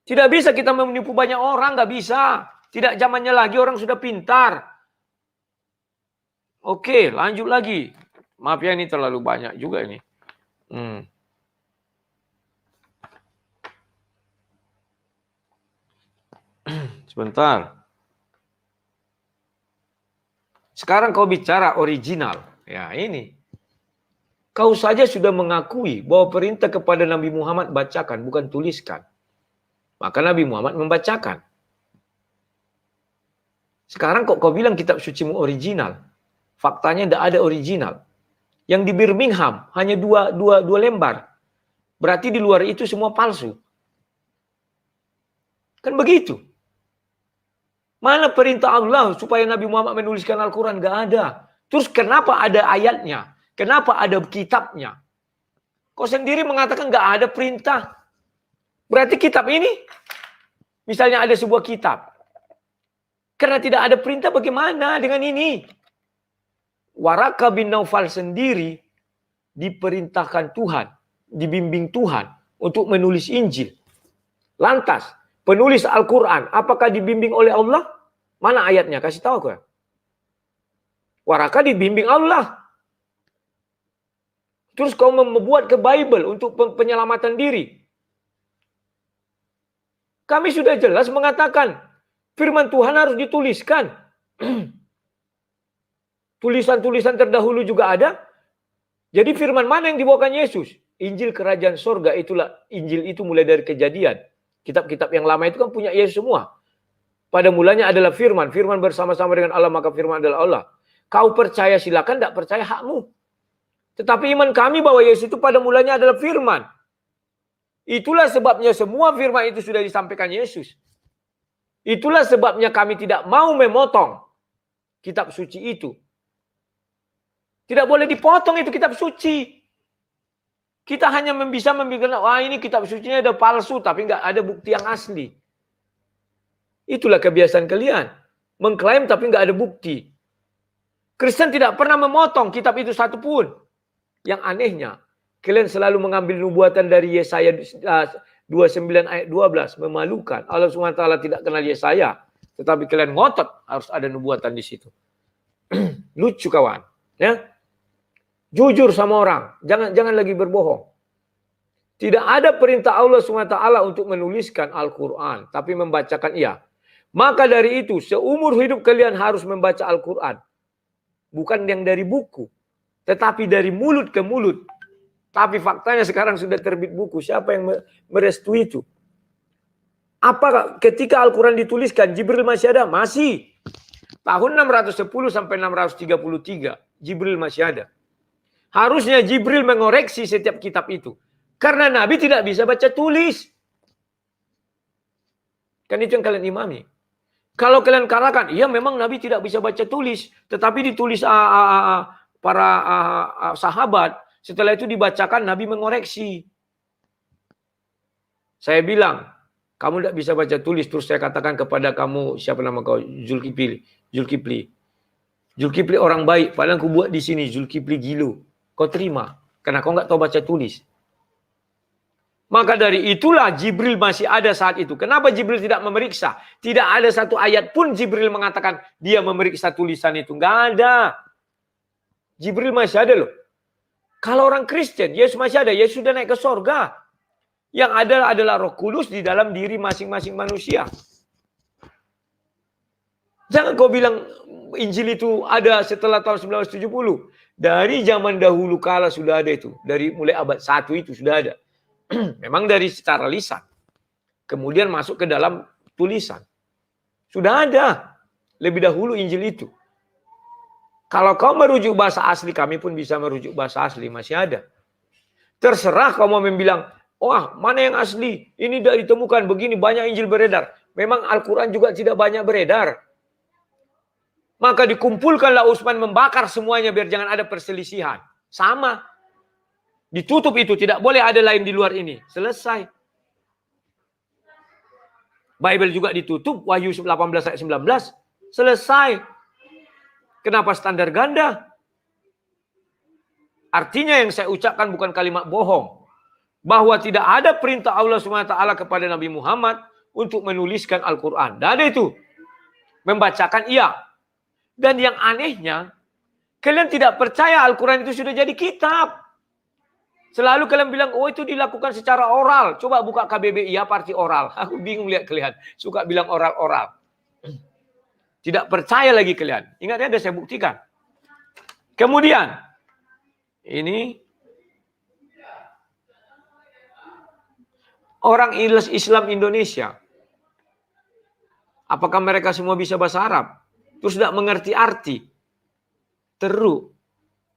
Tidak bisa kita menipu banyak orang, nggak bisa. Tidak zamannya lagi, orang sudah pintar. Oke, lanjut lagi. Maaf ya, ini terlalu banyak juga ini. Sebentar. Sekarang kau bicara original. Ya, ini. Kau saja sudah mengakui bahwa perintah kepada Nabi Muhammad bacakan, bukan tuliskan. Maka Nabi Muhammad membacakan. Sekarang kok kau bilang kitab sucimu original? Faktanya tidak ada original. Yang di Birmingham hanya dua lembar. Berarti di luar itu semua palsu. Kan begitu. Mana perintah Allah supaya Nabi Muhammad menuliskan Al-Quran? Gak ada. Terus kenapa ada ayatnya? Kenapa ada kitabnya? Kau sendiri mengatakan gak ada perintah. Berarti kitab ini, misalnya ada sebuah kitab. Karena tidak ada perintah, bagaimana dengan ini? Waraka bin Naufal sendiri diperintahkan Tuhan, dibimbing Tuhan untuk menulis Injil. Lantas, penulis Al-Quran, apakah dibimbing oleh Allah? Mana ayatnya? Kasih tahu aku. Waraka dibimbing Allah. Terus kau membuat ke Bible untuk penyelamatan diri. Kami sudah jelas mengatakan, firman Tuhan harus dituliskan. Tulisan-tulisan terdahulu juga ada. Jadi firman mana yang dibawakan Yesus? Injil kerajaan sorga, itulah Injil itu mulai dari Kejadian. Kitab-kitab yang lama itu kan punya Yesus semua. Pada mulanya adalah firman. Firman bersama-sama dengan Allah, maka firman adalah Allah. Kau percaya silakan, tidak percaya hakmu. Tetapi iman kami bahwa Yesus itu pada mulanya adalah firman. Itulah sebabnya semua firman itu sudah disampaikan Yesus. Itulah sebabnya kami tidak mau memotong kitab suci itu. Tidak boleh dipotong itu kitab suci. Kita hanya bisa membilang, wah ini kitab sucinya ada palsu, tapi nggak ada bukti yang asli. Itulah kebiasaan kalian. Mengklaim tapi nggak ada bukti. Kristen tidak pernah memotong kitab itu satu pun. Yang anehnya, kalian selalu mengambil nubuatan dari Yesaya 29 ayat 12. Memalukan. Allah SWT tidak kenal Yesaya. Tetapi kalian ngotot harus ada nubuatan di situ. Lucu kawan. Ya. Jujur sama orang. Jangan lagi berbohong. Tidak ada perintah Allah SWT untuk menuliskan Al-Quran. Tapi membacakan iya. Maka dari itu, seumur hidup kalian harus membaca Al-Quran. Bukan yang dari buku. Tetapi dari mulut ke mulut. Tapi faktanya sekarang sudah terbit buku. Siapa yang merestui itu? Apa ketika Al-Quran dituliskan, Jibril masih ada? Masih. Tahun 610 sampai 633, Jibril masih ada. Harusnya Jibril mengoreksi setiap kitab itu. Karena Nabi tidak bisa baca tulis. Kan itu yang kalian imami. Kalau kalian katakan, iya memang Nabi tidak bisa baca tulis. Tetapi ditulis para sahabat. Setelah itu dibacakan, Nabi mengoreksi. Saya bilang, kamu tidak bisa baca tulis. Terus saya katakan kepada kamu, siapa nama kau? Zulkifli orang baik. Padahal aku buat di sini, Zulkifli Gilo. Kau terima. Karena kau nggak tahu baca tulis. Maka dari itulah Jibril masih ada saat itu. Kenapa Jibril tidak memeriksa? Tidak ada satu ayat pun Jibril mengatakan dia memeriksa tulisan itu. Nggak ada. Jibril masih ada loh. Kalau orang Kristen, Yesus masih ada. Yesus sudah naik ke sorga. Yang ada adalah Roh Kudus di dalam diri masing-masing manusia. Jangan kau bilang Injil itu ada setelah tahun 1970. Dari zaman dahulu kala sudah ada itu. Dari mulai abad 1 itu sudah ada. Memang dari secara lisan. Kemudian masuk ke dalam tulisan. Sudah ada. Lebih dahulu Injil itu. Kalau kau merujuk bahasa asli, kami pun bisa merujuk bahasa asli. Masih ada. Terserah kau mau bilang, wah mana yang asli? Ini tidak ditemukan. Begini banyak Injil beredar. Memang Al-Quran juga tidak banyak beredar. Maka dikumpulkanlah Utsman membakar semuanya biar jangan ada perselisihan. Sama. Ditutup itu, tidak boleh ada lain di luar ini. Selesai. Bible juga ditutup, Wahyu 18 ayat 19. Selesai. Kenapa standar ganda? Artinya yang saya ucapkan bukan kalimat bohong. Bahwa tidak ada perintah Allah SWT kepada Nabi Muhammad untuk menuliskan Al-Quran. Dan ada itu. Membacakan iya. Dan yang anehnya, kalian tidak percaya Al-Quran itu sudah jadi kitab. Selalu kalian bilang, oh itu dilakukan secara oral. Coba buka KBBI, apa arti oral? Aku bingung lihat kalian. Suka bilang oral-oral. Tidak percaya lagi kalian. Ingat ya, saya buktikan. Kemudian, ini orang Islam Indonesia. Apakah mereka semua bisa bahasa Arab? Terus tidak mengerti arti. Teru.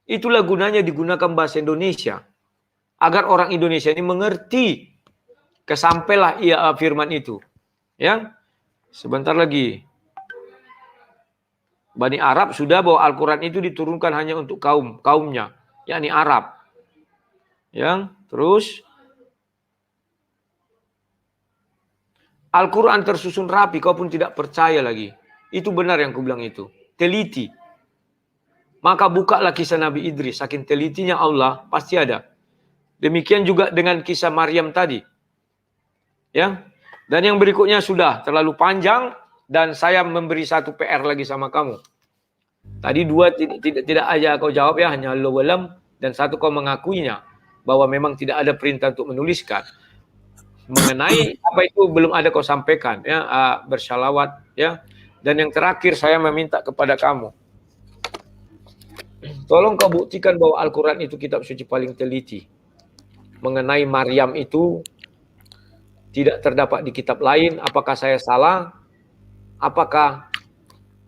Itulah gunanya digunakan bahasa Indonesia. Agar orang Indonesia ini mengerti. Kesampailah firman itu. Ya, sebentar lagi. Bani Arab sudah bahwa Al-Quran itu diturunkan hanya untuk kaumnya. Yakni Arab. Ya, terus. Al-Quran tersusun rapi, kau pun tidak percaya lagi. Itu benar yang kubilang itu. Teliti. Maka bukalah kisah Nabi Idris. Saking telitinya Allah, pasti ada. Demikian juga dengan kisah Maryam tadi. Ya. Dan yang berikutnya sudah terlalu panjang. Dan saya memberi satu PR lagi sama kamu. Tadi dua tidak aja kau jawab ya. Hanya Allah walam. Dan satu kau mengakuinya. Bahwa memang tidak ada perintah untuk menuliskan. Mengenai apa itu belum ada kau sampaikan. Ya, bersalawat. Ya. Dan yang terakhir saya meminta kepada kamu. Tolong kau buktikan bahwa Al-Quran itu kitab suci paling teliti. Mengenai Maryam itu tidak terdapat di kitab lain. Apakah saya salah? Apakah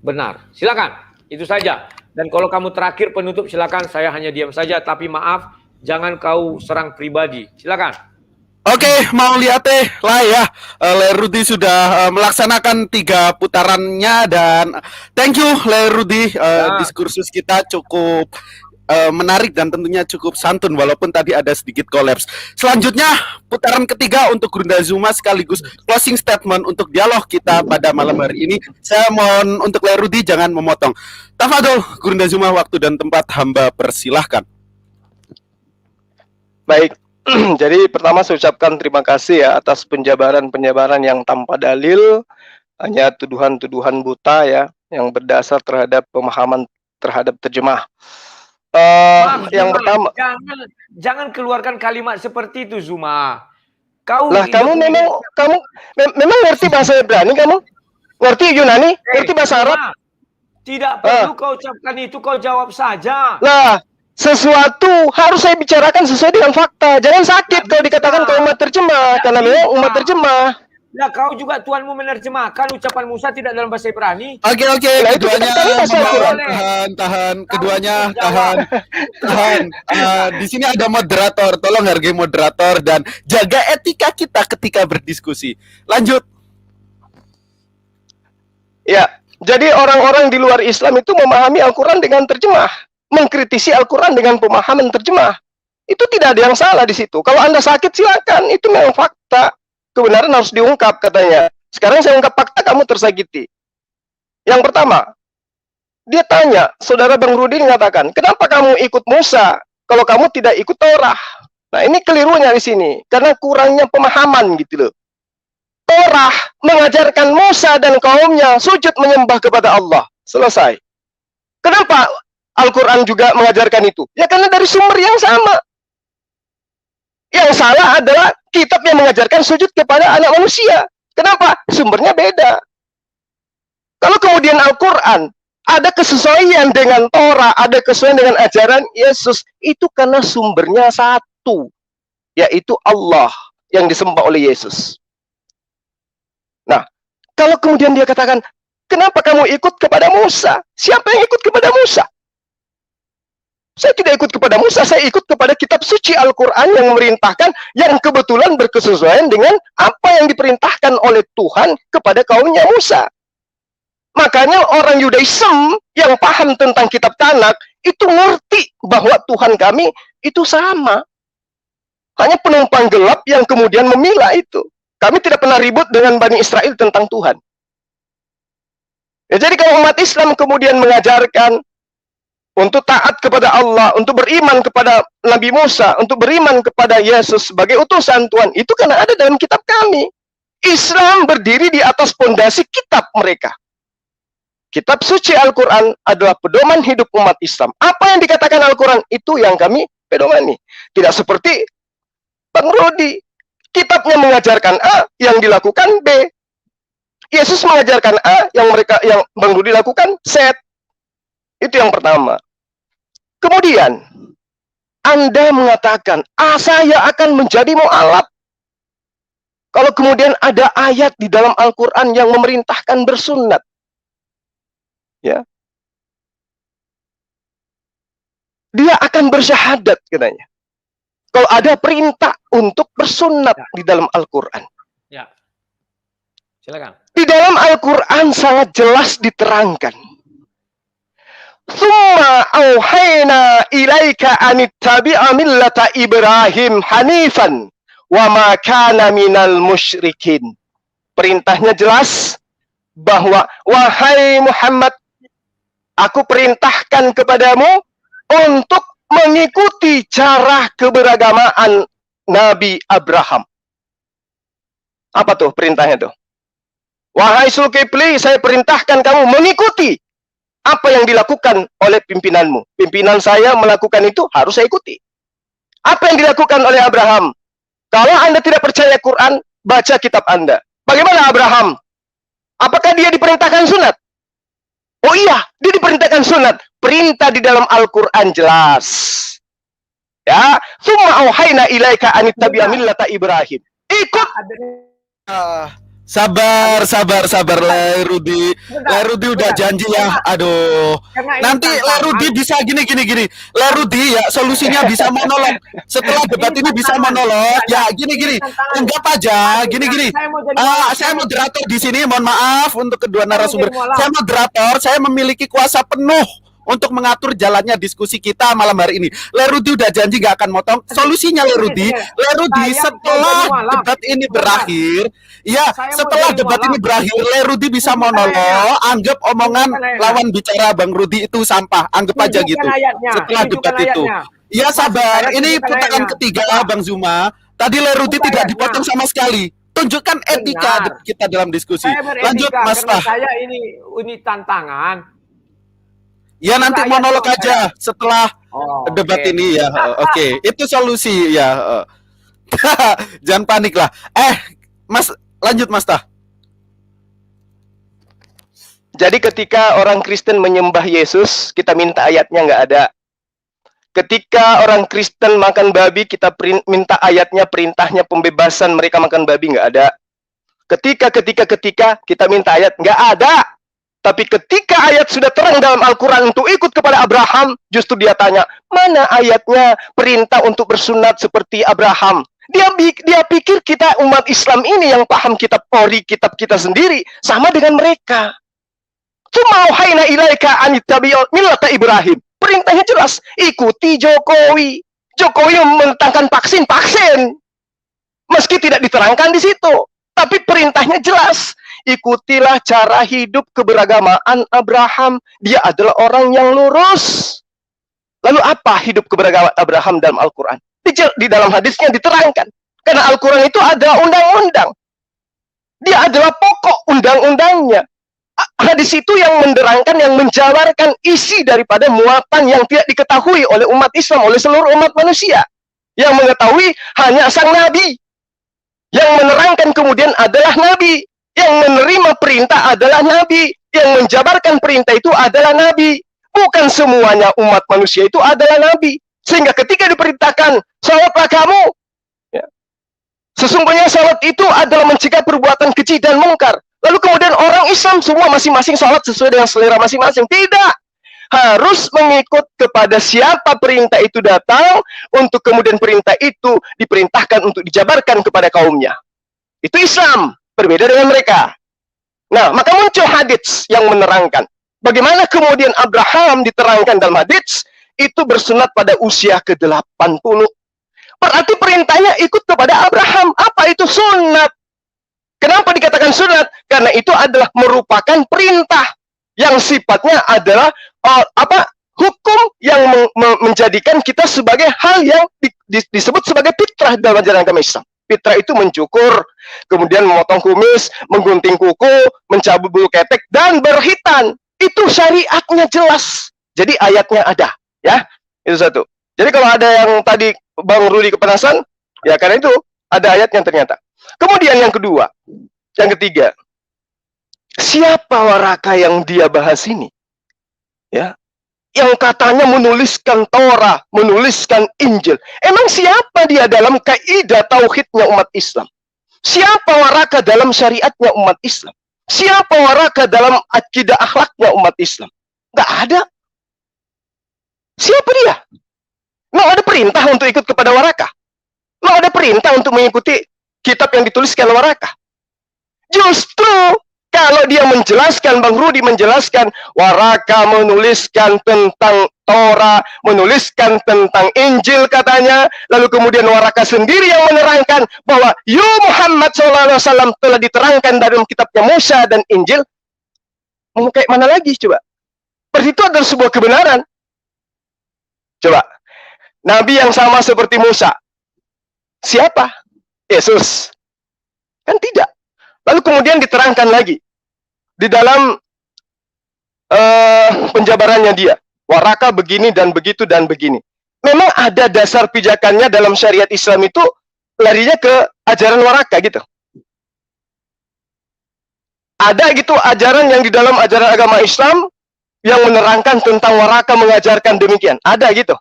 benar? Silakan. Itu saja. Dan kalau kamu terakhir penutup silakan. Saya hanya diam saja. Tapi maaf, jangan kau serang pribadi. Silakan. Oke, mau lihat lah ya. Le Rudi sudah melaksanakan 3 putarannya dan thank you Le Rudi. Diskursus kita cukup menarik dan tentunya cukup santun walaupun tadi ada sedikit kolaps. Selanjutnya putaran ketiga untuk Gurunda Zuma sekaligus closing statement untuk dialog kita pada malam hari ini. Saya mohon untuk Le Rudi jangan memotong. Tafadhol Gurunda Zuma, waktu dan tempat hamba persilahkan. Baik. Jadi pertama saya ucapkan terima kasih ya atas penjabaran-penjabaran yang tanpa dalil, hanya tuduhan-tuduhan buta ya yang berdasar terhadap pemahaman terhadap terjemah. Yang pertama, jangan keluarkan kalimat seperti itu Zuma. Kamu memang ngerti bahasa Ibrani, kamu ngerti Yunani, ngerti bahasa Arab. Tidak perlu kau ucapkan itu, kau jawab saja. Lah, sesuatu harus saya bicarakan sesuai dengan fakta. Jangan sakit kalau dikatakan kau umat terjemah, karena memang umat terjemah. Nah, kau juga Tuhanmu menerjemahkan ucapan Musa tidak dalam bahasa Ibrani. Oke, nah, keduanya tahan. Keduanya tahan. Di sini ada moderator, tolong hargai moderator dan jaga etika kita ketika berdiskusi. Lanjut. Ya, jadi orang-orang di luar Islam itu memahami Al-Quran dengan terjemah, mengkritisi Al-Quran dengan pemahaman terjemah. Itu tidak ada yang salah di situ. Kalau Anda sakit silakan, itu memang fakta. Kebenaran harus diungkap katanya. Sekarang saya ungkap fakta, kamu tersakiti. Yang pertama, dia tanya, saudara Bang Rudi mengatakan, kenapa kamu ikut Musa kalau kamu tidak ikut Torah? Nah, ini kelirunya di sini karena kurangnya pemahaman gitu loh. Torah mengajarkan Musa dan kaumnya sujud menyembah kepada Allah. Selesai. Kenapa Al-Quran juga mengajarkan itu? Ya karena dari sumber yang sama. Yang salah adalah kitab yang mengajarkan sujud kepada anak manusia. Kenapa? Sumbernya beda. Kalau kemudian Al-Quran ada kesesuaian dengan Torah, ada kesesuaian dengan ajaran Yesus, itu karena sumbernya satu, yaitu Allah yang disembah oleh Yesus. Nah, kalau kemudian dia katakan, kenapa kamu ikut kepada Musa? Siapa yang ikut kepada Musa? Saya tidak ikut kepada Musa, saya ikut kepada kitab suci Al-Quran yang memerintahkan, yang kebetulan berkesesuaian dengan apa yang diperintahkan oleh Tuhan kepada kaumnya Musa. Makanya orang Yudaism yang paham tentang kitab Tanakh itu ngerti bahwa Tuhan kami itu sama. Hanya penumpang gelap yang kemudian memilah itu. Kami tidak pernah ribut dengan Bani Israel tentang Tuhan. Ya, jadi kalau umat Islam kemudian mengajarkan untuk taat kepada Allah, untuk beriman kepada Nabi Musa, untuk beriman kepada Yesus sebagai utusan Tuhan, itu karena ada dalam kitab kami. Islam berdiri di atas pondasi kitab mereka. Kitab suci Al-Quran adalah pedoman hidup umat Islam. Apa yang dikatakan Al-Quran, itu yang kami pedomani. Tidak seperti Bang Rudi. Kitabnya mengajarkan A, yang dilakukan B. Yesus mengajarkan A, yang Bang Rudi lakukan Z. Itu yang pertama. Kemudian, Anda mengatakan, saya akan menjadi mu'alaf. Kalau kemudian ada ayat di dalam Al-Quran yang memerintahkan bersunat. Ya. Dia akan bersyahadat katanya. Kalau ada perintah untuk bersunat di dalam Al-Quran. Ya. Silakan. Di dalam Al-Quran sangat jelas diterangkan. Tsumma auhayna ilaika anittabi'a millata Ibrahim hanifan wa ma kana minal musyrikin. Perintahnya jelas bahwa wahai Muhammad, aku perintahkan kepadamu untuk mengikuti cara keberagamaan Nabi Abraham. Apa tuh perintahnya tuh? Wahai Zulkifli, saya perintahkan kamu mengikuti apa yang dilakukan oleh pimpinanmu. Pimpinan saya melakukan itu, harus saya ikuti. Apa yang dilakukan oleh Abraham? Kalau Anda tidak percaya Quran, baca kitab Anda. Bagaimana Abraham? Apakah dia diperintahkan sunat? Oh iya, dia diperintahkan sunat. Perintah di dalam Al-Quran jelas. Ya, summa auhayna ilaika anittabi'a millata Ibrahim. Ikut. Sabar, Le Rudi. Le Rudi udah janji ya. Aduh. Nanti Le Rudi bisa gini. Le Rudi ya solusinya bisa monolog. Setelah debat ini bisa monolog. Ya gini. Anggap aja gini. Saya moderator di sini. Mohon maaf untuk kedua narasumber. Saya moderator. Saya memiliki kuasa penuh untuk mengatur jalannya diskusi kita malam hari ini. Le Rudi udah janji gak akan motong. Solusinya Le Rudi setelah debat ini berakhir, ya setelah debat ini berakhir, Le Rudi bisa monolog. Anggap omongan lawan bicara Bang Rudi itu sampah. Anggap aja gitu. Setelah debat itu. Ya sabar. Ini putaran ketiga Bang Zuma. Tadi Le Rudi tidak dipotong sama sekali. Tunjukkan etika kita dalam diskusi. Lanjut Mas Tah. Saya ini tantangan. Ya nanti monolog aja setelah debat ini ya. Oke. Itu solusi ya. Jangan panik lah. Mas lanjut Mas Tah. Jadi ketika orang Kristen menyembah Yesus, kita minta ayatnya nggak ada. Ketika orang Kristen makan babi, kita minta ayatnya, perintahnya pembebasan mereka makan babi, nggak ada. Ketika kita minta ayat, nggak ada. Tapi ketika ayat sudah terang dalam Al-Quran untuk ikut kepada Abraham, justru dia tanya, mana ayatnya perintah untuk bersunat seperti Abraham? Dia pikir kita umat Islam ini yang paham kitab Tori, kitab kita sendiri, sama dengan mereka. Tsumma auhayna ilaika anittabi'a millata Ibrahim. Perintahnya jelas, ikuti Jokowi. Jokowi menentangkan vaksin. Meski tidak diterangkan di situ, tapi perintahnya jelas. Ikutilah cara hidup keberagamaan Abraham. Dia adalah orang yang lurus. Lalu apa hidup keberagamaan Abraham dalam Al-Quran? Di dalam hadisnya diterangkan. Karena Al-Quran itu ada undang-undang. Dia adalah pokok undang-undangnya. Hadis itu yang menerangkan, yang menjabarkan isi daripada muatan yang tidak diketahui oleh umat Islam, oleh seluruh umat manusia. Yang mengetahui hanya sang Nabi. Yang menerangkan kemudian adalah Nabi. Yang menerima perintah adalah Nabi. Yang menjabarkan perintah itu adalah Nabi. Bukan semuanya umat manusia itu adalah Nabi. Sehingga ketika diperintahkan, salatlah kamu. Ya. Sesungguhnya salat itu adalah mencegah perbuatan keji dan mungkar. Lalu kemudian orang Islam semua masing-masing salat sesuai dengan selera masing-masing. Tidak. Harus mengikut kepada siapa perintah itu datang, untuk kemudian perintah itu diperintahkan untuk dijabarkan kepada kaumnya. Itu Islam. Berbeda dengan mereka. Nah, maka muncul hadits yang menerangkan bagaimana kemudian Abraham diterangkan dalam hadits itu bersunat pada usia ke-80. Berarti perintahnya ikut kepada Abraham. Apa itu sunat? Kenapa dikatakan sunat? Karena itu adalah merupakan perintah yang sifatnya adalah hukum yang menjadikan kita sebagai hal yang disebut sebagai fitrah dalam ajaran agama Islam. Fitrah itu mencukur, kemudian memotong kumis, menggunting kuku, mencabut bulu ketek, dan berhitan. Itu syariatnya jelas. Jadi ayatnya ada, ya. Itu satu. Jadi kalau ada yang tadi Bang Rudi kepanasan, ya karena itu ada ayatnya ternyata. Kemudian yang kedua, yang ketiga, siapa Waraka yang dia bahas ini? Ya, yang katanya menuliskan Torah, menuliskan Injil. Emang siapa dia dalam kaidah tauhidnya umat Islam? Siapa Waraka dalam syariatnya umat Islam? Siapa Waraka dalam akidah akhlaknya umat Islam? Nggak ada. Siapa dia? Memang ada perintah untuk ikut kepada Waraka? Memang ada perintah untuk mengikuti kitab yang dituliskan Waraka? Justru kalau dia menjelaskan, Bang Rudi menjelaskan, Waraka menuliskan tentang Torah, menuliskan tentang Injil katanya, lalu kemudian Waraka sendiri yang menerangkan bahwa Muhammad SAW telah diterangkan dalam kitabnya Musa dan Injil. Mau kayak mana lagi coba? Berarti itu adalah sebuah kebenaran. Coba, Nabi yang sama seperti Musa, siapa? Yesus. Kan tidak. Lalu kemudian diterangkan lagi di dalam penjabarannya dia, Waraka begini dan begitu dan begini. Memang ada dasar pijakannya dalam syariat Islam itu larinya ke ajaran Waraka gitu. Ada gitu ajaran yang di dalam ajaran agama Islam yang menerangkan tentang Waraka mengajarkan demikian. Ada gitu.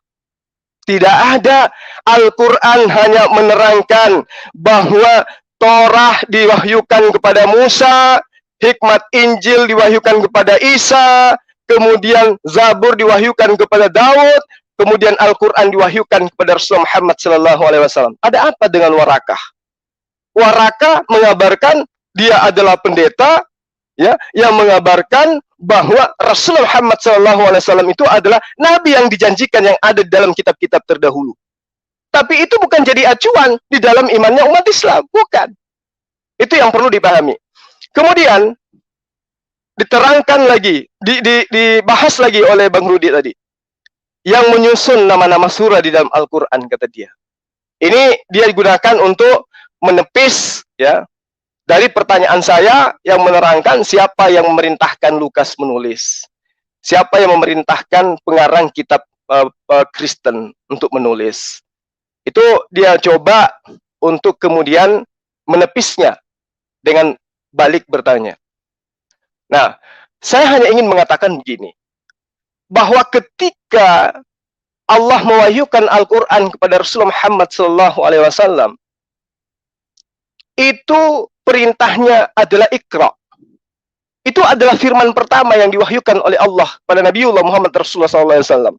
Tidak ada. Al-Quran hanya menerangkan bahwa Torah diwahyukan kepada Musa, hikmat Injil diwahyukan kepada Isa, kemudian Zabur diwahyukan kepada Daud, kemudian Al-Quran diwahyukan kepada Rasulullah Muhammad SAW. Ada apa dengan Waraka? Waraka mengabarkan dia adalah pendeta, ya, yang mengabarkan bahwa Rasulullah Muhammad SAW itu adalah Nabi yang dijanjikan yang ada di dalam kitab-kitab terdahulu. Tapi itu bukan jadi acuan di dalam imannya umat Islam. Bukan. Itu yang perlu dipahami. Kemudian, diterangkan lagi, dibahas lagi oleh Bang Rudi tadi. Yang menyusun nama-nama surah di dalam Al-Quran, kata dia. Ini dia digunakan untuk menepis, ya, dari pertanyaan saya yang menerangkan siapa yang memerintahkan Lukas menulis. Siapa yang memerintahkan pengarang kitab Kristen untuk menulis. Itu dia coba untuk kemudian menepisnya dengan balik bertanya. Nah, saya hanya ingin mengatakan begini, bahwa ketika Allah mewahyukan Al-Quran kepada Rasulullah Muhammad SAW, itu perintahnya adalah Iqra. Itu adalah firman pertama yang diwahyukan oleh Allah pada Nabiullah Muhammad Rasulullah SAW.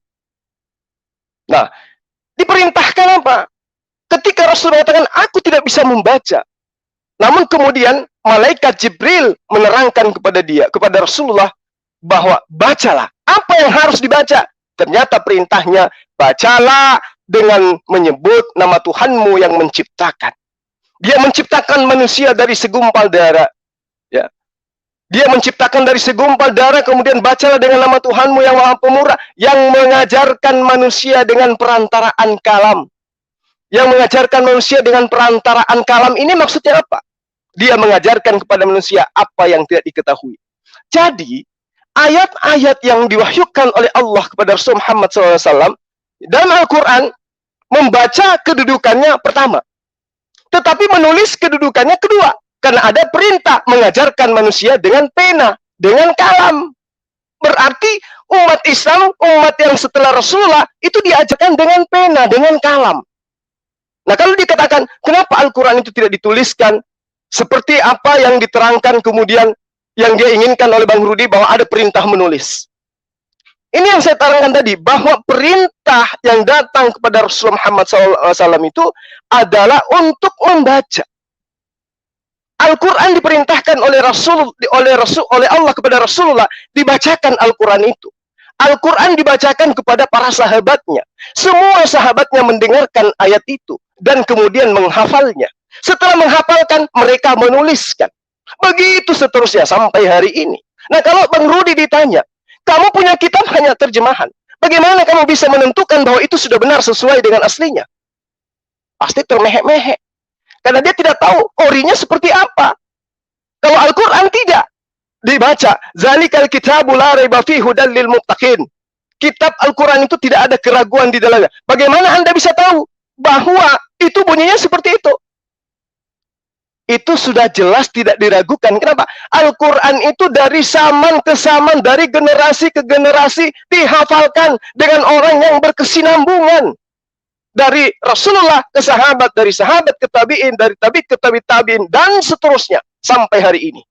Nah, diperintahkan apa? Ketika Rasul mengatakan, aku tidak bisa membaca. Namun kemudian malaikat Jibril menerangkan kepada dia, kepada Rasulullah, bahwa bacalah. Apa yang harus dibaca? Ternyata perintahnya, bacalah dengan menyebut nama Tuhanmu yang menciptakan. Dia menciptakan manusia dari segumpal darah. Ya. Dia menciptakan dari segumpal darah, kemudian bacalah dengan nama Tuhanmu yang Maha Pemurah, yang mengajarkan manusia dengan perantaraan kalam. Yang mengajarkan manusia dengan perantaraan kalam ini maksudnya apa? Dia mengajarkan kepada manusia apa yang tidak diketahui. Jadi, ayat-ayat yang diwahyukan oleh Allah kepada Rasul Muhammad SAW dalam Al-Quran membaca kedudukannya pertama. Tetapi menulis kedudukannya kedua. Karena ada perintah mengajarkan manusia dengan pena, dengan kalam. Berarti umat Islam, umat yang setelah Rasulullah, itu diajarkan dengan pena, dengan kalam. Nah, kalau dikatakan, kenapa Al-Quran itu tidak dituliskan seperti apa yang diterangkan kemudian yang dia inginkan oleh Bang Rudi bahwa ada perintah menulis. Ini yang saya terangkan tadi, bahwa perintah yang datang kepada Rasulullah Muhammad SAW itu adalah untuk membaca. Al-Quran diperintahkan oleh Allah kepada Rasulullah, dibacakan Al-Quran itu. Al-Quran dibacakan kepada para sahabatnya. Semua sahabatnya mendengarkan ayat itu dan kemudian menghafalnya. Setelah menghafalkan, mereka menuliskan. Begitu seterusnya sampai hari ini. Nah, kalau Bang Rudi ditanya, kamu punya kitab hanya terjemahan, bagaimana kamu bisa menentukan bahwa itu sudah benar sesuai dengan aslinya? Pasti termehek-mehek. Karena dia tidak tahu orinya seperti apa. Kalau Al-Quran tidak dibaca, zalikal kitabu la raiba fihi hudal lil muttaqin. Kitab Al-Quran itu tidak ada keraguan di dalamnya. Bagaimana Anda bisa tahu bahwa itu bunyinya seperti itu? Itu sudah jelas tidak diragukan. Kenapa? Al-Quran itu dari zaman ke zaman, dari generasi ke generasi dihafalkan dengan orang yang berkesinambungan. Dari Rasulullah ke sahabat, dari sahabat ke tabi'in, dari tabi'in ke tabi'in, dan seterusnya sampai hari ini.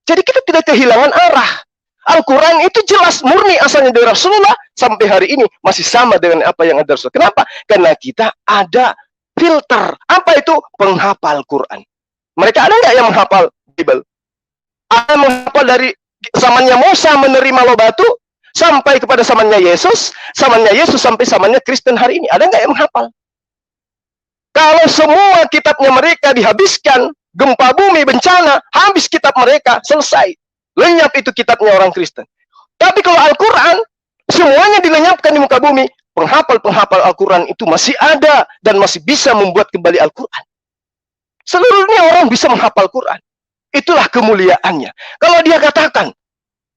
Jadi kita tidak kehilangan arah. Al-Quran itu jelas murni asalnya dari Rasulullah, sampai hari ini masih sama dengan apa yang ada Rasulullah. Kenapa? Karena kita ada filter. Apa itu? Penghafal Quran. Mereka ada nggak yang menghafal Bible? Ada yang menghafal dari zamannya Musa menerima loh batu, sampai kepada zamannya Yesus sampai zamannya Kristen hari ini. Ada nggak yang menghafal? Kalau semua kitabnya mereka dihabiskan, gempa bumi, bencana, habis kitab mereka, selesai. Lenyap itu kitabnya orang Kristen. Tapi kalau Al-Quran, semuanya dilenyapkan di muka bumi, penghafal-penghafal Al-Quran itu masih ada, dan masih bisa membuat kembali Al-Quran. Seluruh dunia orang bisa menghafal Quran. Itulah kemuliaannya. Kalau dia katakan,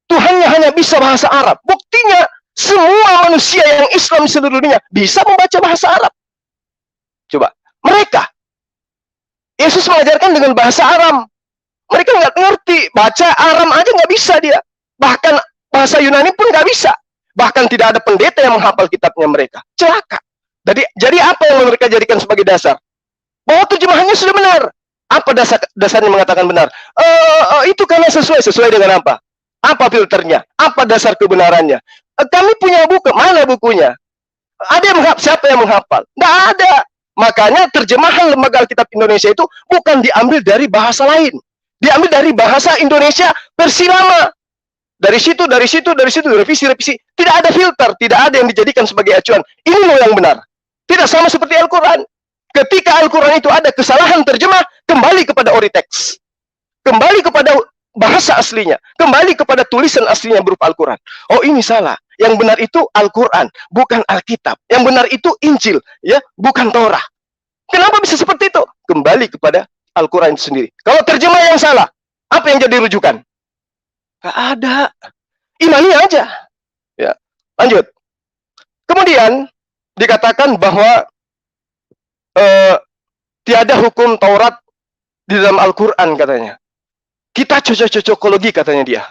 Tuhannya hanya bisa bahasa Arab. Buktinya, semua manusia yang Islam di seluruh dunia bisa membaca bahasa Arab. Coba, mereka. Yesus mengajarkan dengan bahasa Aram. Mereka nggak ngerti. Baca Aram aja nggak bisa dia. Bahkan bahasa Yunani pun nggak bisa. Bahkan tidak ada pendeta yang menghafal kitabnya mereka. Celaka. Jadi apa yang mereka jadikan sebagai dasar? Bahwa terjemahannya sudah benar. Apa dasarnya mengatakan benar? Itu karena sesuai dengan apa? Apa filternya? Apa dasar kebenarannya? Kami punya buku. Mana bukunya? Ada yang menghafal? Siapa yang menghafal? Nggak ada. Makanya terjemahan Lembaga Alkitab Indonesia itu bukan diambil dari bahasa lain. Diambil dari bahasa Indonesia versi lama. Dari situ, revisi. Tidak ada filter. Tidak ada yang dijadikan sebagai acuan. Ini loh yang benar. Tidak sama seperti Al-Quran. Ketika Al-Quran itu ada kesalahan terjemah, kembali kepada ori teks. Kembali kepada bahasa aslinya, kembali kepada tulisan aslinya berupa Al-Quran. Oh, ini salah. Yang benar itu Al-Quran, bukan Alkitab. Yang benar itu Injil, ya, bukan Torah. Kenapa bisa seperti itu? Kembali kepada Al-Quran itu sendiri. Kalau terjemah yang salah, apa yang jadi rujukan? Gak ada. Imani aja. Ya, lanjut. Kemudian dikatakan bahwa tiada hukum Taurat di dalam Al-Quran katanya. Kita cocok-cocokologi katanya dia.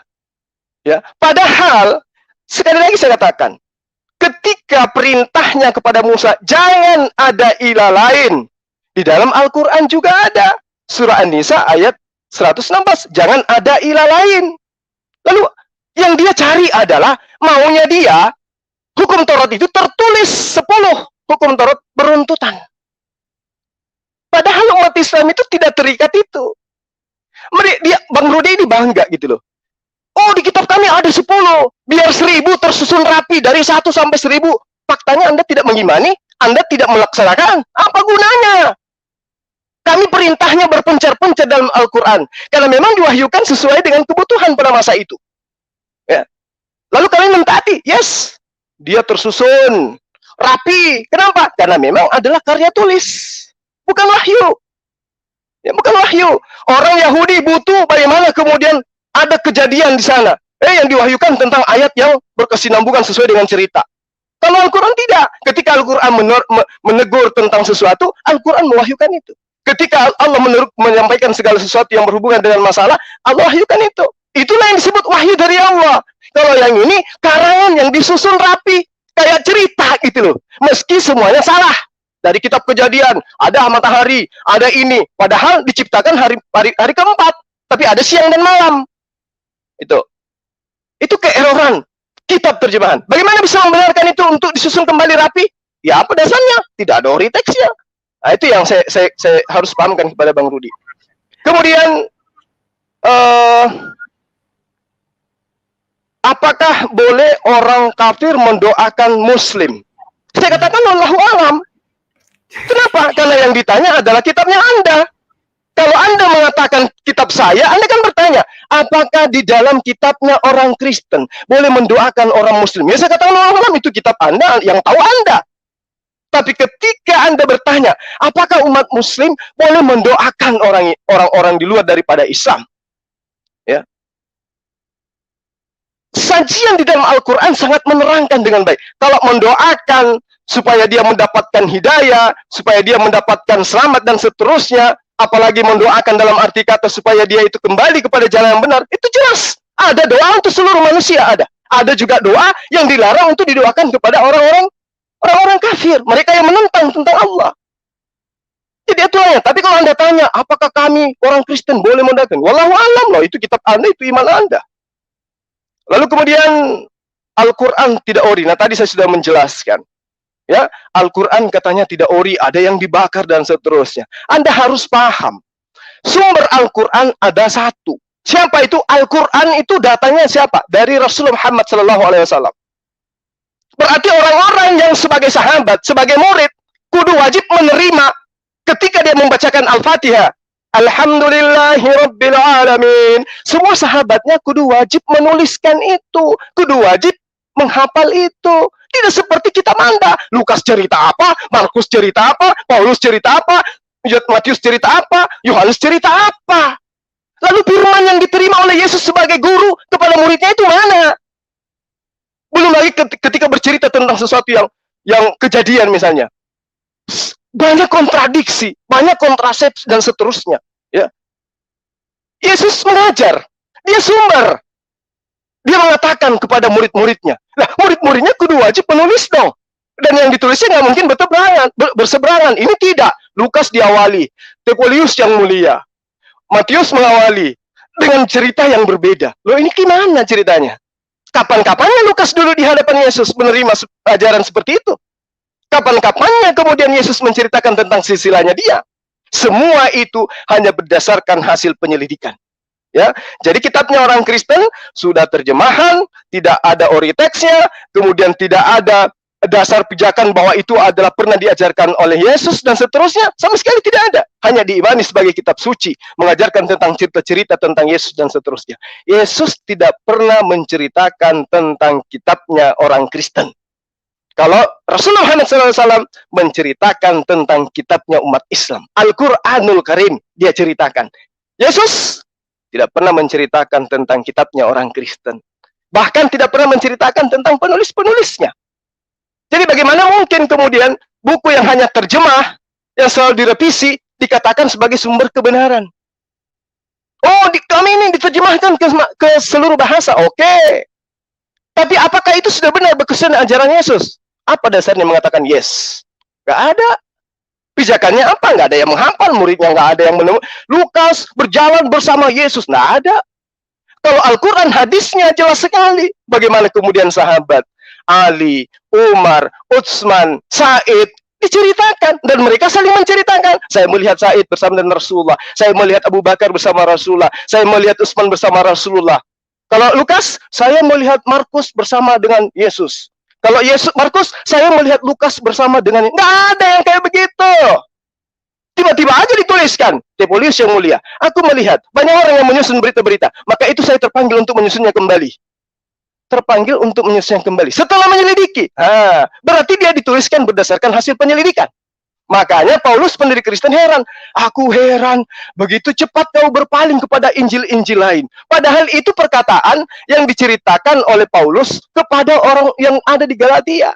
Ya, padahal sekali lagi saya katakan, ketika perintahnya kepada Musa jangan ada ilah lain, di dalam Al-Quran juga ada. Surah An-Nisa ayat 116, jangan ada ilah lain. Lalu yang dia cari adalah maunya dia hukum Taurat itu tertulis 10 hukum Taurat beruntutan. Padahal umat Islam itu tidak terikat itu. Bang Rudi ini bangga gitu loh. Oh, di kitab kami ada 10. Biar 1000 tersusun rapi dari 1 sampai 1000. Faktanya Anda tidak mengimani, Anda tidak melaksanakan. Apa gunanya? Kami perintahnya berpencar-pencar dalam Al-Quran. Karena memang diwahyukan sesuai dengan kebutuhan pada masa itu. Ya. Lalu kalian mentaati. Yes. Dia tersusun rapi. Kenapa? Karena memang adalah karya tulis. Bukan wahyu. Ya, bukan wahyu. Orang Yahudi butuh bagaimana kemudian ada kejadian di sana. Yang diwahyukan tentang ayat yang berkesinambungan sesuai dengan cerita. Kalau Al-Quran tidak. Ketika Al-Quran menegur tentang sesuatu, Al-Quran mewahyukan itu. Ketika Allah menyampaikan segala sesuatu yang berhubungan dengan masalah, Allah wahyukan itu. Itulah yang disebut wahyu dari Allah. Kalau yang ini, karangan yang disusun rapi. Kayak cerita gitu loh. Meski semuanya salah. Dari kitab Kejadian, ada matahari, ada ini. Padahal diciptakan hari keempat. Tapi ada siang dan malam. Itu keeroran kitab terjemahan. Bagaimana bisa membenarkan itu untuk disusun kembali rapi? Ya, apa dasarnya? Tidak ada ori teksnya. Nah, itu yang saya harus pahamkan kepada Bang Rudi. Kemudian apakah boleh orang kafir mendoakan muslim? Saya katakan wallahu alam. Kenapa? Karena yang ditanya adalah kitabnya Anda. Kalau Anda mengatakan kitab saya, Anda kan bertanya, apakah di dalam kitabnya orang Kristen boleh mendoakan orang muslim? Ya saya katakan wallahu alam, itu kitab Anda, yang tahu Anda. Tapi ketika Anda bertanya, apakah umat muslim boleh mendoakan orang-orang di luar daripada Islam? Ya. Sajian di dalam Al-Quran sangat menerangkan dengan baik. Kalau mendoakan supaya dia mendapatkan hidayah, supaya dia mendapatkan selamat dan seterusnya, apalagi mendoakan dalam arti kata supaya dia itu kembali kepada jalan yang benar, itu jelas. Ada doa untuk seluruh manusia, ada. Ada juga doa yang dilarang untuk didoakan kepada orang-orang kafir, mereka yang menentang tentang Allah. Jadi itulah ya. Tapi kalau Anda tanya, apakah kami orang Kristen boleh mendoakan? Wallahu alam loh, itu kitab Anda, itu iman Anda. Lalu kemudian Al-Quran tidak ori. Nah tadi saya sudah menjelaskan. Ya, Al-Quran katanya tidak ori, ada yang dibakar dan seterusnya. Anda harus paham, sumber Al-Quran ada satu. Siapa itu? Al-Quran itu datanya siapa? Dari Rasulullah Muhammad SAW. Berarti orang-orang yang sebagai sahabat, sebagai murid, kudu wajib menerima ketika dia membacakan Al-Fatihah. Alhamdulillahirabbil alamin. Semua sahabatnya kudu wajib menuliskan itu, kudu wajib menghafal itu. Tidak seperti kitab Anda. Lukas cerita apa, Markus cerita apa, Paulus cerita apa, Matius cerita apa, Yohanes cerita apa. Lalu firman yang diterima oleh Yesus sebagai guru kepada muridnya itu mana? Belum lagi ketika bercerita tentang sesuatu yang kejadian misalnya. Banyak kontradiksi, banyak kontrasepsi dan seterusnya. Ya. Yesus mengajar, dia sumber. Dia mengatakan kepada murid-muridnya. Nah, murid-muridnya kudu wajib menulis dong. Dan yang ditulisnya nggak mungkin berseberangan. Ini tidak. Lukas diawali, Tertullius yang mulia, Matius mengawali dengan cerita yang berbeda. Loh ini gimana ceritanya? Kapan-kapannya Lukas dulu di hadapan Yesus menerima ajaran seperti itu? Kapan-kapannya kemudian Yesus menceritakan tentang silsilahnya dia? Semua itu hanya berdasarkan hasil penyelidikan. Ya, jadi kitabnya orang Kristen sudah terjemahan, tidak ada ori teksnya, kemudian tidak ada dasar pijakan bahwa itu adalah pernah diajarkan oleh Yesus dan seterusnya, sama sekali tidak ada. Hanya diimani sebagai kitab suci, mengajarkan tentang cerita-cerita tentang Yesus dan seterusnya. Yesus tidak pernah menceritakan tentang kitabnya orang Kristen. Kalau Rasulullah Muhammad SAW menceritakan tentang kitabnya umat Islam, Al-Quranul Karim, dia ceritakan. Yesus tidak pernah menceritakan tentang kitabnya orang Kristen. Bahkan tidak pernah menceritakan tentang penulis-penulisnya. Jadi bagaimana mungkin kemudian buku yang hanya terjemah, yang selalu direvisi, dikatakan sebagai sumber kebenaran? Oh, kami ini diterjemahkan ke seluruh bahasa. Oke. Tapi apakah itu sudah benar berkesan ajaran Yesus? Apa dasarnya mengatakan yes? Gak ada. Pijakannya apa? Nggak ada yang menghafal, muridnya nggak ada yang menemukan. Lukas berjalan bersama Yesus, nggak ada. Kalau Al-Quran hadisnya jelas sekali. Bagaimana kemudian sahabat Ali, Umar, Utsman, Said diceritakan dan mereka saling menceritakan. Saya melihat Said bersama dengan Rasulullah, saya melihat Abu Bakar bersama Rasulullah, saya melihat Utsman bersama Rasulullah. Kalau Lukas, saya melihat Markus bersama dengan Yesus. Kalau Markus, saya melihat Lukas bersama dengan... Nggak ada yang kayak begitu. Tiba-tiba aja dituliskan. Tertullius yang mulia. Aku melihat banyak orang yang menyusun berita-berita. Maka itu saya terpanggil untuk menyusunnya kembali. Terpanggil untuk menyusunnya kembali. Setelah menyelidiki. Berarti dia dituliskan berdasarkan hasil penyelidikan. Makanya Paulus pendiri Kristen heran. Aku heran, begitu cepat kau berpaling kepada Injil-Injil lain. Padahal itu perkataan yang diceritakan oleh Paulus kepada orang yang ada di Galatia.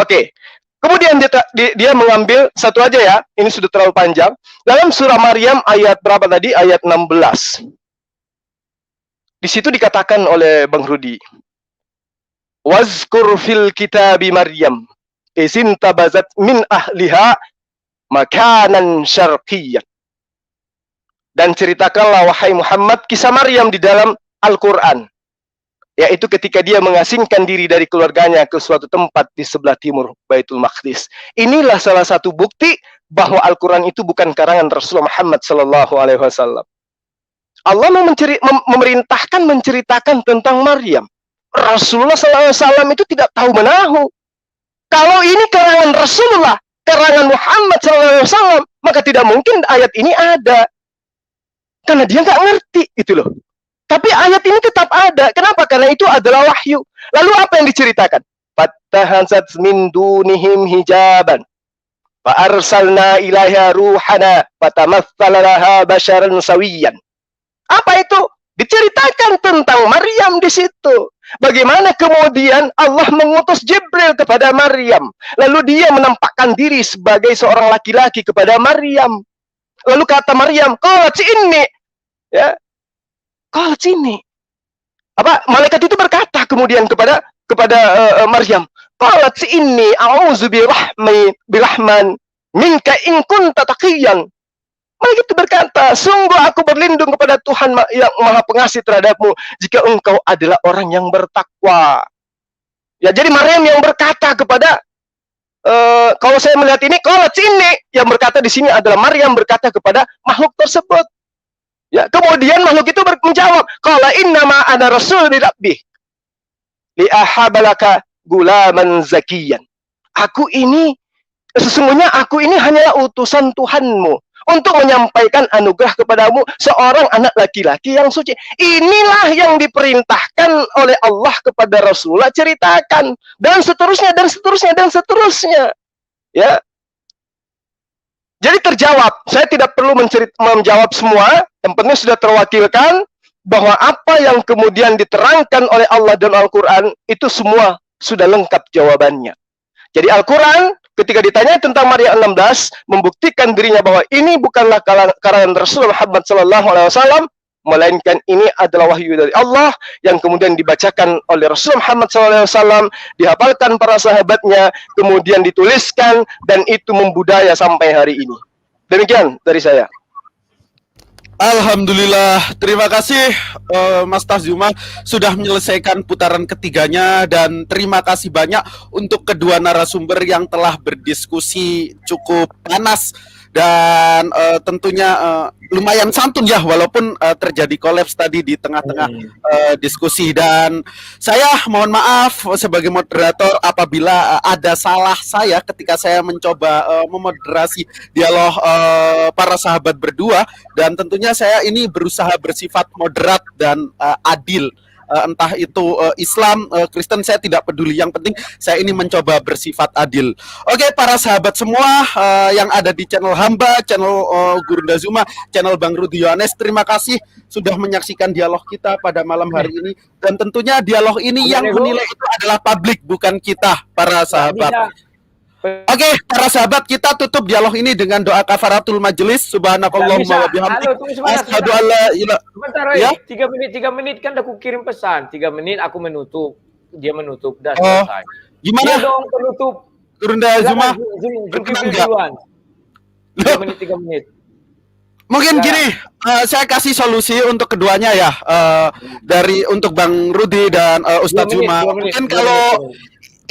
Oke, kemudian dia mengambil satu aja ya, ini sudah terlalu panjang. Dalam surah Maryam ayat berapa tadi? Ayat 16. Di situ dikatakan oleh Bang Rudi. Wazkur fil kitabi Maryam. Izin tabazat min ahliha makanan syarqiyyan. Dan ceritakanlah wahai Muhammad kisah Maryam di dalam Al-Quran, yaitu ketika dia mengasingkan diri dari keluarganya ke suatu tempat di sebelah timur Baitul Maqdis. Inilah salah satu bukti bahwa Al-Quran itu bukan karangan Rasulullah Muhammad Sallallahu Alaihi Wasallam. Allah memerintahkan menceritakan tentang Maryam. Rasulullah SAW itu tidak tahu menahu. Kalau ini karangan Rasulullah, karangan Muhammad SAW, maka tidak mungkin ayat ini ada. Karena dia nggak ngerti, itu loh. Tapi ayat ini tetap ada. Kenapa? Karena itu adalah wahyu. Lalu apa yang diceritakan? Fattahazat min dunihim hijaban. Fa arsalna ilaiha ruhana fatamatsala laha basyaran sawiyan. Apa itu? Diceritakan tentang Maryam di situ. Bagaimana kemudian Allah mengutus Jibril kepada Maryam. Lalu dia menampakkan diri sebagai seorang laki-laki kepada Maryam. Lalu kata Maryam, qalat inni. Ya. Qalat inni. Apa? Malaikat itu berkata kemudian kepada Maryam, qalat inni a'udzu birahman minka in kunta taqiyan. Malaikat itu berkata, sungguh aku berlindung kepada Tuhan yang Maha Pengasih terhadapmu jika engkau adalah orang yang bertakwa. Ya, jadi Maryam yang berkata kepada kalau saya melihat ini, qalat ini yang berkata di sini adalah Maryam berkata kepada makhluk tersebut. Ya, kemudian makhluk itu menjawab, qala innama ana rasul li rabbih li ahabalaka gulaman zakiyan. Sesungguhnya aku ini hanyalah utusan Tuhanmu untuk menyampaikan anugerah kepadamu seorang anak laki-laki yang suci. Inilah yang diperintahkan oleh Allah kepada Rasulullah, ceritakan, dan seterusnya dan seterusnya dan seterusnya. Ya. Jadi terjawab. Saya tidak perlu menjawab semua. Yang penting sudah terwakilkan bahwa apa yang kemudian diterangkan oleh Allah dan Al-Quran itu semua sudah lengkap jawabannya. Jadi Al-Quran ketika ditanya tentang Maryam 16 membuktikan dirinya bahwa ini bukanlah karangan Rasulullah Muhammad SAW, melainkan ini adalah wahyu dari Allah yang kemudian dibacakan oleh Rasulullah Muhammad SAW, dihafalkan para sahabatnya, kemudian dituliskan, dan itu membudaya sampai hari ini. Demikian dari saya. Alhamdulillah, terima kasih Mas Tarzuma sudah menyelesaikan putaran ketiganya, dan terima kasih banyak untuk kedua narasumber yang telah berdiskusi cukup panas dan tentunya lumayan santun ya, walaupun terjadi kolaps tadi di tengah-tengah diskusi. Dan saya mohon maaf sebagai moderator apabila ada salah saya ketika saya mencoba memoderasi dialog para sahabat berdua, dan tentunya saya ini berusaha bersifat moderat dan adil. Entah itu Islam, Kristen, saya tidak peduli. Yang penting saya ini mencoba bersifat adil. Oke, para sahabat semua yang ada di channel Hamba, channel Guru Ndazuma, channel Bang Rudi Yohanes, terima kasih sudah menyaksikan dialog kita pada malam hari ini. Dan tentunya dialog ini yang menilai itu adalah publik, bukan kita, para sahabat. Oke, para sahabat, kita tutup dialog ini dengan doa kafaratul majelis. Subhanakallahumma wa bihamdik. Asyhadu an la ilaha. Sebentar, ya? 3 menit kan aku kirim pesan. 3 menit aku menutup. Dia menutup, dah selesai. Gimana? Dia dong penutup. Turun dah Zuma. Berkenan enggak? 3 menit. Mungkin gini, saya kasih solusi untuk keduanya ya. Untuk Bang Rudi dan Ustadz Zuma. Mungkin kalau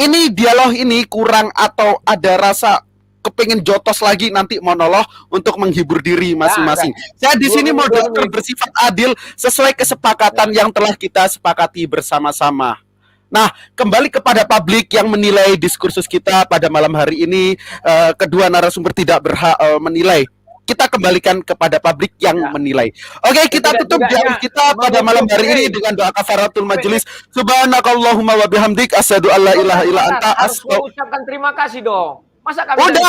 ini dialog ini kurang atau ada rasa kepengen jotos lagi nanti monolog untuk menghibur diri masing-masing. Saya di sini moderator bersifat adil sesuai kesepakatan yang telah kita sepakati bersama-sama. Nah, kembali kepada publik yang menilai diskursus kita pada malam hari ini, kedua narasumber tidak berhak menilai. Kita kembalikan kepada publik yang menilai. Oke, kita tutup dialog kita pada malam hari ini dengan doa kafaratul majelis. Subhanakallahumma wa bihamdik asyhadu an la ilaha illa anta ucapkan terima kasih dong. Masa kami udah.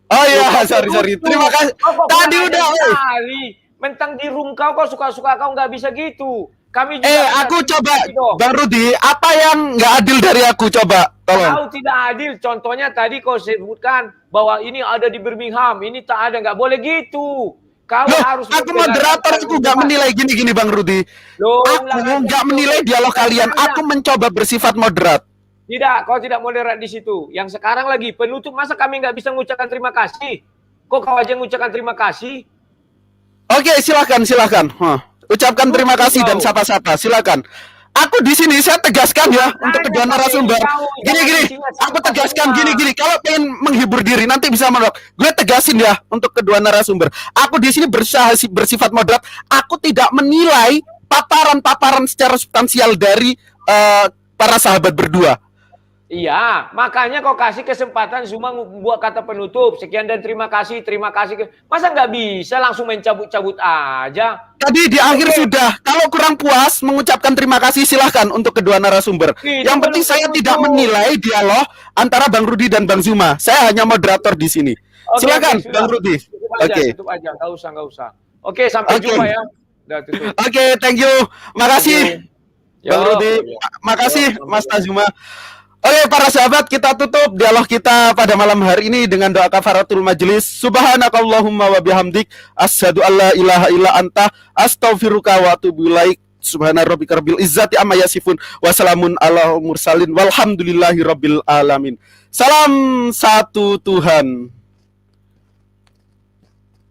Oh iya, sorry. Terima kasih. Tadi udah. Mentang di room kau suka-suka kau nggak bisa gitu. Kami juga aku coba Bang Rudi, apa yang nggak adil dari aku, coba tolong. Kau tidak adil. Contohnya tadi kau sebutkan bahwa ini ada di Birmingham, ini tak ada, nggak boleh gitu. Kau harus. Aku moderator, aku nggak menilai gini Bang Rudi. Aku nggak menilai dialog kalian. Aku mencoba bersifat moderat. Tidak, kau tidak moderat di situ. Yang sekarang lagi penutup, masa kami nggak bisa mengucapkan terima kasih? Kok kau aja mengucapkan terima kasih? Oke, silakan. Ucapkan terima kasih dan sapa-sapa, silakan. aku di sini saya tegaskan ya untuk kedua narasumber. Gini, aku tegaskan gini. Kalau pengen menghibur diri nanti bisa menolak. Gue tegasin ya untuk kedua narasumber. Aku di sini bersifat moderat. Aku tidak menilai paparan-paparan secara substansial dari para sahabat berdua. Iya, makanya kau kasih kesempatan Zuma buat kata penutup. Sekian dan terima kasih. Masa nggak bisa langsung mencabut-cabut aja? Tadi di akhir sudah. Kalau kurang puas mengucapkan terima kasih silahkan untuk kedua narasumber. Itu Yang penting saya tidak menilai dialog antara Bang Rudi dan Bang Zuma. Saya hanya moderator di sini. Silakan Bang Rudi. Tutup aja, nggak usah. Oke, sampai jumpa ya. Udah tutup. Oke, thank you. Makasih Bang Rudi. Makasih Mas Tazuma. Oke para sahabat, kita tutup dialog kita pada malam hari ini dengan doa kafaratul majelis. Subhanakallahumma wa bihamdik asyhadu alla ilaha illa anta astaghfiruka wa atubu ilaik. Subhana rabbika rabbil izzati amma yasifun wa salamun ala mursalin walhamdulillahi rabbil alamin. Salam satu Tuhan.